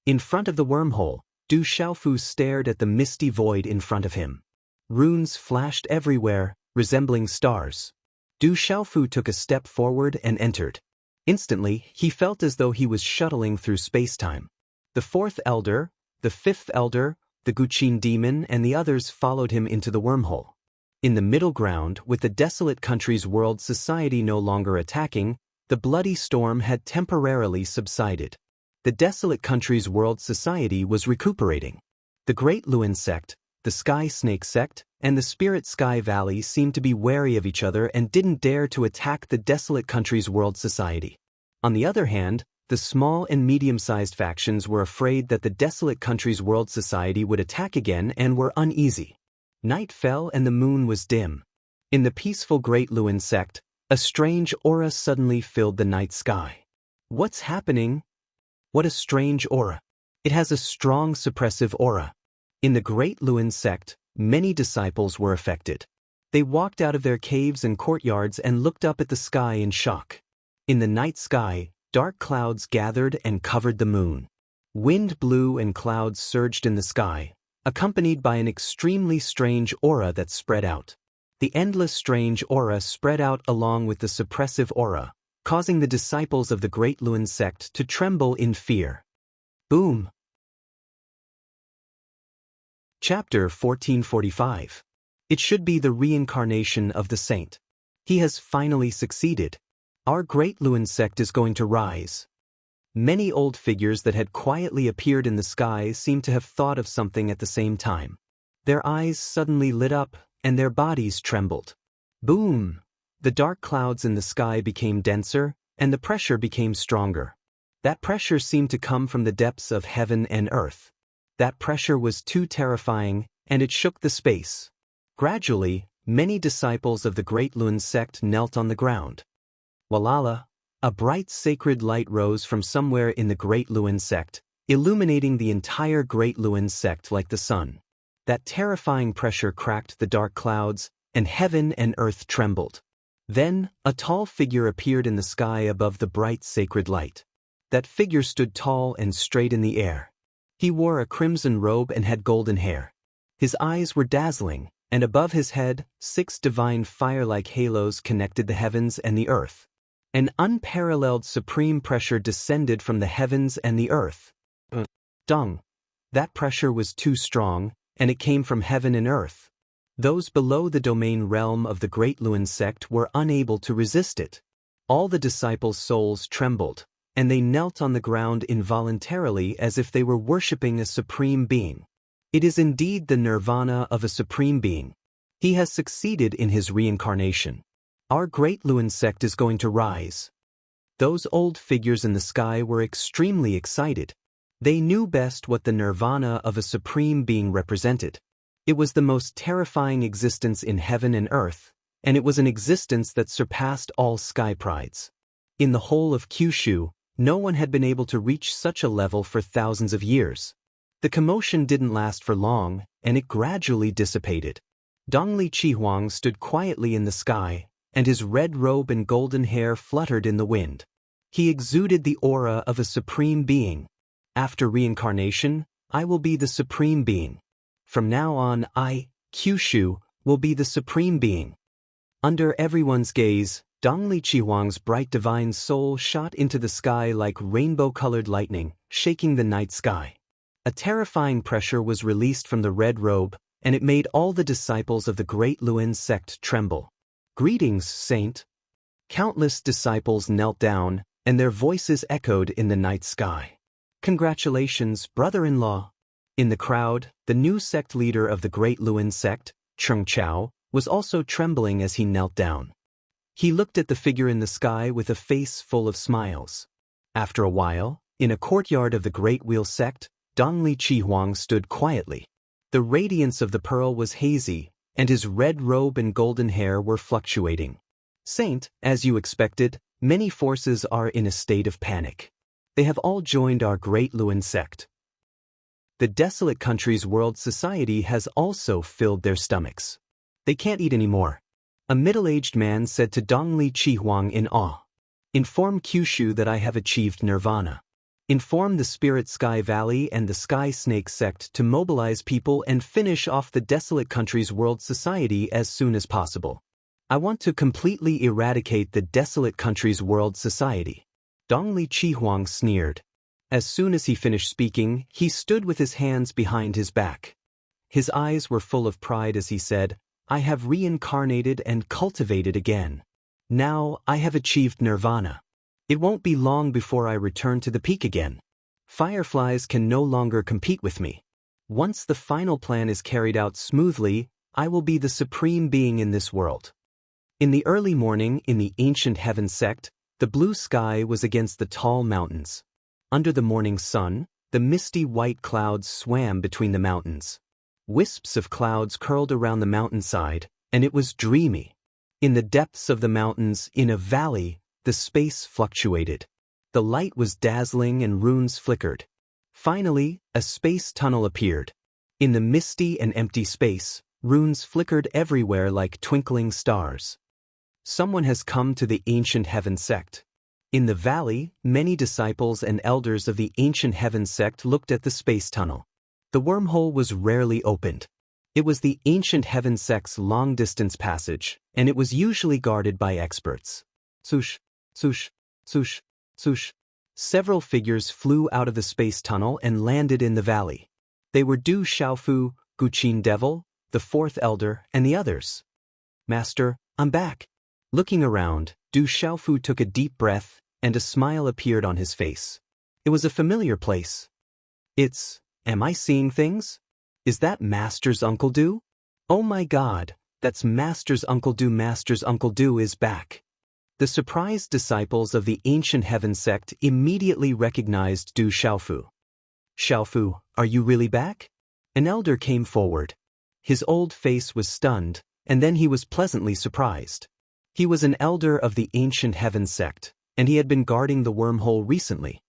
In front of the wormhole, Du Xiaofu stared at the misty void in front of him. Runes flashed everywhere, resembling stars. Du Xiaofu took a step forward and entered. Instantly, he felt as though he was shuttling through space-time. The fourth elder, the fifth elder, the Guqin demon and the others followed him into the wormhole. In the middle ground, with the desolate country's world society no longer attacking, the bloody storm had temporarily subsided. The desolate country's world society was recuperating. The Great Luin sect, the Sky Snake sect, and the Spirit Sky Valley seemed to be wary of each other and didn't dare to attack the desolate country's world society. On the other hand, the small and medium-sized factions were afraid that the desolate country's world society would attack again and were uneasy. Night fell and the moon was dim. In the peaceful Great Luin sect, a strange aura suddenly filled the night sky. What's happening? What a strange aura. It has a strong suppressive aura. In the Great Luin sect, many disciples were affected. They walked out of their caves and courtyards and looked up at the sky in shock. In the night sky, dark clouds gathered and covered the moon. Wind blew and clouds surged in the sky, accompanied by an extremely strange aura that spread out. The endless strange aura spread out along with the suppressive aura, causing the disciples of the Great Luin sect to tremble in fear. Boom! Chapter 1445. It should be the reincarnation of the saint. He has finally succeeded. Our Great Luin sect is going to rise. Many old figures that had quietly appeared in the sky seemed to have thought of something at the same time. Their eyes suddenly lit up, and their bodies trembled. Boom! The dark clouds in the sky became denser, and the pressure became stronger. That pressure seemed to come from the depths of heaven and earth. That pressure was too terrifying, and it shook the space. Gradually, many disciples of the Great Luin sect knelt on the ground. Walala! A bright sacred light rose from somewhere in the Great Luin sect, illuminating the entire Great Luin sect like the sun. That terrifying pressure cracked the dark clouds, and heaven and earth trembled. Then, a tall figure appeared in the sky above the bright sacred light. That figure stood tall and straight in the air. He wore a crimson robe and had golden hair. His eyes were dazzling, and above his head, 6 divine fire-like halos connected the heavens and the earth. An unparalleled supreme pressure descended from the heavens and the earth. Dung. That pressure was too strong, and it came from heaven and earth. Those below the domain realm of the Great Luin sect were unable to resist it. All the disciples' souls trembled, and they knelt on the ground involuntarily as if they were worshipping a supreme being. It is indeed the nirvana of a supreme being. He has succeeded in his reincarnation. Our Great Luin sect is going to rise. Those old figures in the sky were extremely excited. They knew best what the nirvana of a supreme being represented. It was the most terrifying existence in heaven and earth, and it was an existence that surpassed all sky prides. In the whole of Kyushu, no one had been able to reach such a level for thousands of years. The commotion didn't last for long, and it gradually dissipated. Dongli Chihuang stood quietly in the sky, and his red robe and golden hair fluttered in the wind. He exuded the aura of a supreme being. After reincarnation, I will be the supreme being. From now on, I, Kyushu, will be the supreme being. Under everyone's gaze, Dongli Chihuang's bright divine soul shot into the sky like rainbow-colored lightning, shaking the night sky. A terrifying pressure was released from the red robe, and it made all the disciples of the Great Luin sect tremble. "Greetings, Saint." Countless disciples knelt down, and their voices echoed in the night sky. "Congratulations, brother-in-law." In the crowd, the new sect leader of the Great Luin sect, Chung Chao, was also trembling as he knelt down. He looked at the figure in the sky with a face full of smiles. After a while, in a courtyard of the Great Wheel sect, Dongli Chihuang stood quietly. The radiance of the pearl was hazy, and his red robe and golden hair were fluctuating. "Saint, as you expected, many forces are in a state of panic. They have all joined our Great Luin sect. The Desolate Countries World Society has also filled their stomachs. They can't eat anymore." A middle-aged man said to Dongli Chihuang in awe. "Inform Kyushu that I have achieved nirvana. Inform the Spirit Sky Valley and the Sky Snake sect to mobilize people and finish off the Desolate Countries World Society as soon as possible. I want to completely eradicate the Desolate Countries World Society." Dongli Chihuang sneered. As soon as he finished speaking, he stood with his hands behind his back. His eyes were full of pride as he said, "I have reincarnated and cultivated again. Now I have achieved nirvana. It won't be long before I return to the peak again. Fireflies can no longer compete with me. Once the final plan is carried out smoothly, I will be the supreme being in this world." In the early morning in the ancient heaven sect, the blue sky was against the tall mountains. Under the morning sun, the misty white clouds swam between the mountains. Wisps of clouds curled around the mountainside, and it was dreamy. In the depths of the mountains, in a valley, the space fluctuated. The light was dazzling and runes flickered. Finally, a space tunnel appeared. In the misty and empty space, runes flickered everywhere like twinkling stars. Someone has come to the ancient heaven sect. In the valley, many disciples and elders of the ancient heaven sect looked at the space tunnel. The wormhole was rarely opened. It was the ancient heaven sect's long-distance passage, and it was usually guarded by experts. Swoosh, swoosh, swoosh, swoosh. Several figures flew out of the space tunnel and landed in the valley. They were Du Xiaofu, Guqin Devil, the fourth elder, and the others. "Master, I'm back." Looking around, Du Xiaofu took a deep breath, and a smile appeared on his face. It was a familiar place. Am I seeing things? Is that Master's Uncle Du? Oh my God, that's Master's Uncle Du. Master's Uncle Du is back. The surprised disciples of the ancient heaven sect immediately recognized Du Xiaofu. "Xiaofu, are you really back?" An elder came forward. His old face was stunned, and then he was pleasantly surprised. He was an elder of the ancient heaven sect, and he had been guarding the wormhole recently.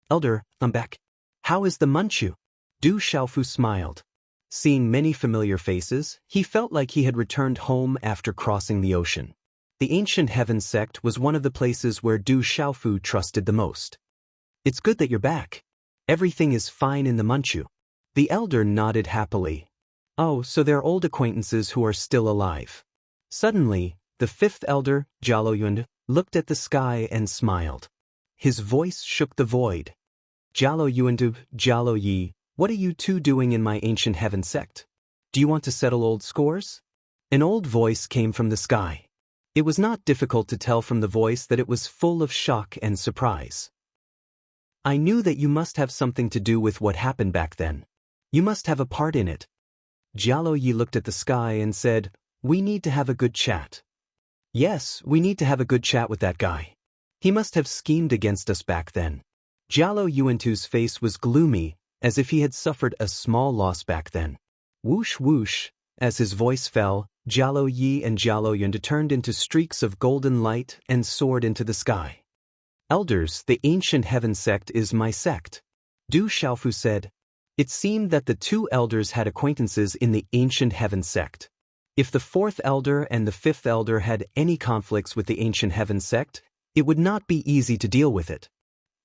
"Elder, I'm back. How is the Manchu?" Du Xiaofu smiled. Seeing many familiar faces, he felt like he had returned home after crossing the ocean. The ancient heaven sect was one of the places where Du Xiaofu trusted the most. "It's good that you're back. Everything is fine in the Manchu." The elder nodded happily. "Oh, so they're old acquaintances who are still alive." Suddenly, the fifth elder, Jialo Yun, looked at the sky and smiled. His voice shook the void. "Jialo Yuandu, Jialo Yi, what are you two doing in my ancient heaven sect? Do you want to settle old scores?" An old voice came from the sky. It was not difficult to tell from the voice that it was full of shock and surprise. I knew that you must have something to do with what happened back then. You must have a part in it. Jialo Yi looked at the sky and said, "We need to have a good chat." Yes, we need to have a good chat with that guy. He must have schemed against us back then. Jialo Yuantu's face was gloomy, as if he had suffered a small loss back then. Whoosh whoosh, as his voice fell, Jialo Yi and Jialo Yun turned into streaks of golden light and soared into the sky. Elders, the ancient heaven sect is my sect. Du Xiaofu said. It seemed that the two elders had acquaintances in the ancient heaven sect. If the fourth elder and the fifth elder had any conflicts with the ancient heaven sect, it would not be easy to deal with it.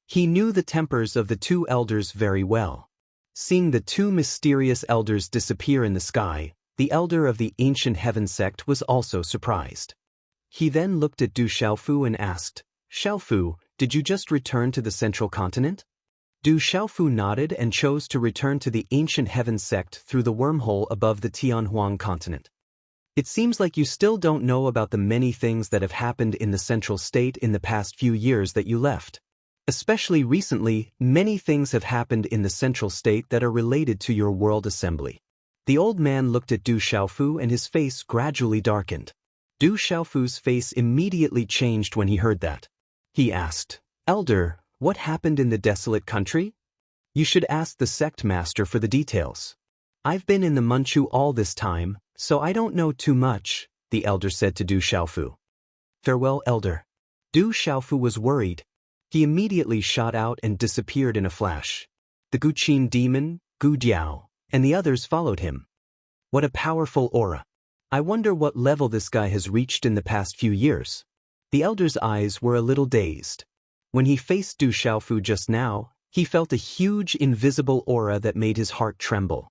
He knew the tempers of the two elders very well. Seeing the two mysterious elders disappear in the sky, the elder of the ancient heaven sect was also surprised. He then looked at Du Xiaofu and asked, "Xiaofu, did you just return to the central continent?" Du Xiaofu nodded and chose to return to the ancient heaven sect through the wormhole above the Tianhuang continent. It seems like you still don't know about the many things that have happened in the central state in the past few years that you left. Especially recently, many things have happened in the central state that are related to your world assembly. The old man looked at Du Xiaofu and his face gradually darkened. Du Xiaofu's face immediately changed when he heard that. He asked, "Elder, what happened in the desolate country? You should ask the sect master for the details. I've been in the Manchu all this time, so I don't know too much," the elder said to Du Xiaofu. "Farewell, elder." Du Xiaofu was worried. He immediately shot out and disappeared in a flash. The Guqin demon, Gu Diao, and the others followed him. What a powerful aura. I wonder what level this guy has reached in the past few years. The elder's eyes were a little dazed. When he faced Du Xiaofu just now, he felt a huge invisible aura that made his heart tremble.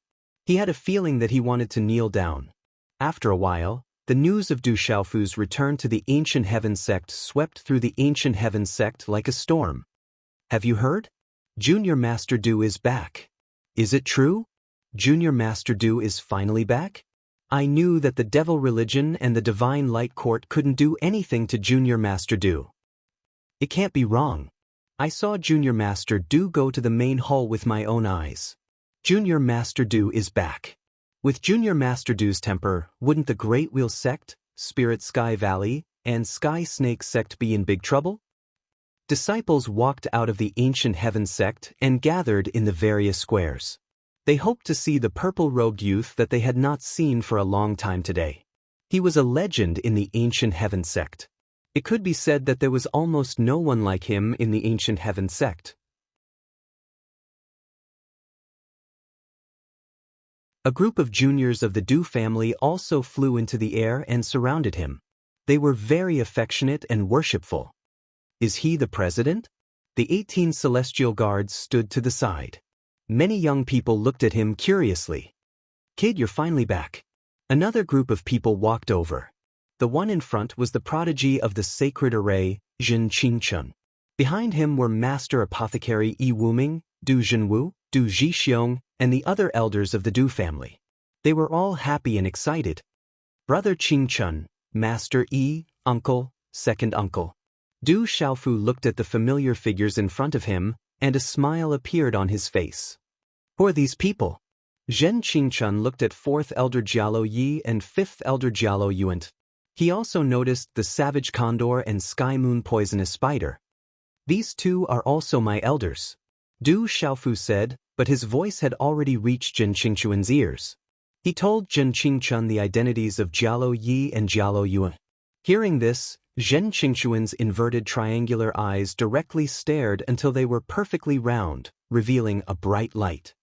He had a feeling that he wanted to kneel down. After a while, the news of Du Xiaofu's return to the ancient heaven sect swept through the ancient heaven sect like a storm. "Have you heard? Junior Master Du is back. Is it true? Junior Master Du is finally back? I knew that the devil religion and the divine light court couldn't do anything to Junior Master Du. It can't be wrong. I saw Junior Master Du go to the main hall with my own eyes. Junior Master Du is back. With Junior Master Du's temper, wouldn't the Great Wheel sect, Spirit Sky Valley, and Sky Snake sect be in big trouble?" Disciples walked out of the ancient heaven sect and gathered in the various squares. They hoped to see the purple-robed youth that they had not seen for a long time today. He was a legend in the ancient heaven sect. It could be said that there was almost no one like him in the ancient heaven sect. A group of juniors of the Du family also flew into the air and surrounded him. They were very affectionate and worshipful. "Is he the president?" The 18 celestial guards stood to the side. Many young people looked at him curiously. "Kid, you're finally back." Another group of people walked over. The one in front was the prodigy of the sacred array, Zhen Qingchun. Behind him were Master Apothecary Yi Wuming, Du Zhenwu, Du Zhixiong, and the other elders of the Du family. They were all happy and excited. Brother Qingchun, Master Yi, Uncle, Second Uncle. Du Xiaofu looked at the familiar figures in front of him, and a smile appeared on his face. "Who are these people?" Zhen Qingchun looked at 4th Elder Jialo Yi and 5th Elder Jialo Yuan. He also noticed the Savage Condor and Sky Moon Poisonous Spider. "These two are also my elders," Du Xiaofu said, but his voice had already reached Zhen Qingchun's ears. He told Zhen Qingchun the identities of Jialo Yi and Jialo Yuan. Hearing this, Zhen Qingchun's inverted triangular eyes directly stared until they were perfectly round, revealing a bright light.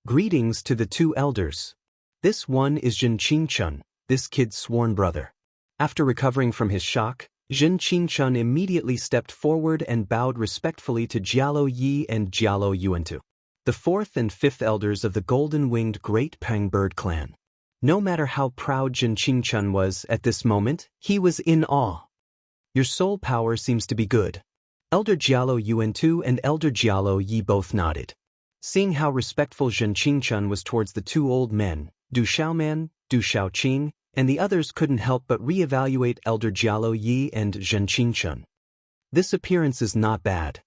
"Greetings to the two elders. This one is Zhen Qingchun, this kid's sworn brother." After recovering from his shock, Zhen Qingchun immediately stepped forward and bowed respectfully to Jialo Yi and Jialo Yuantu, the 4th and 5th elders of the golden-winged Great Peng Bird clan. No matter how proud Zhen Qingchun was at this moment, he was in awe. "Your soul power seems to be good." Elder Jialo Yuantu and Elder Jialo Yi both nodded. Seeing how respectful Zhen Qingchun was towards the two old men, Du Xiaoman, Du Xiaoqing, and the others couldn't help but re-evaluate Elder Jialo Yi and Zhen Qingchun. This appearance is not bad.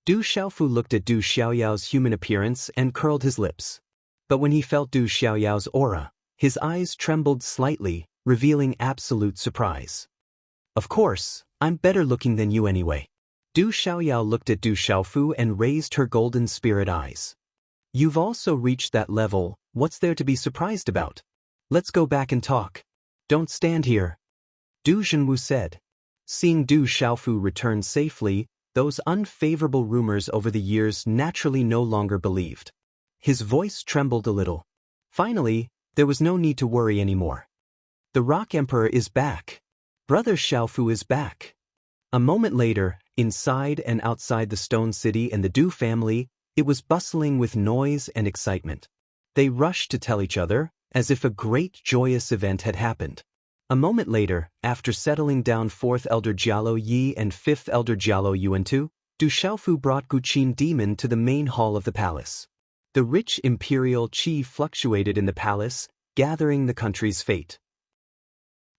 Du Xiaofu looked at Du Xiaoyao's human appearance and curled his lips. But when he felt Du Xiaoyao's aura, his eyes trembled slightly, revealing absolute surprise. Of course, I'm better looking than you anyway. Du Xiaoyao looked at Du Xiaofu and raised her golden spirit eyes. You've also reached that level, what's there to be surprised about? Let's go back and talk. Don't stand here. Du Zhenwu said. Seeing Du Xiaofu return safely, those unfavorable rumors over the years naturally no longer believed. His voice trembled a little. Finally, there was no need to worry anymore. The Rock Emperor is back. Brother Xiaofu is back. A moment later, inside and outside the Stone City and the Du family, it was bustling with noise and excitement. They rushed to tell each other, as if a great joyous event had happened. A moment later, after settling down 4th Elder Jialo Yi and 5th Elder Jialo Yuantu, Du Xiaofu brought Guqin Demon to the main hall of the palace. The rich imperial qi fluctuated in the palace, gathering the country's fate.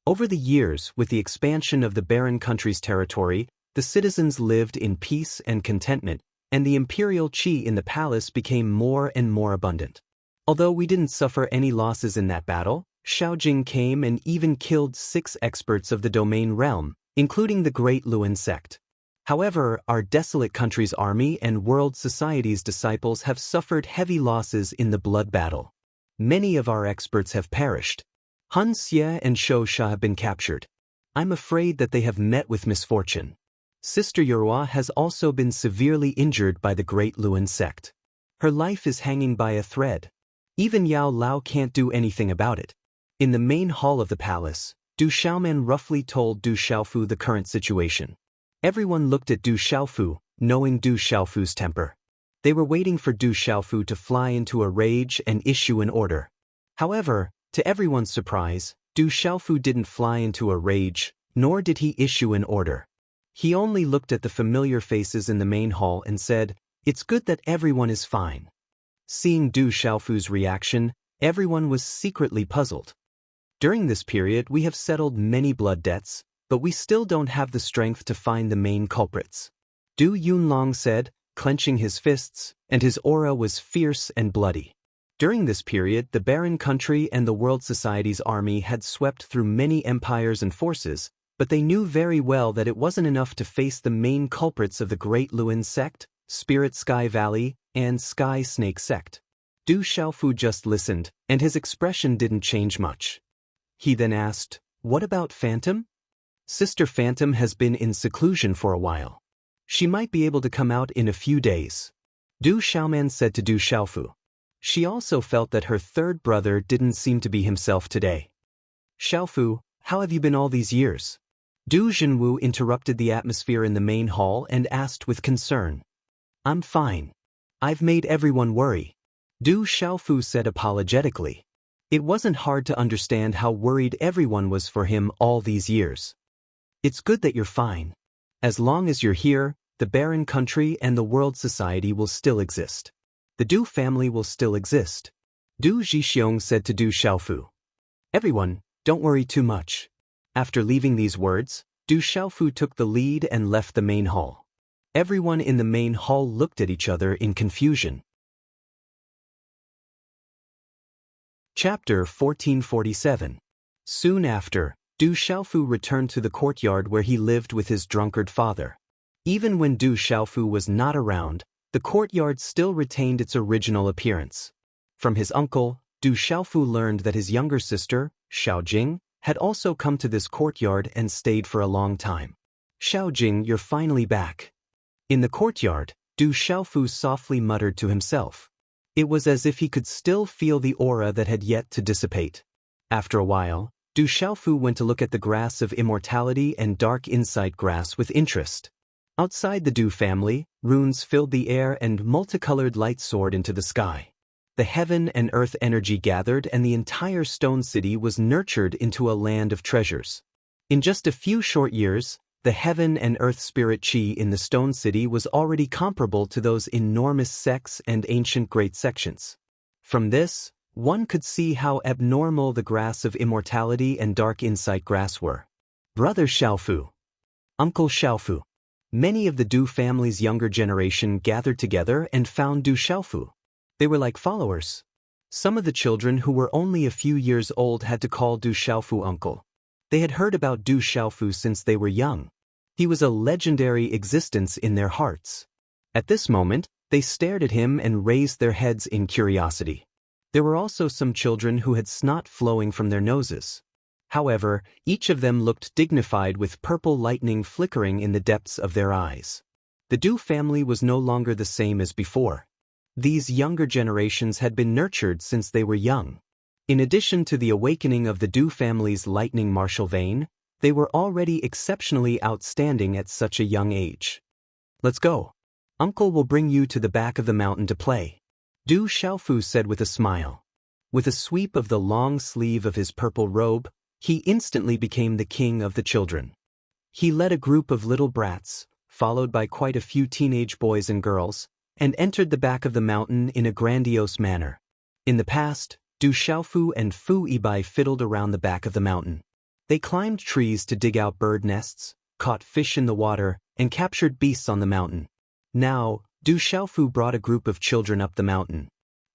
Over the years, with the expansion of the barren country's territory, the citizens lived in peace and contentment, and the imperial qi in the palace became more and more abundant. Although we didn't suffer any losses in that battle, Xiaojing came and even killed 6 experts of the domain realm, including the Great Luan sect. However, our desolate country's army and world society's disciples have suffered heavy losses in the blood battle. Many of our experts have perished. Han Xie and Shou Sha have been captured. I'm afraid that they have met with misfortune. Sister Yorua has also been severely injured by the Great Luan sect. Her life is hanging by a thread. Even Yao Lao can't do anything about it. In the main hall of the palace, Du Xiaoman roughly told Du Xiaofu the current situation. Everyone looked at Du Xiaofu, knowing Du Xiaofu's temper. They were waiting for Du Xiaofu to fly into a rage and issue an order. However, to everyone's surprise, Du Xiaofu didn't fly into a rage, nor did he issue an order. He only looked at the familiar faces in the main hall and said, "It's good that everyone is fine." Seeing Du Xiaofu's reaction, everyone was secretly puzzled. During this period we have settled many blood debts, but we still don't have the strength to find the main culprits. Du Yunlong said, clenching his fists, and his aura was fierce and bloody. During this period, the barren country and the world society's army had swept through many empires and forces, but they knew very well that it wasn't enough to face the main culprits of the Great Luan sect, Spirit Sky Valley, and Sky Snake sect. Du Xiaofu just listened, and his expression didn't change much. He then asked, "What about Phantom?" Sister Phantom has been in seclusion for a while. She might be able to come out in a few days. Du Xiaoman said to Du Xiaofu. She also felt that her third brother didn't seem to be himself today. "Xiaofu, how have you been all these years?" Du Zhenwu interrupted the atmosphere in the main hall and asked with concern. "I'm fine. I've made everyone worry," Du Xiaofu said apologetically. It wasn't hard to understand how worried everyone was for him all these years. "It's good that you're fine. As long as you're here, the barren country and the world society will still exist. The Du family will still exist," Du Zhixiong said to Du Xiaofu. "Everyone, don't worry too much." After leaving these words, Du Xiaofu took the lead and left the main hall. Everyone in the main hall looked at each other in confusion. Chapter 1447. Soon after, Du Xiaofu returned to the courtyard where he lived with his drunkard father. Even when Du Xiaofu was not around, the courtyard still retained its original appearance. From his uncle, Du Xiaofu learned that his younger sister, Xiaojing, had also come to this courtyard and stayed for a long time. "Xiaojing, you're finally back." In the courtyard, Du Xiaofu softly muttered to himself. It was as if he could still feel the aura that had yet to dissipate. After a while, Du Xiaofu went to look at the grass of immortality and dark insight grass with interest. Outside the Du family, runes filled the air and multicolored light soared into the sky. The heaven and earth energy gathered and the entire stone city was nurtured into a land of treasures. In just a few short years, the heaven and earth spirit chi in the stone city was already comparable to those enormous sects and ancient great sections. From this, One could see how abnormal the grass of immortality and dark insight grass were. Brother Xiaofu. Uncle Xiaofu. Many of the Du family's younger generation gathered together and found Du Xiaofu. They were like followers. Some of the children who were only a few years old had to call Du Xiaofu uncle. They had heard about Du Xiaofu since they were young. He was a legendary existence in their hearts. At this moment, they stared at him and raised their heads in curiosity. There were also some children who had snot flowing from their noses. However, each of them looked dignified with purple lightning flickering in the depths of their eyes. The Du family was no longer the same as before. These younger generations had been nurtured since they were young. In addition to the awakening of the Du family's lightning martial vein, they were already exceptionally outstanding at such a young age. Let's go. Uncle will bring you to the back of the mountain to play. Du Xiaofu said with a smile. With a sweep of the long sleeve of his purple robe, he instantly became the king of the children. He led a group of little brats, followed by quite a few teenage boys and girls, and entered the back of the mountain in a grandiose manner. In the past, Du Xiaofu and Fu Yibai fiddled around the back of the mountain. They climbed trees to dig out bird nests, caught fish in the water, and captured beasts on the mountain. Now, Du Xiaofu brought a group of children up the mountain.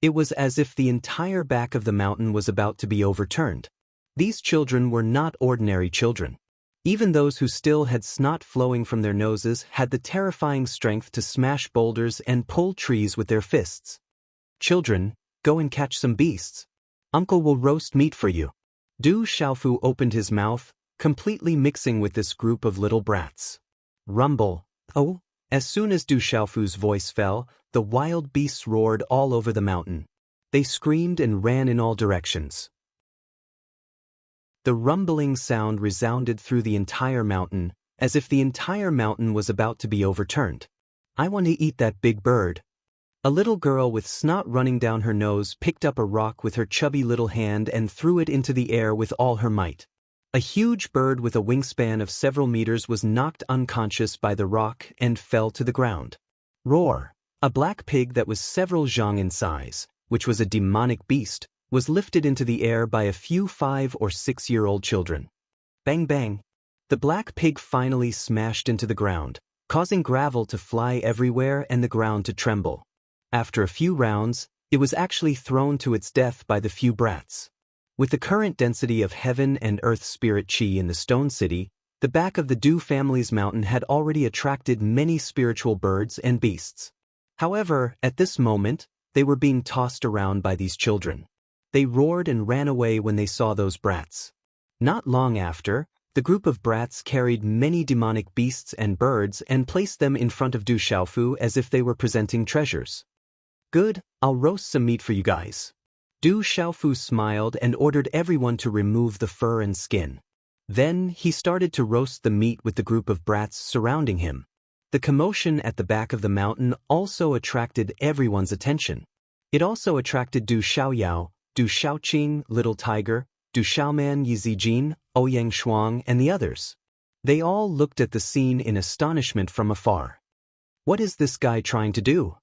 It was as if the entire back of the mountain was about to be overturned. These children were not ordinary children. Even those who still had snot flowing from their noses had the terrifying strength to smash boulders and pull trees with their fists. Children, go and catch some beasts. Uncle will roast meat for you. Du Xiaofu opened his mouth, completely mixing with this group of little brats. Rumble, oh! As soon as Du Xiaofu's voice fell, the wild beasts roared all over the mountain. They screamed and ran in all directions. The rumbling sound resounded through the entire mountain, as if the entire mountain was about to be overturned. I want to eat that big bird. A little girl with snot running down her nose picked up a rock with her chubby little hand and threw it into the air with all her might. A huge bird with a wingspan of several meters was knocked unconscious by the rock and fell to the ground. Roar! A black pig that was several zhang in size, which was a demonic beast, was lifted into the air by a few 5- or 6-year-old children. Bang bang! The black pig finally smashed into the ground, causing gravel to fly everywhere and the ground to tremble. After a few rounds, it was actually thrown to its death by the few brats. With the current density of heaven and earth spirit chi in the Stone City, the back of the Du family's mountain had already attracted many spiritual birds and beasts. However, at this moment, they were being tossed around by these children. They roared and ran away when they saw those brats. Not long after, the group of brats carried many demonic beasts and birds and placed them in front of Du Xiaofu as if they were presenting treasures. Good, I'll roast some meat for you guys. Du Xiaofu smiled and ordered everyone to remove the fur and skin. Then, he started to roast the meat with the group of brats surrounding him. The commotion at the back of the mountain also attracted everyone's attention. It also attracted Du Xiaoyao, Du Xiaoqing, Little Tiger, Du Xiaoman, Yi Zijin, Ouyang Shuang, and the others. They all looked at the scene in astonishment from afar. What is this guy trying to do?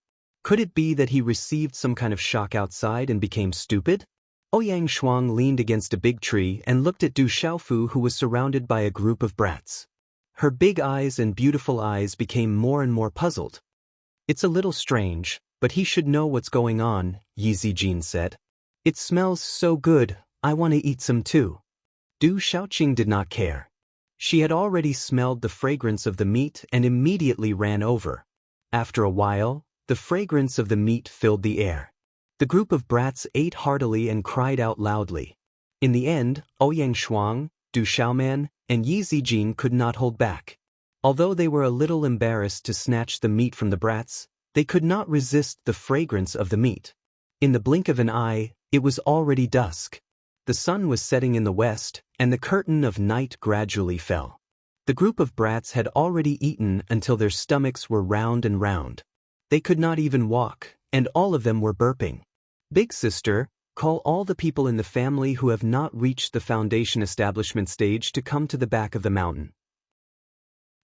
Could it be that he received some kind of shock outside and became stupid? Ouyang Shuang leaned against a big tree and looked at Du Xiaofu, who was surrounded by a group of brats. Her big eyes and beautiful eyes became more and more puzzled. It's a little strange, but he should know what's going on, Yi Zijin said. It smells so good, I want to eat some too. Du Xiaoqing did not care. She had already smelled the fragrance of the meat and immediately ran over. After a while, the fragrance of the meat filled the air. The group of brats ate heartily and cried out loudly. In the end, Ouyang Shuang, Du Xiaoman, and Yi Zijin could not hold back. Although they were a little embarrassed to snatch the meat from the brats, they could not resist the fragrance of the meat. In the blink of an eye, it was already dusk. The sun was setting in the west, and the curtain of night gradually fell. The group of brats had already eaten until their stomachs were round and round. They could not even walk, and all of them were burping. Big sister, call all the people in the family who have not reached the foundation establishment stage to come to the back of the mountain.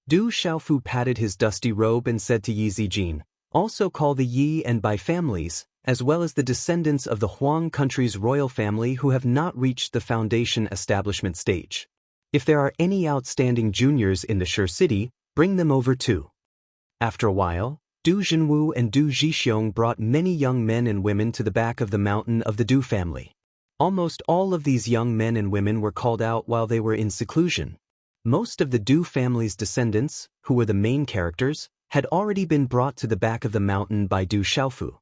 Du Xiaofu patted his dusty robe and said to Yi Zijin, also call the Yi and Bai families, as well as the descendants of the Huang country's royal family who have not reached the foundation establishment stage. If there are any outstanding juniors in the Shi city, bring them over too. After a while, Du Jinwu and Du Jixiong brought many young men and women to the back of the mountain of the Du family. Almost all of these young men and women were called out while they were in seclusion. Most of the Du family's descendants, who were the main characters, had already been brought to the back of the mountain by Du Xiaofu.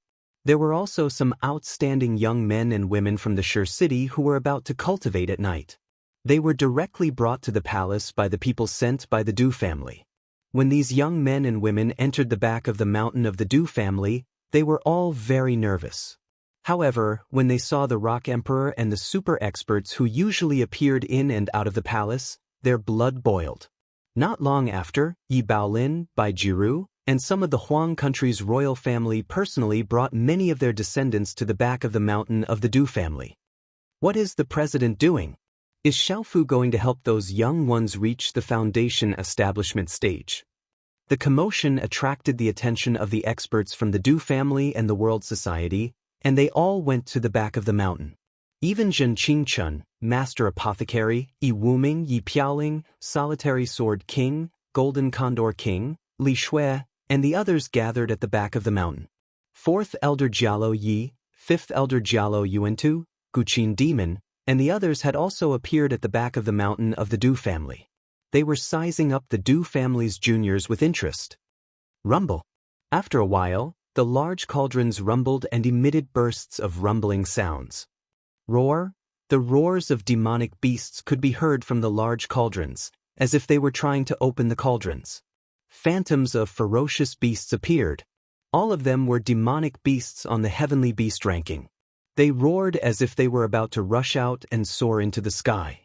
There were also some outstanding young men and women from the Shi city who were about to cultivate at night. They were directly brought to the palace by the people sent by the Du family. When these young men and women entered the back of the mountain of the Du family, they were all very nervous. However, when they saw the Rock Emperor and the super experts who usually appeared in and out of the palace, their blood boiled. Not long after, Yi Baolin, Bai Jiru, and some of the Huang country's royal family personally brought many of their descendants to the back of the mountain of the Du family. What is the president doing? Is Xiaofu going to help those young ones reach the foundation establishment stage? The commotion attracted the attention of the experts from the Du family and the World Society, and they all went to the back of the mountain. Even Zhen Qingchun, Master Apothecary, Yi Wuming, Yi Piaoling, Solitary Sword King, Golden Condor King, Li Shui, and the others gathered at the back of the mountain. 4th Elder Jialo Yi, 5th Elder Jialo Yuantu, Guqin Demon, and the others had also appeared at the back of the mountain of the Du family. They were sizing up the Du family's juniors with interest. Rumble. After a while, the large cauldrons rumbled and emitted bursts of rumbling sounds. Roar. The roars of demonic beasts could be heard from the large cauldrons, as if they were trying to open the cauldrons. Phantoms of ferocious beasts appeared. All of them were demonic beasts on the heavenly beast ranking. They roared as if they were about to rush out and soar into the sky.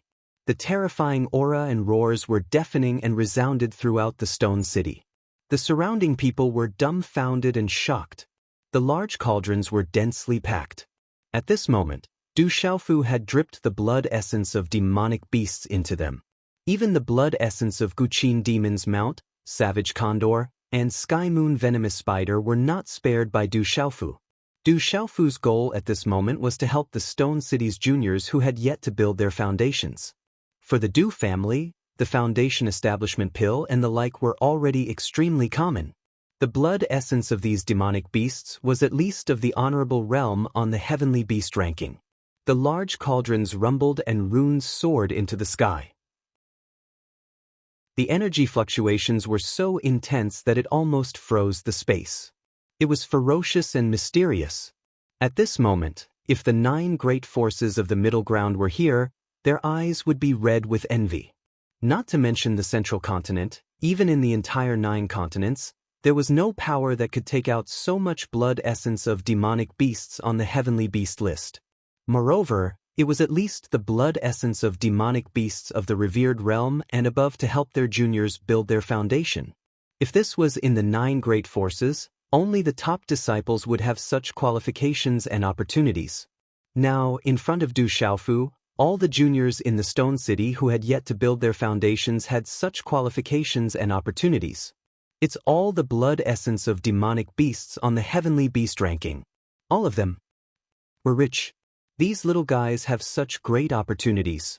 The terrifying aura and roars were deafening and resounded throughout the stone city. The surrounding people were dumbfounded and shocked. The large cauldrons were densely packed. At this moment, Du Xiaofu had dripped the blood essence of demonic beasts into them. Even the blood essence of Guqin Demon's Mount, Savage Condor, and Sky Moon Venomous Spider were not spared by Du Xiaofu. Du Xiaofu's goal at this moment was to help the Stone City's juniors who had yet to build their foundations. For the Du family, the foundation establishment pill and the like were already extremely common. The blood essence of these demonic beasts was at least of the honorable realm on the heavenly beast ranking. The large cauldrons rumbled and runes soared into the sky. The energy fluctuations were so intense that it almost froze the space. It was ferocious and mysterious. At this moment, if the 9 great forces of the middle ground were here, their eyes would be red with envy. Not to mention the central continent, even in the entire 9 continents, there was no power that could take out so much blood essence of demonic beasts on the heavenly beast list. Moreover, it was at least the blood essence of demonic beasts of the revered realm and above to help their juniors build their foundation. If this was in the 9 great forces, only the top disciples would have such qualifications and opportunities. Now, in front of Du Xiaofu, all the juniors in the Stone City who had yet to build their foundations had such qualifications and opportunities. It's all the blood essence of demonic beasts on the heavenly beast ranking. All of them were rich. These little guys have such great opportunities.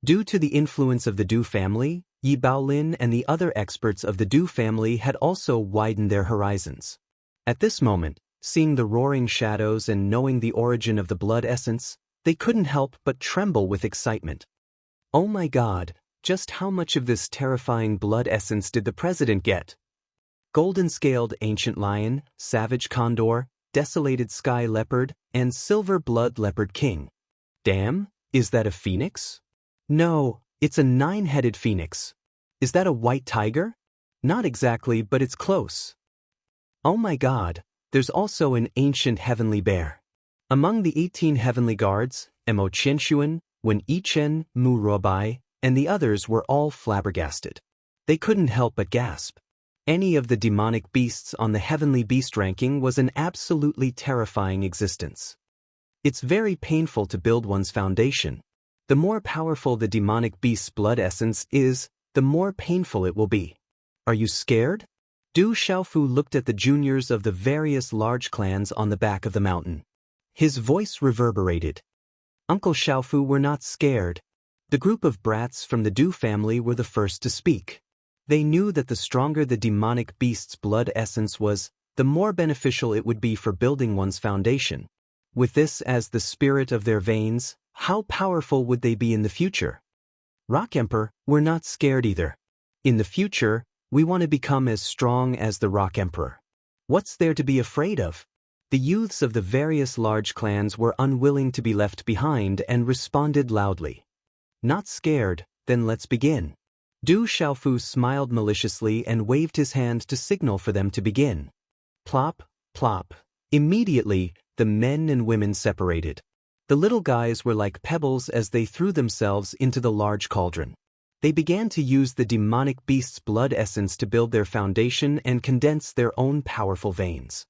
Due to the influence of the Du family, Yi Baolin and the other experts of the Du family had also widened their horizons. At this moment, seeing the roaring shadows and knowing the origin of the blood essence, they couldn't help but tremble with excitement. Oh my God, just how much of this terrifying blood essence did the president get? Golden-scaled ancient lion, savage condor, desolated sky leopard, and silver blood leopard king. Damn, is that a phoenix? No, it's a 9-headed phoenix. Is that a white tiger? Not exactly, but it's close. Oh my God, there's also an ancient heavenly bear. Among the 18 heavenly guards, Mo Qianshuan, Wen Yichen, Mu Ruobai, and the others were all flabbergasted. They couldn't help but gasp. Any of the demonic beasts on the heavenly beast ranking was an absolutely terrifying existence. It's very painful to build one's foundation. The more powerful the demonic beast's blood essence is, the more painful it will be. Are you scared? Du Xiaofu looked at the juniors of the various large clans on the back of the mountain. His voice reverberated. Uncle Xiaofu were not scared. The group of brats from the Du family were the first to speak. They knew that the stronger the demonic beast's blood essence was, the more beneficial it would be for building one's foundation. With this as the spirit of their veins, how powerful would they be in the future? Rock Emperor, we're not scared either. In the future, we want to become as strong as the Rock Emperor. What's there to be afraid of? The youths of the various large clans were unwilling to be left behind and responded loudly. Not scared, then let's begin. Du Xiaofu smiled maliciously and waved his hand to signal for them to begin. Plop, plop. Immediately, the men and women separated. The little guys were like pebbles as they threw themselves into the large cauldron. They began to use the demonic beast's blood essence to build their foundation and condense their own powerful veins.